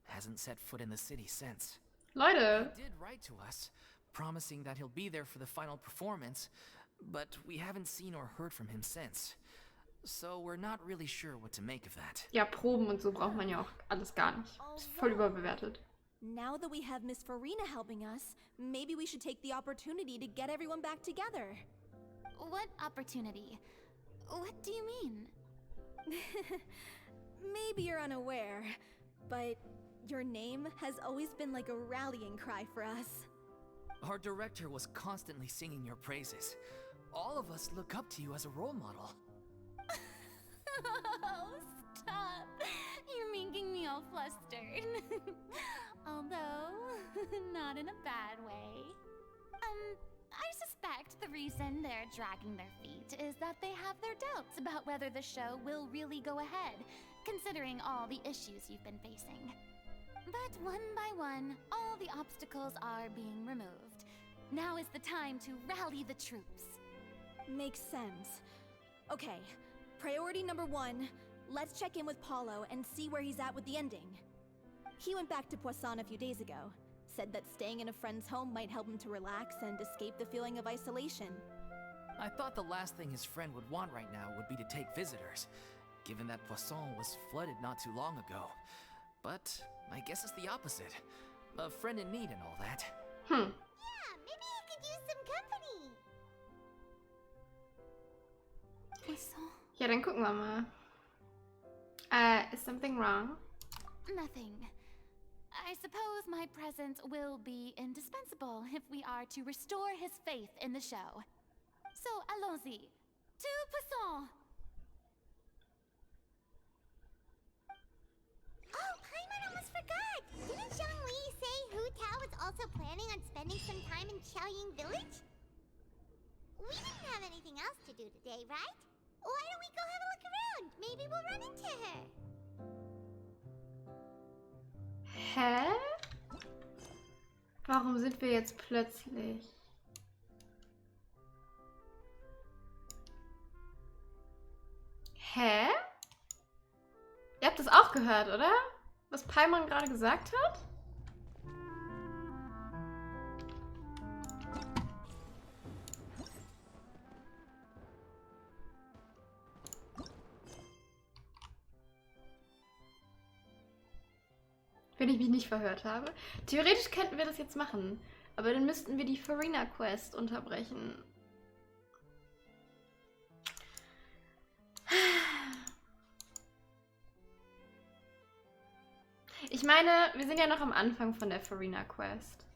Hasn't set foot in the city since. Leute. He did write to us, promising that he'll be there for the final performance, but we haven't seen or heard from him since. So we're not really sure what to make of that. Ja, Proben und so braucht man ja auch alles gar nicht. Ist voll überbewertet. Now that we have Miss Farina helping us, maybe we should take the opportunity to get everyone back together. What opportunity? What do you mean? Maybe you're unaware, but your name has always been like a rallying cry for us. Our director was constantly singing your praises. All of us look up to you as a role model. Oh, stop. You're making me all flustered. Although, not in a bad way. I suspect the reason they're dragging their feet is that they have their doubts about whether the show will really go ahead, considering all the issues you've been facing. But one by one, all the obstacles are being removed. Now is the time to rally the troops. Makes sense. Okay, priority number 1, let's check in with Paulo and see where he's at with the ending. He went back to Poisson a few days ago. Said that staying in a friend's home might help him to relax and escape the feeling of isolation. I thought the last thing his friend would want right now would be to take visitors, given that Poisson was flooded not too long ago. But I guess it's the opposite. A friend in need and all that. Yeah, maybe he could use some company. Poisson? Ja, dann gucken wir mal. Is something wrong? Nothing. I suppose my presence will be indispensable if we are to restore his faith in the show. So, allons-y. To Poisson! Oh, Paimon almost forgot! Didn't Zhongli say Hu Tao was also planning on spending some time in Qiaoying Village? We didn't have anything else to do today, right? Why don't we go have a look around? Maybe we'll run into her. Hä? Warum sind wir jetzt plötzlich? Hä? Ihr habt das auch gehört, oder? Was Paimon gerade gesagt hat? Wenn ich mich nicht verhört habe. Theoretisch könnten wir das jetzt machen. Aber dann müssten wir die Farina Quest unterbrechen. Ich meine, wir sind ja noch am Anfang von der Farina Quest.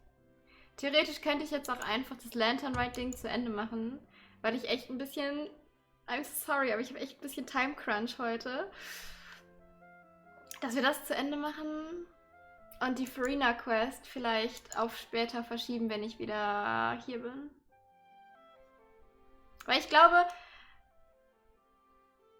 Theoretisch könnte ich jetzt auch einfach das Lantern Ride-Ding zu Ende machen. Weil ich echt ein bisschen... I'm sorry, aber ich habe echt ein bisschen Time Crunch heute. Dass wir das zu Ende machen... Und die Farina Quest vielleicht auf später verschieben, wenn ich wieder hier bin. Weil ich glaube...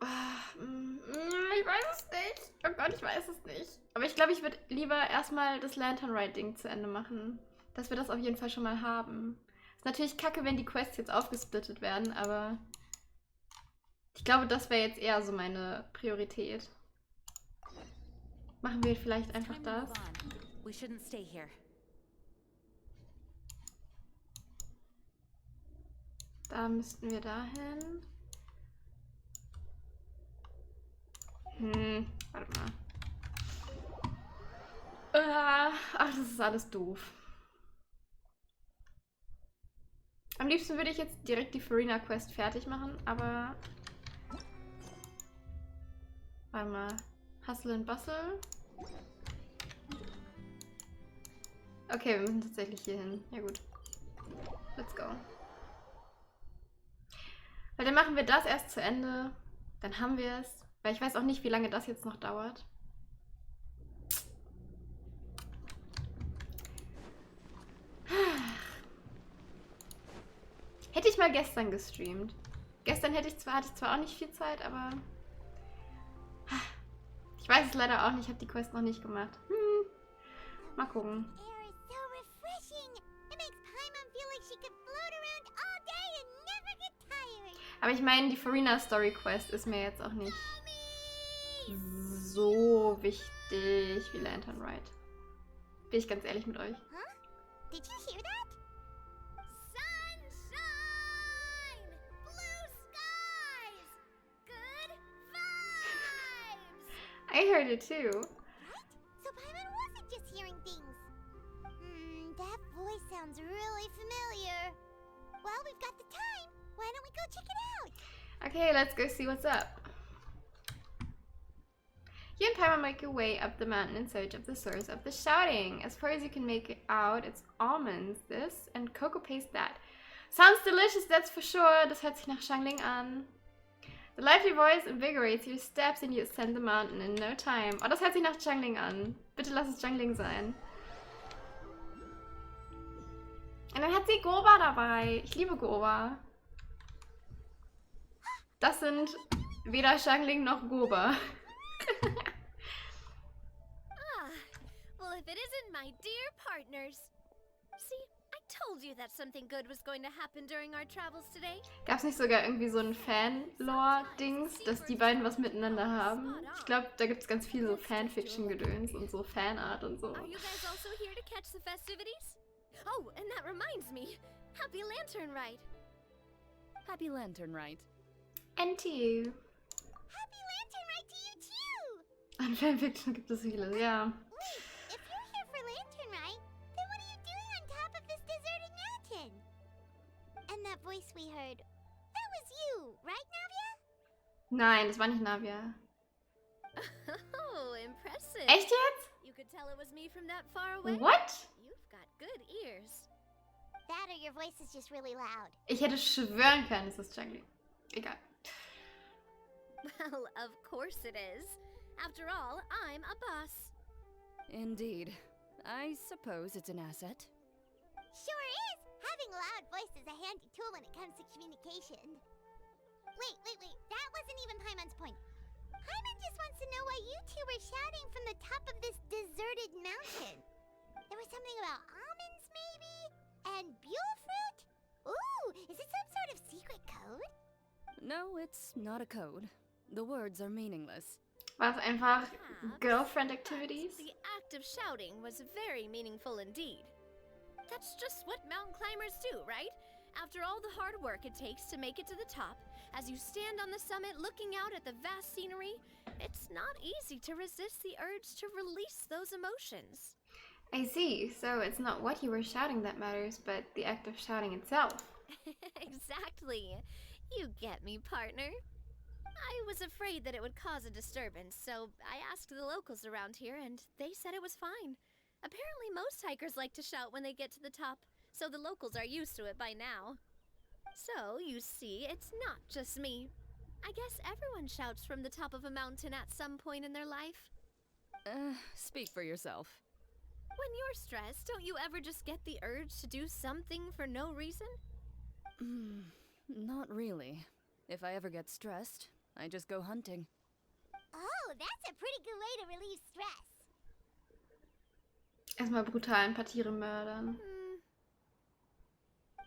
Ich weiß es nicht. Oh Gott, ich weiß es nicht. Aber ich glaube, ich würde lieber erstmal das Lantern Ride-Ding zu Ende machen. Dass wir das auf jeden Fall schon mal haben. Ist natürlich kacke, wenn die Quests jetzt aufgesplittet werden, aber... Ich glaube, das wäre jetzt eher so meine Priorität. Machen wir vielleicht einfach das. We shouldn't stay here. Da müssten wir dahin. Warte mal. Ja, ach, das ist alles doof. Am liebsten würde ich jetzt direkt die Farina Quest fertig machen, aber... Warte mal. Hustle and Bustle. Okay, wir müssen tatsächlich hier hin. Ja gut. Let's go. Weil dann machen wir das erst zu Ende. Dann haben wir es. Weil ich weiß auch nicht, wie lange das jetzt noch dauert. Hätte ich mal gestern gestreamt. Gestern hatte ich zwar auch nicht viel Zeit, aber... Ich weiß es leider auch nicht, ich habe die Quest noch nicht gemacht. Mal gucken. Aber ich meine, die Farina Story Quest ist mir jetzt auch nicht so wichtig wie Lantern Ride. Bin ich ganz ehrlich mit euch. Did you hear that? Sunshine! Blue skies! Good vibes! I heard it too. Right? So Paimon wasn't just hearing things. That voice sounds really familiar. Well, we've got the time. Why don't we go check it out? Okay, let's go see what's up. You and Paimon make your way up the mountain in search of the source of the shouting. As far as you can make it out, it's almonds this and cocoa paste that. Sounds delicious, that's for sure. Das hört sich nach Xiangling an. The lively voice invigorates your steps and you ascend the mountain in no time. Oh, das hört sich nach Xiangling an. Bitte lass es Xiangling sein. Und dann hat sie Goba dabei. Ich liebe Goba. Das sind weder Xiangling noch Goba. Well, if it isn't my dear partners. See, I told you that something good was going to happen during our travels today. Gab's nicht sogar irgendwie so ein Fan-Lore-Dings, dass die beiden was miteinander haben? Ich glaube, da gibt's ganz viel so Fanfiction-Gedöns und so Fanart und so. Are you guys also here to catch the festivities? Oh, and that reminds me. Happy Lantern Ride. Happy Lantern Ride. And to you. Happy Lantern Ride to you too! An Fanfiction gibt es viele, ja. Wait, if you're here for Lantern Ride, then what are you doing on top of this deserted mountain? And that voice we heard, that was you, right, Navia? Nein, das war nicht Navia. Oh, impressive. Echt jetzt? You could tell it was me from that far away. What? You've got good ears. That or your voice is just really loud. Ich hätte schwören können, es ist Xiangling. Egal. Well, of course it is. After all, I'm a boss. Indeed. I suppose it's an asset. Sure is! Having a loud voice is a handy tool when it comes to communication. Wait. That wasn't even Paimon's point. Paimon just wants to know why you two were shouting from the top of this deserted mountain. There was something about almonds, maybe? And Buell fruit? Ooh, is it some sort of secret code? No, it's not a code. The words are meaningless. War es einfach Girlfriend Activities? The act of shouting was very meaningful indeed. That's just what mountain climbers do, right? After all the hard work it takes to make it to the top, as you stand on the summit looking out at the vast scenery, it's not easy to resist the urge to release those emotions. I see. So it's not what you were shouting that matters, but the act of shouting itself. Exactly. You get me, partner. I was afraid that it would cause a disturbance, so I asked the locals around here, and they said it was fine. Apparently most hikers like to shout when they get to the top, so the locals are used to it by now. So, you see, it's not just me. I guess everyone shouts from the top of a mountain at some point in their life. Speak for yourself. When you're stressed, don't you ever just get the urge to do something for no reason? Not really. If I ever get stressed, I just go hunting. Oh, that's a pretty good way to relieve stress. Erstmal brutal ein paar Tiere mördern.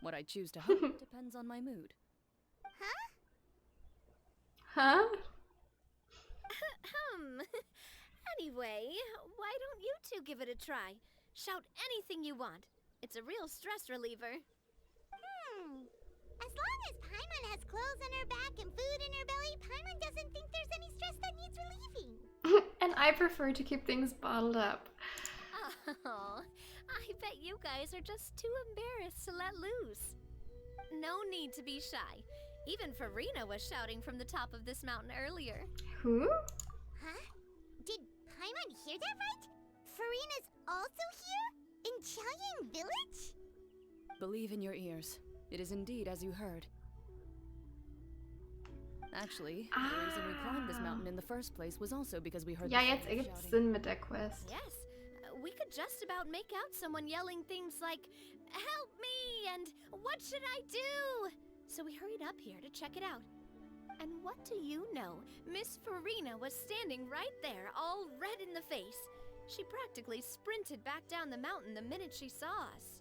What I choose to hunt depends on my mood. Huh? Anyway, why don't you two give it a try? Shout anything you want. It's a real stress reliever. As long as Paimon has clothes on her back and food in her belly, Paimon doesn't think there's any stress that needs relieving. And I prefer to keep things bottled up. Oh, I bet you guys are just too embarrassed to let loose. No need to be shy. Even Farina was shouting from the top of this mountain earlier. Who? Huh? Did Paimon hear that right? Farina's also here? In Chaoyang Village? Believe in your ears. It is indeed as you heard. Actually, the reason we climbed this mountain in the first place was also because we heard Ja, the jetzt sound of ergibt shouting. Sinn mit der Quest. Yes, we could just about make out someone yelling things like, "Help me!" and "What should I do?" So we hurried up here to check it out. And what do you know? Miss Farina was standing right there, all red in the face. She practically sprinted back down the mountain the minute she saw us.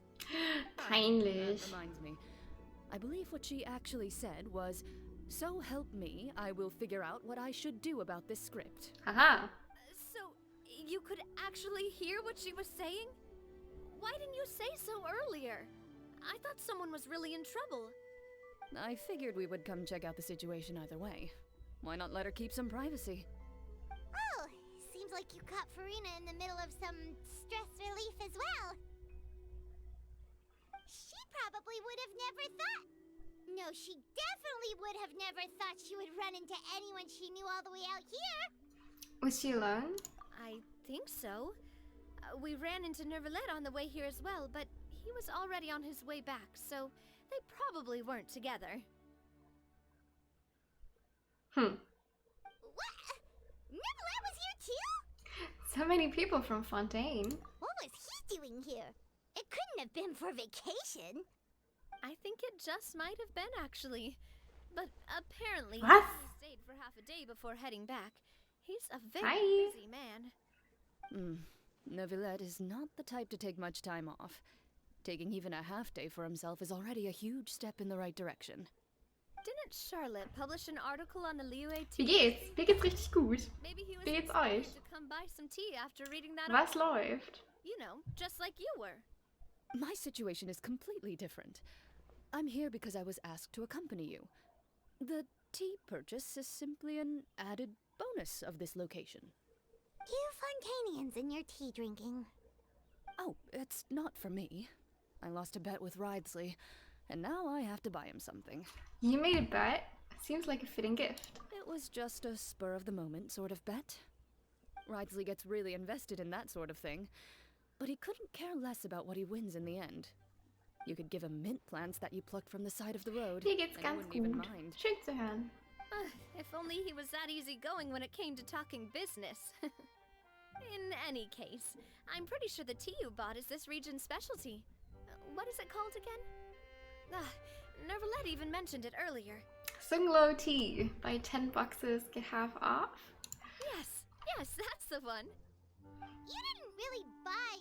Peinlich. That reminds me. I believe what she actually said was, "So help me, I will figure out what I should do about this script." Haha. So, you could actually hear what she was saying? Why didn't you say so earlier? I thought someone was really in trouble. I figured we would come check out the situation either way. Why not let her keep some privacy? Oh, seems like you caught Farina in the middle of some stress relief as well. She probably would have never thought. No, she definitely would have never thought she would run into anyone she knew all the way out here. Was she alone? I think so. We ran into Nervalet on the way here as well, but he was already on his way back, so they probably weren't together. What? Nervalet was here too? So many people from Fontaine. What was he doing here? It couldn't have been for vacation. I think it just might have been, actually. But apparently What? he only stayed for half a day before heading back. He's a very Hi. busy man. Neuvillette is not the type to take much time off. Taking even a half day for himself is already a huge step in the right direction. Didn't Charlotte publish an article on the Liyue Wie tea? geht's? Mir geht's richtig gut. Maybe he was Wie geht's inspired euch? to come buy some tea after reading that Was article. läuft? You know, just like you were. My situation is completely different. I'm here because I was asked to accompany you. The tea purchase is simply an added bonus of this location. You Fontainians and your tea drinking. Oh, it's not for me. I lost a bet with Ridesley, and now I have to buy him something. You made a bet? Seems like a fitting gift. It was just a spur-of-the-moment sort of bet. Ridesley gets really invested in that sort of thing, but he couldn't care less about what he wins in the end. You could give him mint plants that you plucked from the side of the road, Mir geht's and he ganz wouldn't even gut. mind. Schön zu hören. If only he was that easygoing when it came to talking business. In any case, I'm pretty sure the tea you bought is this region's specialty. What is it called again? Nervalet even mentioned it earlier. Sunglow tea. Buy 10 boxes, get half off. Yes, that's the one. You didn't really buy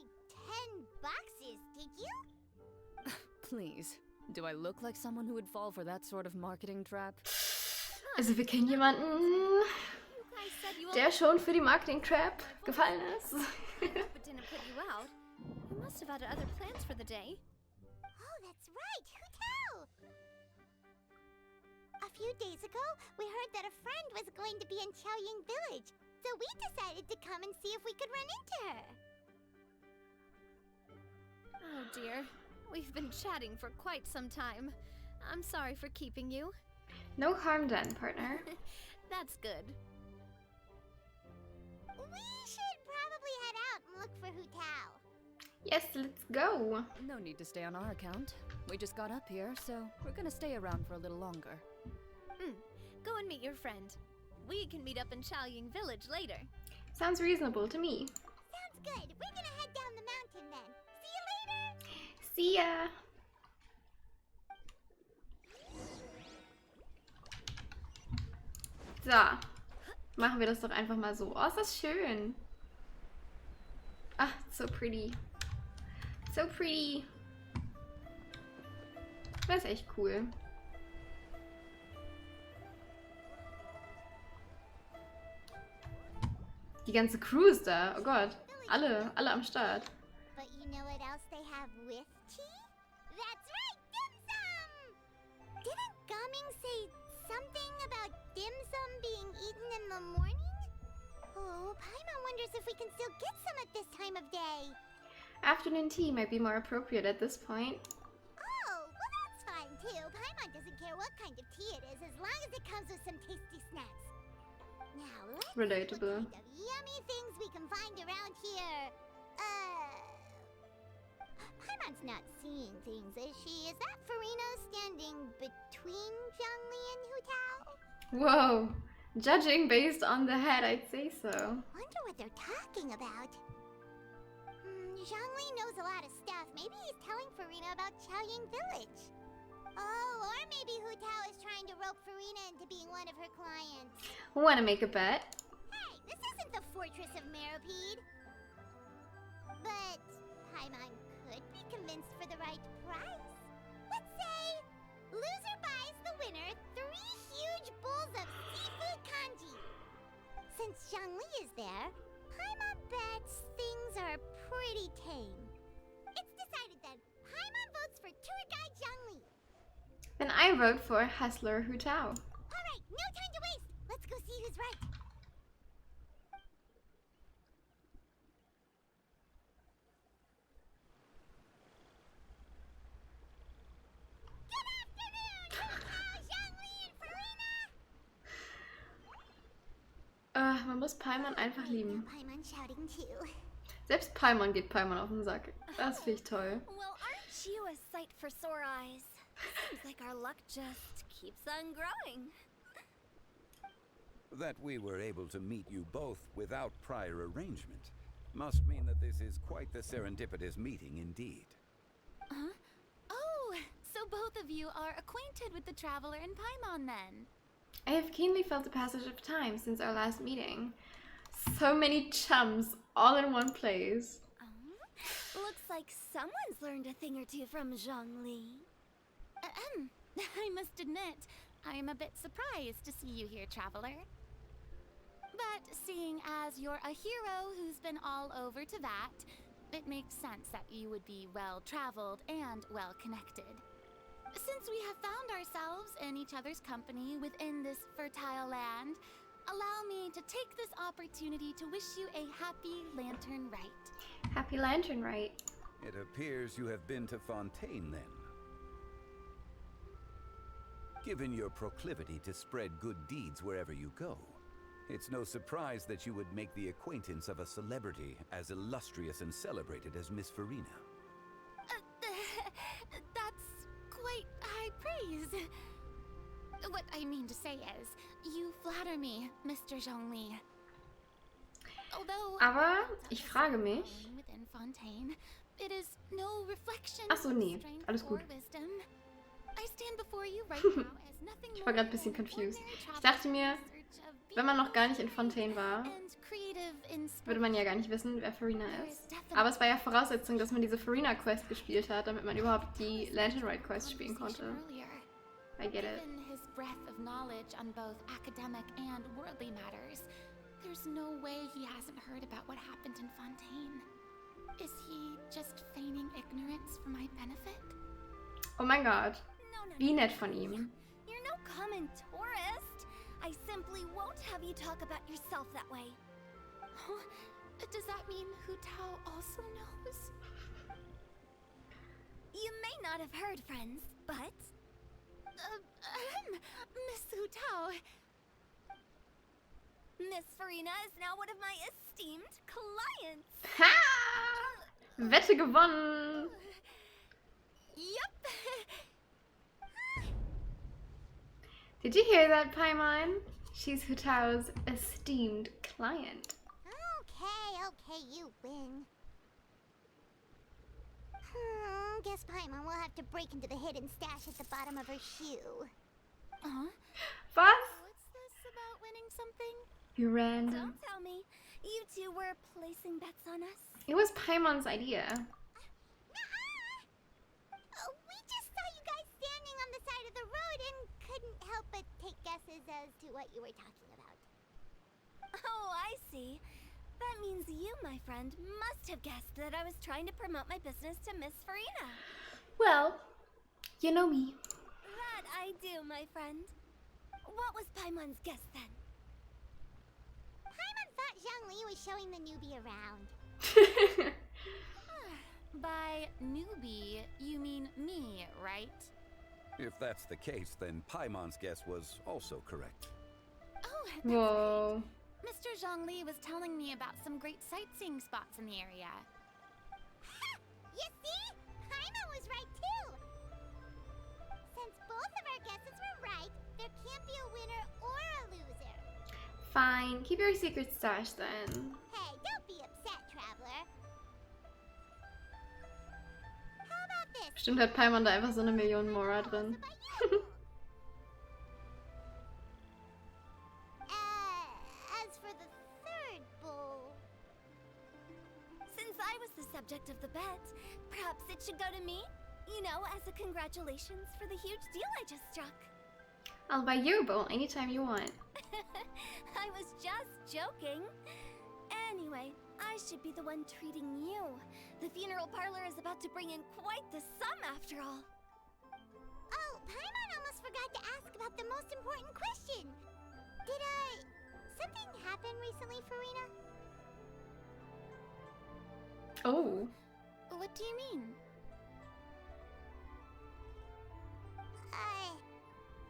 10 boxes, did you? Please, do I look like someone who would fall for that sort of marketing trap? Also wir kennen jemanden, You guys said you der schon für die Marketing-Trap gefallen ist. But didn't put you out. You must have had other plans for the day. Oh, that's right. Who tell? A few days ago, we heard that a friend was going to be in Chaoyang Village, so we decided to come and see if we could run into her. Oh dear. We've been chatting for quite some time. I'm sorry for keeping you. No harm done, partner. That's good. We should probably head out and look for Hu Tao. Yes, let's go. No need to stay on our account. We just got up here, so we're gonna stay around for a little longer. Go and meet your friend. We can meet up in Chaoyang Village later. Sounds reasonable to me. Sounds good. We're gonna head down the mountain then. See you later. See ya. So. Machen wir das doch einfach mal so. Oh, ist das schön. Ah, so pretty. So pretty. Das ist echt cool. Die ganze Crew ist da. Oh Gott. Alle am Start. But you know what else they have with tea? That's right, dim sum! Didn't Gaming say something about dim sum being eaten in the morning? Oh, Paimon wonders if we can still get some at this time of day. Afternoon tea might be more appropriate at this point. Oh, well that's fine too. Paimon doesn't care what kind of tea it is as long as it comes with some tasty snacks. Now let's see Relatable. what kind of yummy things we can find around here. Paimon's not seeing things, is she? Is that Farina standing between Zhongli and Hu Tao? Whoa. Judging based on the head, I'd say so. Wonder what they're talking about. Zhongli knows a lot of stuff. Maybe he's telling Farina about Chaoying Village. Oh, or maybe Hu Tao is trying to rope Farina into being one of her clients. Wanna make a bet? Hey, this isn't the Fortress of Meropide. But Paimon could be convinced for the right price. Let's say loser buys the winner 3 huge bowls of seafood kanji. Since Zhongli is there, Paimon bets things are pretty tame. It's decided then. Paimon votes for tour guide Zhongli. Then I vote for Hustler Hu Tao. Alright, no time to waste. Let's go see who's right. Good afternoon, Hu Tao, Zhongli, and Farina. Man muss Paimon einfach lieben. Paimon shouting too. Selbst Paimon geht Paimon auf den Sack. Das finde ich toll. Well, aren't you a sight for sore eyes? Seems like our luck just keeps on growing. That we were able to meet you both without prior arrangement must mean that this is quite the serendipitous meeting indeed. Huh? Oh, so both of you are acquainted with the Traveler and Paimon then? I have keenly felt the passage of time since our last meeting. So many chums all in one place. Looks like someone's learned a thing or two from Zhongli. I must admit, I am a bit surprised to see you here, Traveler. But seeing as you're a hero who's been all over to that, it makes sense that you would be well-traveled and well-connected. Since we have found ourselves in each other's company within this fertile land, allow me to take this opportunity to wish you a happy Lantern Rite. Happy Lantern Rite. It appears you have been to Fontaine then. Given your proclivity to spread good deeds wherever you go, it's no surprise that you would make the acquaintance of a celebrity as illustrious and celebrated as Miss Farina. That's quite high praise. What I mean to say is, you flatter me, Mr. Zhongli. Although Aber ich frage mich. within Fontaine, it is no reflection Ach so, nee, of strength alles or gut. wisdom. I stand before you right now as nothing Ich war more gerade ein bisschen than an confused. ordinary Ich traveler dachte mir, in search of wenn man noch gar nicht in Fontaine war, and creative würde man ja gar nicht wissen, wer Farina ist. Aber es war ja Voraussetzung, dass man diese Farina-Quest gespielt hat, damit man überhaupt die Lantern Rite Quest spielen konnte. I get it. Given his breadth of knowledge on both academic and worldly matters, there's no way he hasn't heard about what happened in Fontaine. Is he just feigning ignorance for my benefit? Oh mein Gott. Wie nett von ihm. You're no common tourist. I simply won't have you talk about yourself that way. Does that mean Hu Tao also knows? You may not have heard, friends, but... Miss Hu Tao. Miss Farina is now one of my esteemed clients. Ha! Wette gewonnen! Yep. Did you hear that, Paimon? She's Hu Tao's esteemed client. Okay, you win. Guess Paimon will have to break into the hidden stash at the bottom of her shoe. Was? What's this about winning something? You random. Don't tell me. You two were placing bets on us. It was Paimon's idea. We just saw you guys standing on the side of the road and couldn't help but take guesses as to what you were talking about. Oh, I see. That means you, my friend, must have guessed that I was trying to promote my business to Miss Farina. Well, you know me. That I do, my friend. What was Paimon's guess then? Paimon thought Zhongli was showing the newbie around. By newbie, you mean me, right? If that's the case, then Paimon's guess was also correct. Oh, that's Whoa. great. Mr. Zhongli was telling me about some great sightseeing spots in the area. You see? Paimon was right too! Since both of our guesses were right, there can't be a winner or a loser. Fine, keep your secret stash then. Hey, don't be upset, Traveler. How about this? Bestimmt hat Paimon da einfach so eine Million Mora drin. As for the third bowl... Since I was the subject of the bet, perhaps it should go to me? You know, as a congratulations for the huge deal I just struck. I'll buy you a bowl anytime you want. I was just joking. Anyway, I should be the one treating you. The funeral parlor is about to bring in quite the sum after all. Oh, Paimon almost forgot to ask about the most important question. Did, something happen recently, Farina? Oh. What do you mean?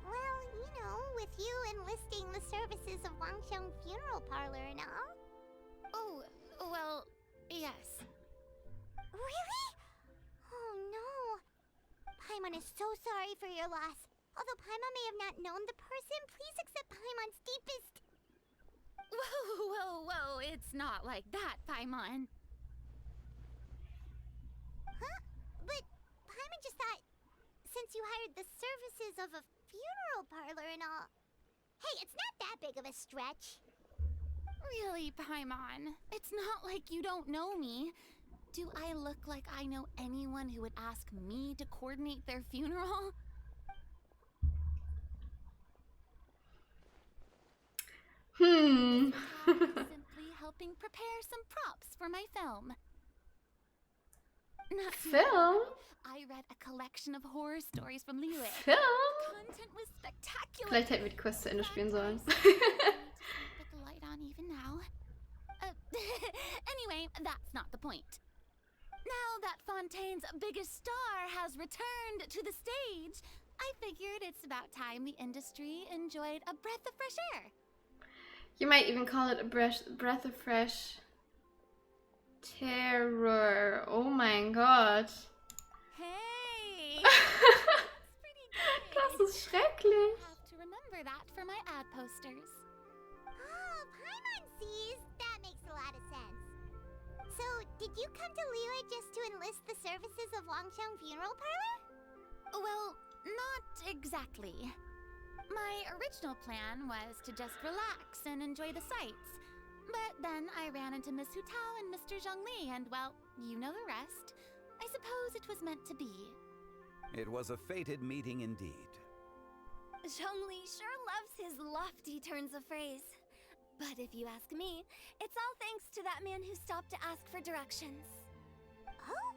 Well, you know, with you enlisting the services of Wangsheng Funeral Parlor and all. Oh, well, yes. Really? Oh no. Paimon is so sorry for your loss. Although Paimon may have not known the person, please accept Paimon's deepest... Whoa, it's not like that, Paimon. Huh? But Paimon just thought, since you hired the services of a funeral parlor and all... Hey, it's not that big of a stretch. Really, Paimon? It's not like you don't know me. Do I look like I know anyone who would ask me to coordinate their funeral? Simply helping prepare some props for my film. Not Film? I read a collection of horror stories from Liu. Film? The content was spectacular. Vielleicht hätten wir die Quest zu Ende spielen sollen. Put the light on even now. Anyway, that's not the point. Now that Fontaine's biggest star has returned to the stage, I figured it's about time the industry enjoyed a breath of fresh air. You might even call it a breath of fresh terror. Oh my god. Hey! Das ist schrecklich. Have to remember that for my ad posters. Oh, Paimon sees. That makes a lot of sense. So, did you come to Liyue just to enlist the services of Wangsheng Funeral Parlor? Well, not exactly. My original plan was to just relax and enjoy the sights. But then I ran into Miss Hu Tao and Mr. Zhongli, and well, you know the rest. I suppose it was meant to be. It was a fated meeting indeed. Zhongli sure loves his lofty turns of phrase. But if you ask me, it's all thanks to that man who stopped to ask for directions. Oh?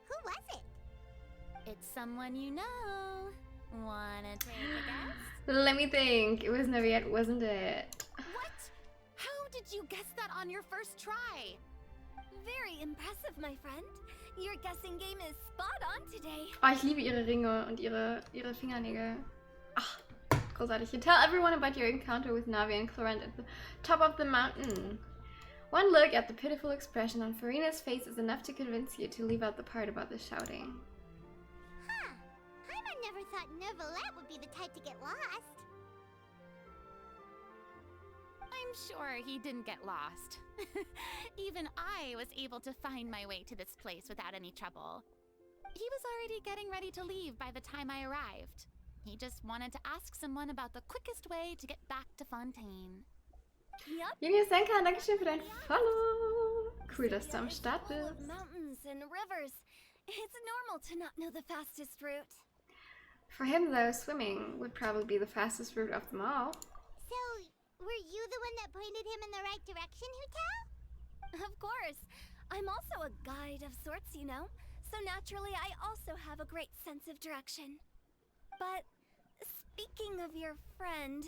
Who was it? It's someone you know. Wanna take a guess? Let me think. It was Naviet, wasn't it? What? How did you guess that on your first try? Very impressive, my friend. Your guessing game is spot on today. Oh, ich liebe ihre Ringe und ihre Fingernägel. Ach, großartig. You tell everyone about your encounter with Navi and Clorent at the top of the mountain. One look at the pitiful expression on Farina's face is enough to convince you to leave out the part about the shouting. Huh. Paimon never thought Neuvillette would be the type to get lost. I'm sure he didn't get lost. Even I was able to find my way to this place without any trouble. He was already getting ready to leave by the time I arrived. He just wanted to ask someone about the quickest way to get back to Fontaine. Yep. Julius Senka, Dankeschön für dein Follow. Cool, dass du am Start Full of bist. mountains and rivers. It's normal to not know the fastest route. For him, though, swimming would probably be the fastest route of them all. So, were you the one that pointed him in the right direction, Hu Tao? Of course. I'm also a guide of sorts, you know. So naturally, I also have a great sense of direction. But speaking of your friend...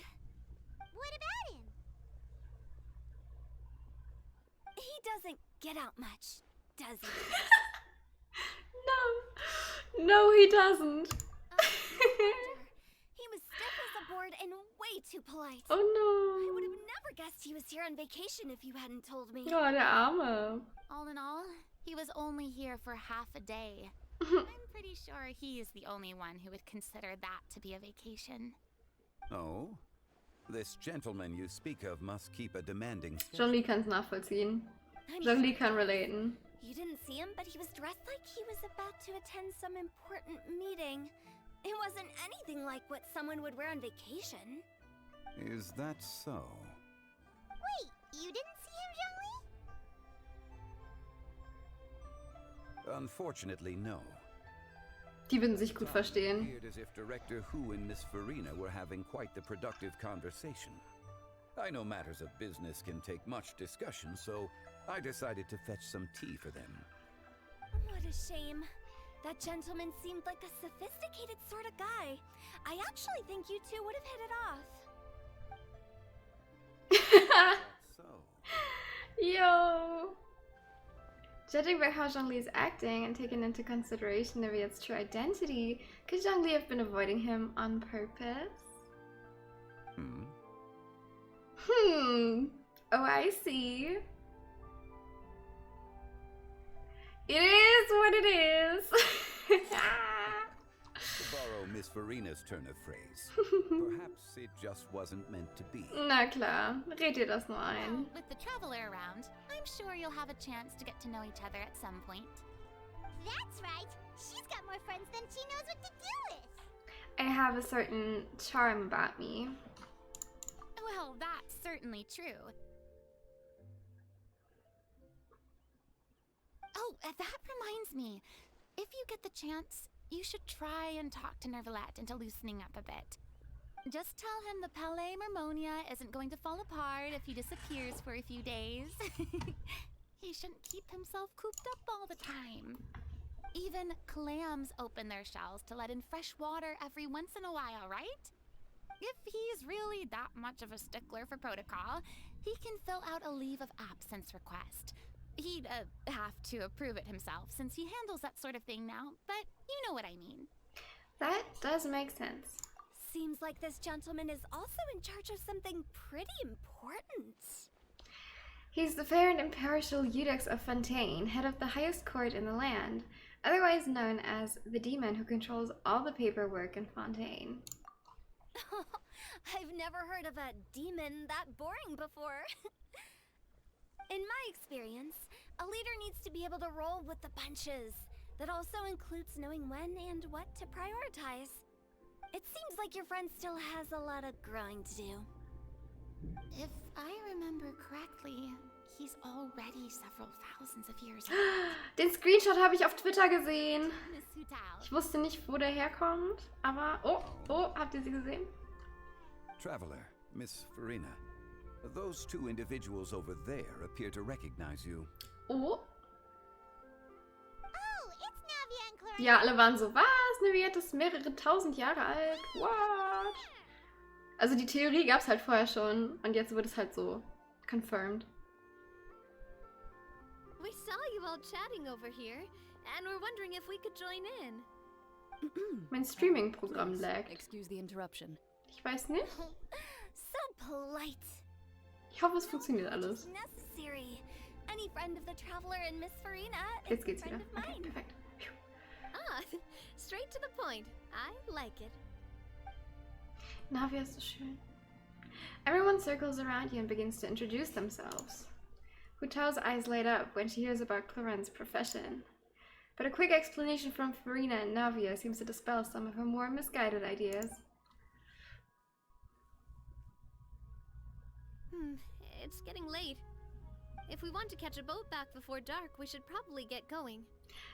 What about him? He doesn't get out much, does he? No. No, he doesn't. He was stiff as a board and way too polite. Oh no. I would have never guessed he was here on vacation if you hadn't told me. Oh, der Arme. All in all, he was only here for half a day. I'm pretty sure he is the only one who would consider that to be a vacation. Oh? This gentleman you speak of must keep a demanding schedule. Jean-Lee kann's nachvollziehen. Jean-Lee kann relaten. You didn't see him, but he was dressed like he was about to attend some important meeting. It wasn't anything like what someone would wear on vacation. Is that so? Wait, you didn't see him, Jean-Lee? Unfortunately, no. Die würden sich gut It verstehen. appeared as if Director Hu and Miss Farina were having quite the productive conversation. I know matters of business can take much discussion, so I decided to fetch some tea for them. What a shame. That gentleman seemed like a sophisticated sort of guy. I actually think you two would have hit it off. So, Yo. Judging by how Jean-Lee is acting and taking into consideration Naviet's true identity, could Jean-Lee have been avoiding him on purpose? Oh, I see. It is what it is. to borrow Miss Farina's turn of phrase, perhaps it just wasn't meant to be. Na klar, red dir das nur ein. With the traveler around, I'm sure you'll have a chance to get to know each other at some point. That's right. She's got more friends than she knows what to do with. I have a certain charm about me. Well, that's certainly true. Oh, that reminds me. If you get the chance, you should try and talk to Nervalette into loosening up a bit. Just tell him the Palais Mermonia isn't going to fall apart if he disappears for a few days. He shouldn't keep himself cooped up all the time. Even clams open their shells to let in fresh water every once in a while, right? If he's really that much of a stickler for protocol, he can fill out a leave of absence request. He'd have to approve it himself since he handles that sort of thing now, but you know what I mean. That does make sense. Seems like this gentleman is also in charge of something pretty important. He's the fair and imperishable Eudex of Fontaine, head of the highest court in the land, otherwise known as the demon who controls all the paperwork in Fontaine. I've never heard of a demon that boring before. In my experience, a leader needs to be able to roll with the punches. That also includes knowing when and what to prioritize. It seems like your friend still has a lot of growing to do. If I remember correctly, he's already several thousands of years old. Den Screenshot habe ich auf Twitter gesehen. Miss Hutao. Ich wusste nicht, wo der herkommt, aber... Oh, habt ihr sie gesehen? Traveler, Miss Farina, those two individuals over there appear to recognize you. Oh. Oh, it's Navia and Clarice. Ja, alle waren so, was? Naviet ist mehrere tausend Jahre alt. What? Also die Theorie gab es halt vorher schon und jetzt wurde es halt so confirmed. We saw you all chatting over here, and we're wondering if we could join in. Mein Streaming-Programm laggt. Excuse the interruption. Ich weiß nicht. So polite. Ich hoffe, es funktioniert alles. Necessary. Any friend of the traveler and Miss Farina Jetzt is a geht's friend wieder. of Okay, mine. perfekt. Ah, straight to the point. I like it. Navia ist so schön. Everyone circles around you and begins to introduce themselves. Hutao's eyes light up when she hears about Clarence's profession. But a quick explanation from Farina and Navia seems to dispel some of her more misguided ideas. It's getting late. If we want to catch a boat back before dark, we should probably get going.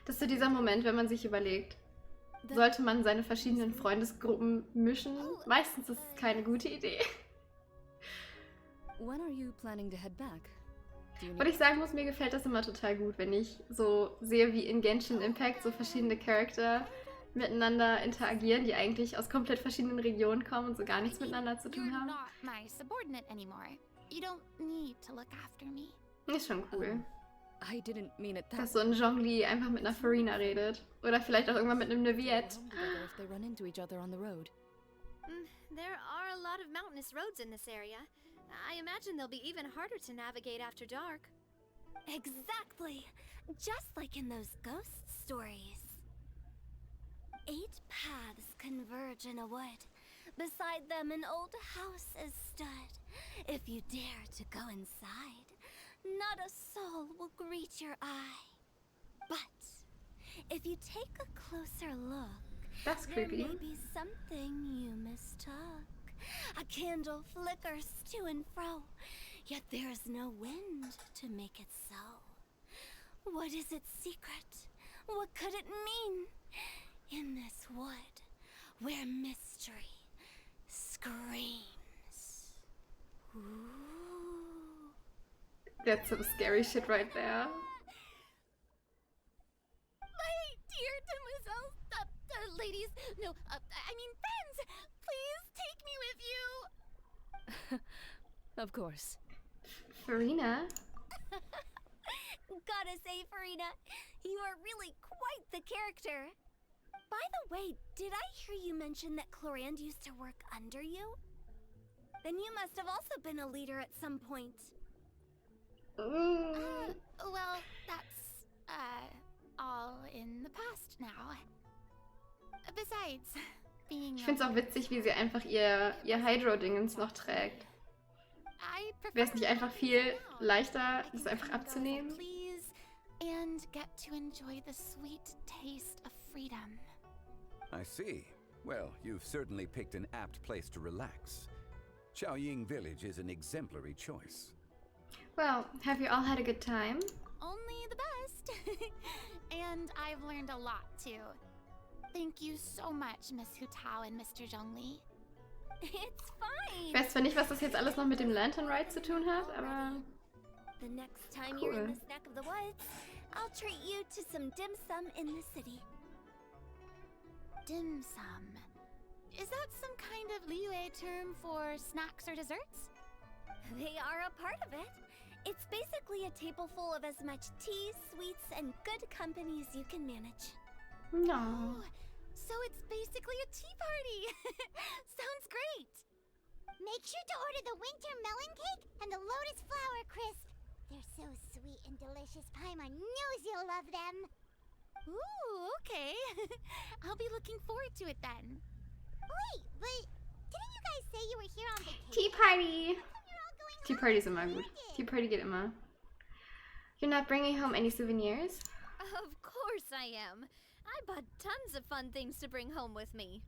Das ist so dieser Moment, wenn man sich überlegt, sollte man seine verschiedenen Freundesgruppen mischen? Meistens ist es keine gute Idee. When are you planning to head back? Und ich sagen muss, mir gefällt das immer total gut, wenn ich so sehe, wie in Genshin Impact so verschiedene Charakter miteinander interagieren, die eigentlich aus komplett verschiedenen Regionen kommen und so gar nichts miteinander zu tun You're haben. not my subordinate anymore. You don't need to look after me. Ist schon cool. I didn't mean it that Dass so ein Zhongli einfach mit einer Farina redet. Oder vielleicht auch irgendwann mit einem Neviette. if they run into each other on the road. There are a lot of mountainous roads in this area. I imagine they'll be even harder to navigate after dark. Exactly! Just like in those ghost stories. 8 paths converge in a wood. Beside them an old house is stood. If you dare to go inside, not a soul will greet your eye. But if you take a closer look, That's there creepy. may be something you mistook. A candle flickers to and fro, yet there's no wind to make it so. What is its secret? What could it mean? In this wood, where mystery screams. Ooh. That's some scary shit right there. My dear demoiselles, ladies, no, I mean friends, please take me with you. Of course. Farina? Gotta say, Farina, you are really quite the character. By the way, did I hear you mention that Clorand used to work under you? Then you must have also been a leader at some point. Well, that's, all in the past now. Besides, being Ich find's auch witzig, wie sie einfach ihr Hydro-Dingens noch trägt. Wäre es nicht einfach viel leichter, das einfach abzunehmen? Please, and get to enjoy the sweet taste of freedom. I see. Well, you've certainly picked an apt place to relax. Xiaoying Village is an exemplary choice. Well, have you all had a good time? Only the best. And I've learned a lot, too. Thank you so much, Miss Hu Tao and Mr. Zhongli. It's fine. Ich weiß zwar nicht, was das jetzt alles noch mit dem Lantern Ride zu tun hat, aber The next time Cool. you're in the snack of the woods, I'll treat you to some dim sum in the city. Dim sum. Is that some kind of Liyue term for snacks or desserts? They are a part of it. It's basically a table full of as much tea, sweets, and good company as you can manage. no. So it's basically a tea party. Sounds great. Make sure to order the winter melon cake and the lotus flower crisp. They're so sweet and delicious, Paimon knows you'll love them. Ooh, okay. I'll be looking forward to it then. Wait, but didn't you guys say you were here on vacation? Tea Party! Tea Party ist immer gut. Tea Party geht immer. You're not bringing home any souvenirs? Of course I am. I bought tons of fun things to bring home with me.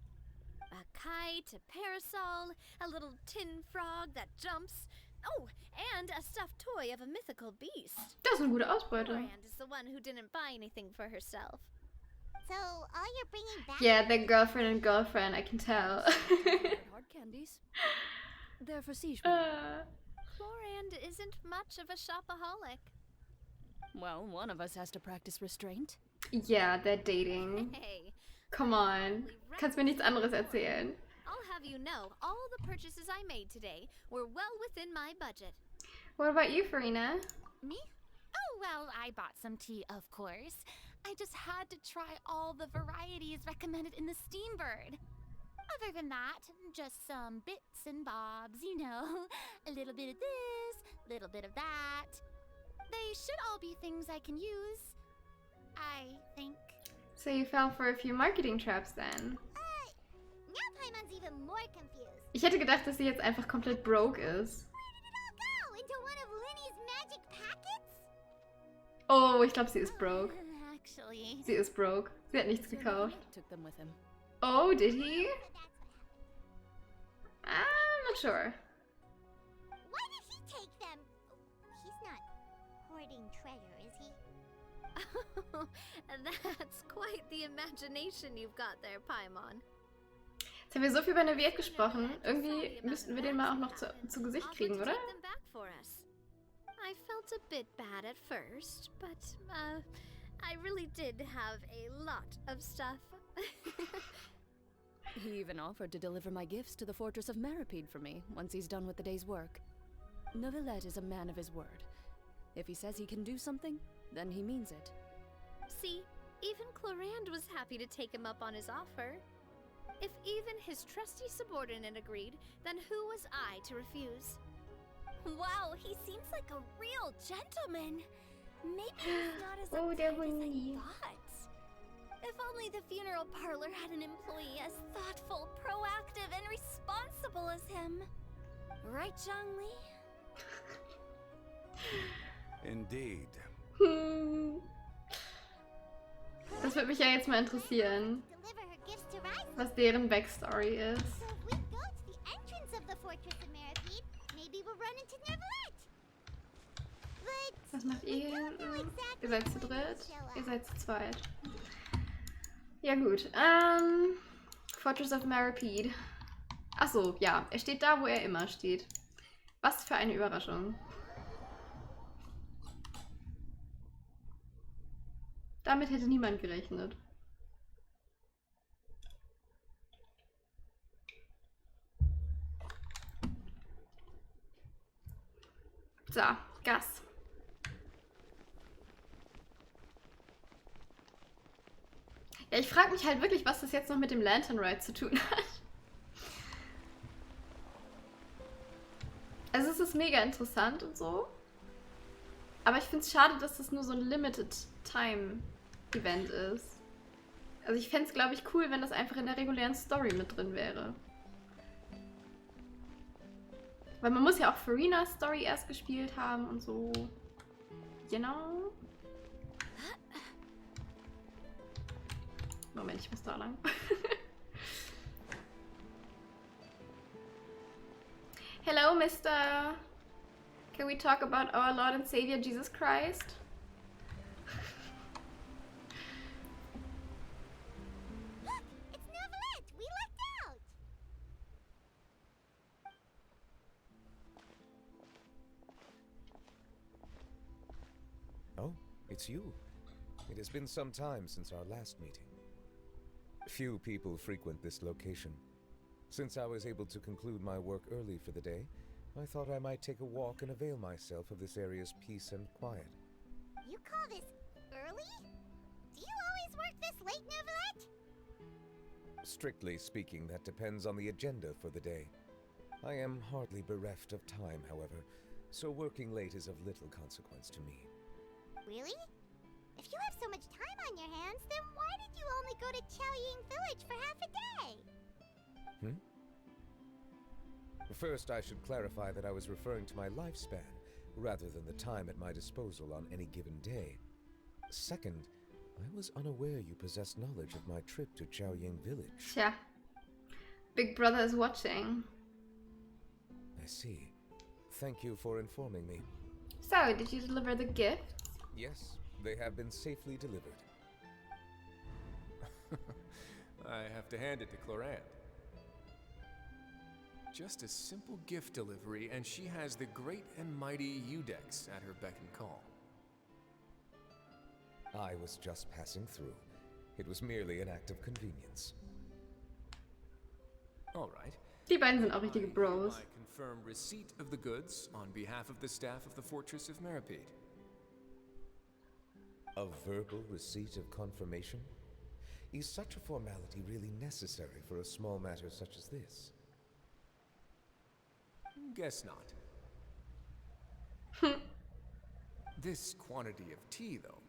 A kite, a parasol, a little tin frog that jumps. Oh, and a stuffed toy of a mythical beast. Das ist eine gute Ausbeute. Clorand is the one who didn't buy anything for herself. So, all you're bringing back... Yeah, they're girlfriend and girlfriend, I can tell. Hard candies. They're for siege. Clorand isn't much of a shopaholic. Well, one of us has to practice restraint. Yeah, they're dating. Hey, Come on. Kannst mir nichts anderes erzählen. I'll have you know, all the purchases I made today were well within my budget. What about you, Farina? Me? Oh, well, I bought some tea, of course. I just had to try all the varieties recommended in the Steambird. Other than that, just some bits and bobs, you know. A little bit of this, a little bit of that. They should all be things I can use, I think. So you fell for a few marketing traps then. Now Paimon's even more confused. Ich hätte gedacht, dass sie jetzt einfach komplett broke ist. Go into one of Linny's magic packets? Oh, ich glaube, sie ist broke. Actually. Sie ist broke. Sie hat nichts gekauft. Took them with him. Oh, did he? I'm not sure. Why did he take them? He's not hoarding treasure, is he? That's quite the imagination you've got there, Paimon. Jetzt haben wir so viel über Neviette gesprochen. Irgendwie müssten wir den mal auch noch zu Gesicht kriegen, oder? Take them back for us. I felt a bit bad at first, but I really did have a lot of stuff. He even offered to deliver my gifts to the fortress of Meripede for me once he's done with the day's work. Neuvillette is a man of his word. If he says he can do something, then he means it. See, even Clorand was happy to take him up on his offer. If even his trusty subordinate agreed, then who was I to refuse? Wow, he seems like a real gentleman. Maybe he's not as uptight as I thought. If only the funeral parlor had an employee as thoughtful, proactive, and responsible as him. Right, Zhongli? Indeed. Das würde mich ja jetzt mal interessieren, was deren Backstory ist. So if we go to the entrance of the fortress of Maripede, maybe we'll run into Neverlet. But Was macht ihr hier hinten? Ihr seid zu dritt? Ihr seid zu zweit. Ja gut. Fortress of Maripede. Achso, ja. Er steht da, wo er immer steht. Was für eine Überraschung. Damit hätte niemand gerechnet. So, Gas. Ja, ich frage mich halt wirklich, was das jetzt noch mit dem Lantern Ride zu tun hat. Also es ist mega interessant und so. Aber ich finde es schade, dass das nur so ein Limited-Time-Event ist. Also ich fände es, glaube ich, cool, wenn das einfach in der regulären Story mit drin wäre. Weil man muss ja auch Farena's Story erst gespielt haben und so. Genau. Moment, ich muss da lang. Hello, Mr. Can we talk about our Lord and Savior Jesus Christ? look, it's Neverlet. We lucked out. Oh, it's you. It has been some time since our last meeting. Few people frequent this location. Since I was able to conclude my work early for the day, I thought I might take a walk and avail myself of this area's peace and quiet. You call this early? Do you always work this late, Neverlet? Strictly speaking, that depends on the agenda for the day. I am hardly bereft of time, however, so working late is of little consequence to me. Really? If you have so much time on your hands, then why did you only go to Chaoying Village for half a day? First, I should clarify that I was referring to my lifespan, rather than the time at my disposal on any given day. Second, I was unaware you possessed knowledge of my trip to Chaoying Village. Tja. Big Brother is watching. I see. Thank you for informing me. So, did you deliver the gifts? Yes, they have been safely delivered. I have to hand it to Clorand. Just a simple gift delivery, and she has the great and mighty Udex at her beck and call. I was just passing through. It was merely an act of convenience. All right. Die beiden sind auch richtige Bros. I confirm receipt of the goods on behalf of the staff of the Fortress of Maripede. A verbal receipt of confirmation? Is such a formality really necessary for a small matter such as this? Guess not. This quantity of tea, though,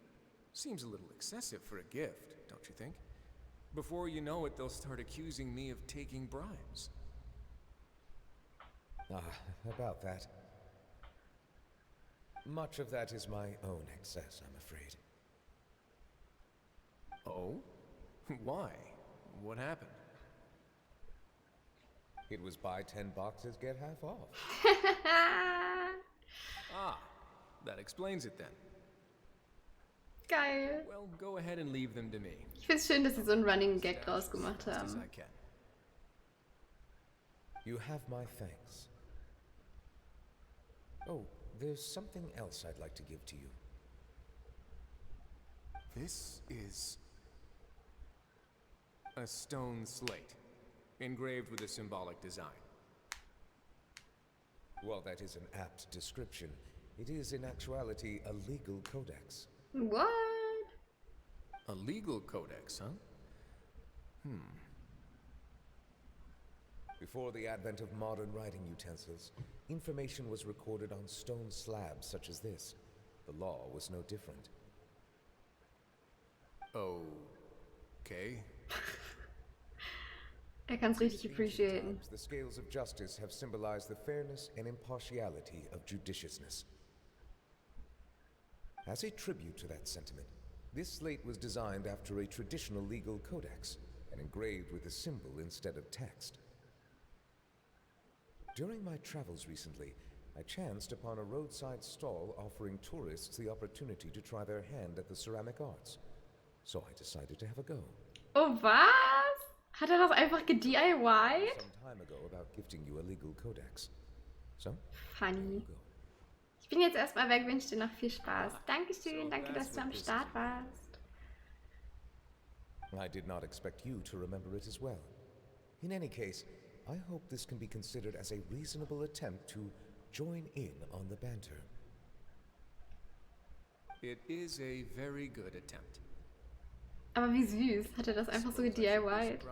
seems a little excessive for a gift, don't you think? Before you know it, they'll start accusing me of taking bribes. About that. Much of that is my own excess, I'm afraid. Oh? Why? What happened? It was buy 10 boxes, get half off. Ah, that explains it then. Geil. Well, go ahead and leave them to me. Ich find's schön, dass sie so einen Running Gag draus gemacht As haben. I can. You have my thanks. Oh, there's something else I'd like to give to you. This is a stone slate, engraved with a symbolic design. While that is an apt description, it is in actuality a legal codex. What? A legal codex, huh? Before the advent of modern writing utensils, information was recorded on stone slabs such as this. The law was no different. Okay. Kann's richtig appreciaten. The scales of justice have symbolized the fairness and impartiality of judiciousness. As a tribute to that sentiment, this slate was designed after a traditional legal codex and engraved with a symbol instead of text. During my travels recently, I chanced upon a roadside stall offering tourists the opportunity to try their hand at the ceramic arts. So I decided to have a go. Oh, was? Hat das einfach ge-DIY'd? Some time ago about gifting you a legal codex. So? Funny. Ich bin jetzt erstmal weg, wünsche dir noch viel Spaß. Dankeschön, danke, dass du am Start warst. I did not expect you to remember it as well. In any case, I hope this can be considered as a reasonable attempt to join in on the banter. It is a very good attempt. Aber wie süß, hat das einfach so ge-DIY'd.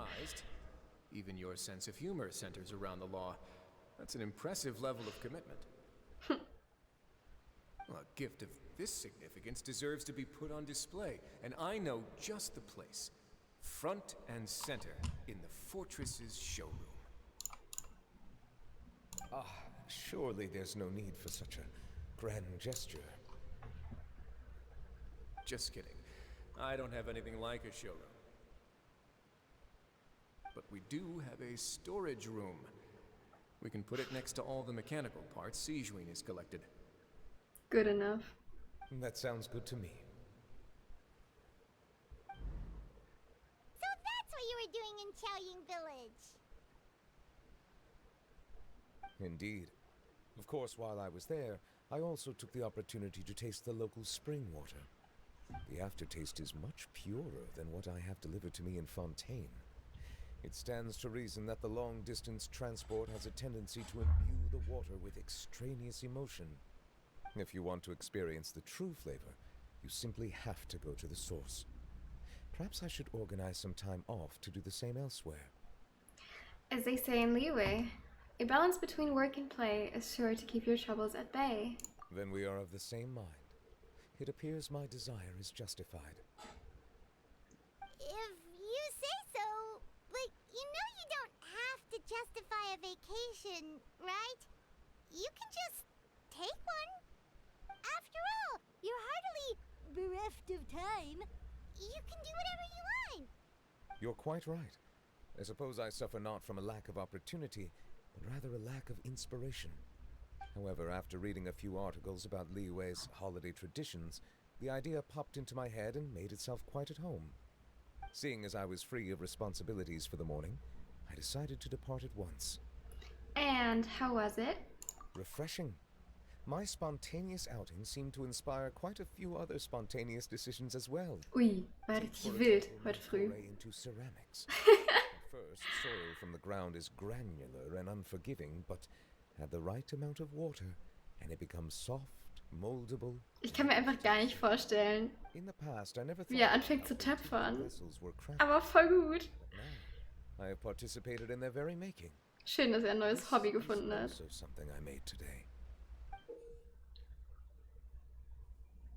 Even your sense of humor centers around the law. That's an impressive level of commitment. A gift of this significance deserves to be put on display, and I know just the place. Front and center in the fortress's showroom. Surely there's no need for such a grand gesture. Just kidding. I don't have anything like a showroom. But we do have a storage room. We can put it next to all the mechanical parts Sijuin has collected. Good enough. That sounds good to me. So that's what you were doing in Chaoying Village. Indeed. Of course, while I was there, I also took the opportunity to taste the local spring water. The aftertaste is much purer than what I have delivered to me in Fontaine. It stands to reason that the long-distance transport has a tendency to imbue the water with extraneous emotion. If you want to experience the true flavor, you simply have to go to the source. Perhaps I should organize some time off to do the same elsewhere. As they say in Liyue, a balance between work and play is sure to keep your troubles at bay. Then we are of the same mind. It appears my desire is justified. If you say so, but you know you don't have to justify a vacation, right? You can just take one. After all, you're hardly bereft of time. You can do whatever you want. You're quite right. I suppose I suffer not from a lack of opportunity, but rather a lack of inspiration. However, after reading a few articles about Liyue's holiday traditions, the idea popped into my head and made itself quite at home. Seeing as I was free of responsibilities for the morning, I decided to depart at once. And how was it? Refreshing. My spontaneous outing seemed to inspire quite a few other spontaneous decisions as well. Ui, war richtig wild heute früh. Into ceramics. First, soil from the ground is granular and unforgiving, but add the right amount of water and it becomes soft, moldable. Ich kann mir einfach gar nicht vorstellen, In the past, I never wie anfängt zu töpfern. vessels were crafted. Aber voll gut. I have participated in their very making. Schön, dass er ein neues Hobby gefunden hat. Also something I made today.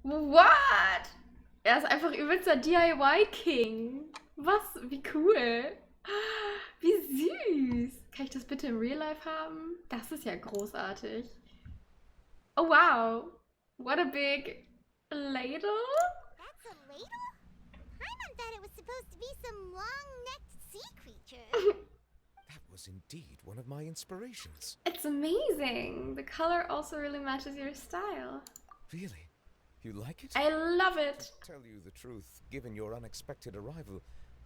What? Er ist einfach übelster DIY-King. Was? Wie cool. Wie süß. Kann ich das bitte im Real Life haben? Das ist ja großartig. Oh wow. What a big ladle. That's a ladle? Paimon thought it was supposed to be some long-necked sea creature. That was indeed one of my inspirations. It's amazing. The color also really matches your style. Really? You like it? I love it. To tell you the truth, given your unexpected arrival,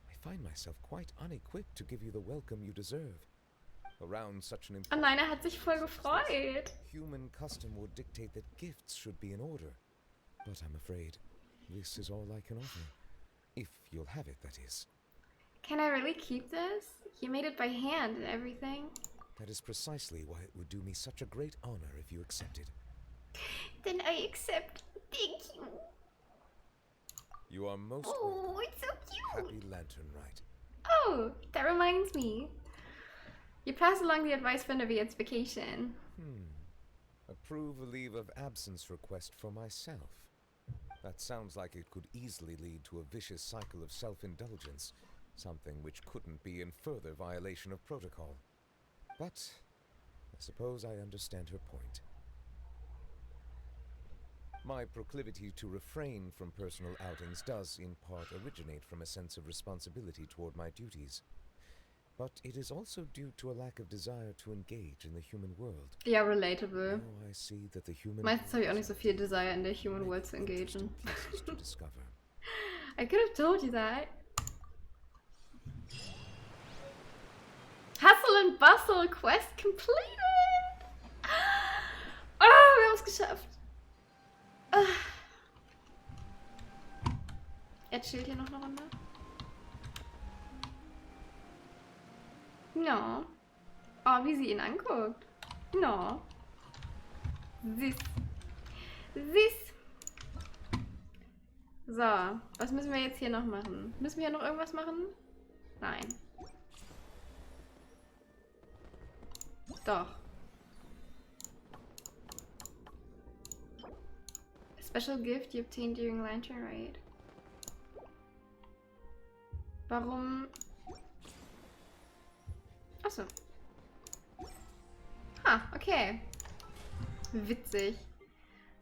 I find myself quite unequipped to give you the welcome you deserve. Around such an Oh nein, er hat sich voll gefreut. human custom would dictate that gifts should be in order. But I'm afraid this is all I can offer. If you'll have it, that is. Can I really keep this? You made it by hand and everything. That is precisely why it would do me such a great honor if you accepted. Then I accept. Thank you. You are most Oh, it's so cute. Happy Lantern Rite. Oh, that reminds me. You pass along the advice whenever it's vacation. Approve a leave of absence request for myself. That sounds like it could easily lead to a vicious cycle of self-indulgence, something which couldn't be in further violation of protocol. But I suppose I understand her point. My proclivity to refrain from personal outings does in part originate from a sense of responsibility toward my duties. But it is also due to a lack of desire to engage in the human world. Ja, relatable. Now I see that the human Meistens habe ich auch nicht so viel Desire in der Human World zu engagen. to discover. I could have told you that. Hustle and Bustle Quest completed! Oh, wir haben es geschafft. Er chillt hier noch eine Runde. No. Oh, wie sie ihn anguckt. No. Süß. Süß. So, was müssen wir jetzt hier noch machen? Müssen wir hier noch irgendwas machen? Nein. Doch. A special gift you obtained during Lantern Raid. Warum? Achso. Ha, okay. Witzig.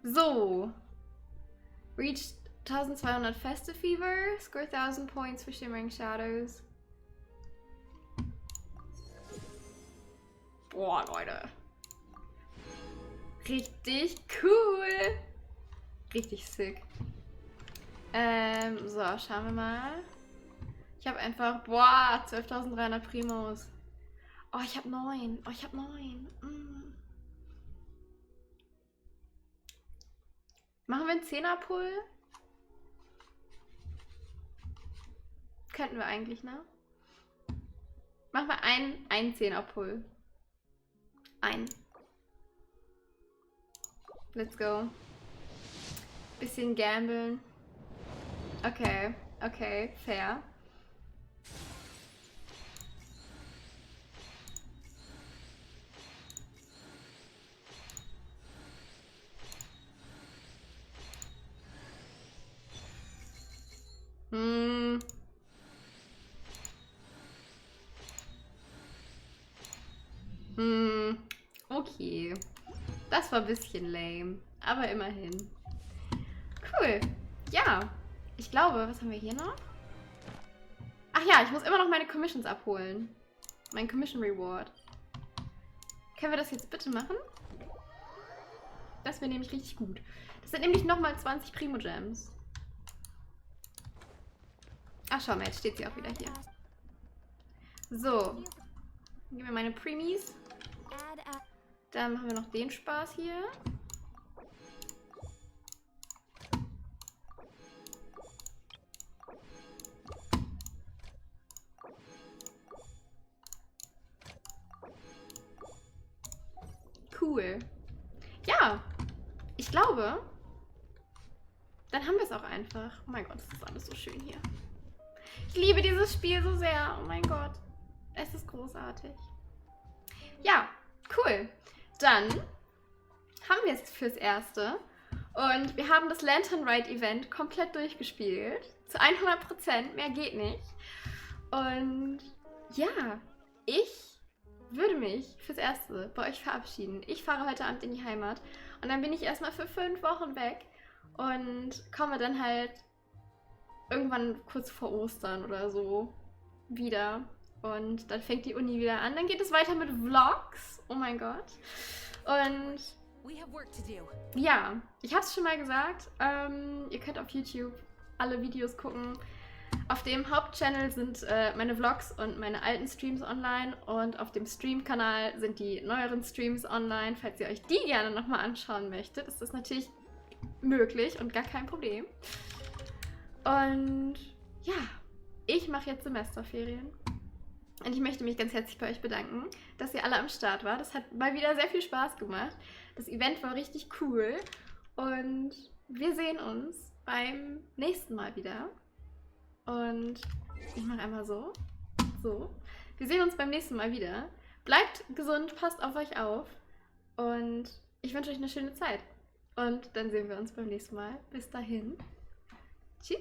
So. Reached 1200 Festive Fever. Score 1000 points for Shimmering Shadows. Boah, Leute. Richtig cool. Richtig sick. So, schauen wir mal. Ich habe einfach, boah, 12.300 Primos. Oh, ich habe 9. Oh, ich habe 9. Machen wir einen 10er-Pull? Könnten wir eigentlich, ne? Machen wir einen 10er-Pull. Let's go. Bisschen gamblen. Okay, okay, fair. Okay. Das war ein bisschen lame. Aber immerhin. Cool. Ja. Ich glaube, was haben wir hier noch? Ach ja, ich muss immer noch meine Commissions abholen. Mein Commission Reward. Können wir das jetzt bitte machen? Das wäre nämlich richtig gut. Das sind nämlich nochmal 20 Primo Gems. Ach, schau mal, jetzt steht sie auch wieder hier. So. Gib mir meine Premies. Dann machen wir noch den Spaß hier. Cool. Ja, ich glaube, dann haben wir es auch einfach. Oh mein Gott, das ist alles so schön hier. Ich liebe dieses Spiel so sehr. Oh mein Gott. Es ist großartig. Ja, cool. Dann haben wir es fürs Erste. Und wir haben das Lantern Ride Event komplett durchgespielt. Zu 100%. Mehr geht nicht. Und ja, ich würde mich fürs Erste bei euch verabschieden. Ich fahre heute Abend in die Heimat. Und dann bin ich erstmal für 5 Wochen weg. Und komme dann halt irgendwann kurz vor Ostern oder so wieder. Und dann fängt die Uni wieder an. Dann geht es weiter mit Vlogs. Oh mein Gott. Und ja, ich habe es schon mal gesagt. Ihr könnt auf YouTube alle Videos gucken. Auf dem Hauptchannel sind meine Vlogs und meine alten Streams online. Und auf dem Stream-Kanal sind die neueren Streams online. Falls ihr euch die gerne nochmal anschauen möchtet, ist das natürlich möglich und gar kein Problem. Und ja, ich mache jetzt Semesterferien. Und ich möchte mich ganz herzlich bei euch bedanken, dass ihr alle am Start wart. Das hat mal wieder sehr viel Spaß gemacht. Das Event war richtig cool. Und wir sehen uns beim nächsten Mal wieder. Und ich mache einmal so. So. Wir sehen uns beim nächsten Mal wieder. Bleibt gesund, passt auf euch auf. Und ich wünsche euch eine schöne Zeit. Und dann sehen wir uns beim nächsten Mal. Bis dahin. Tschüss.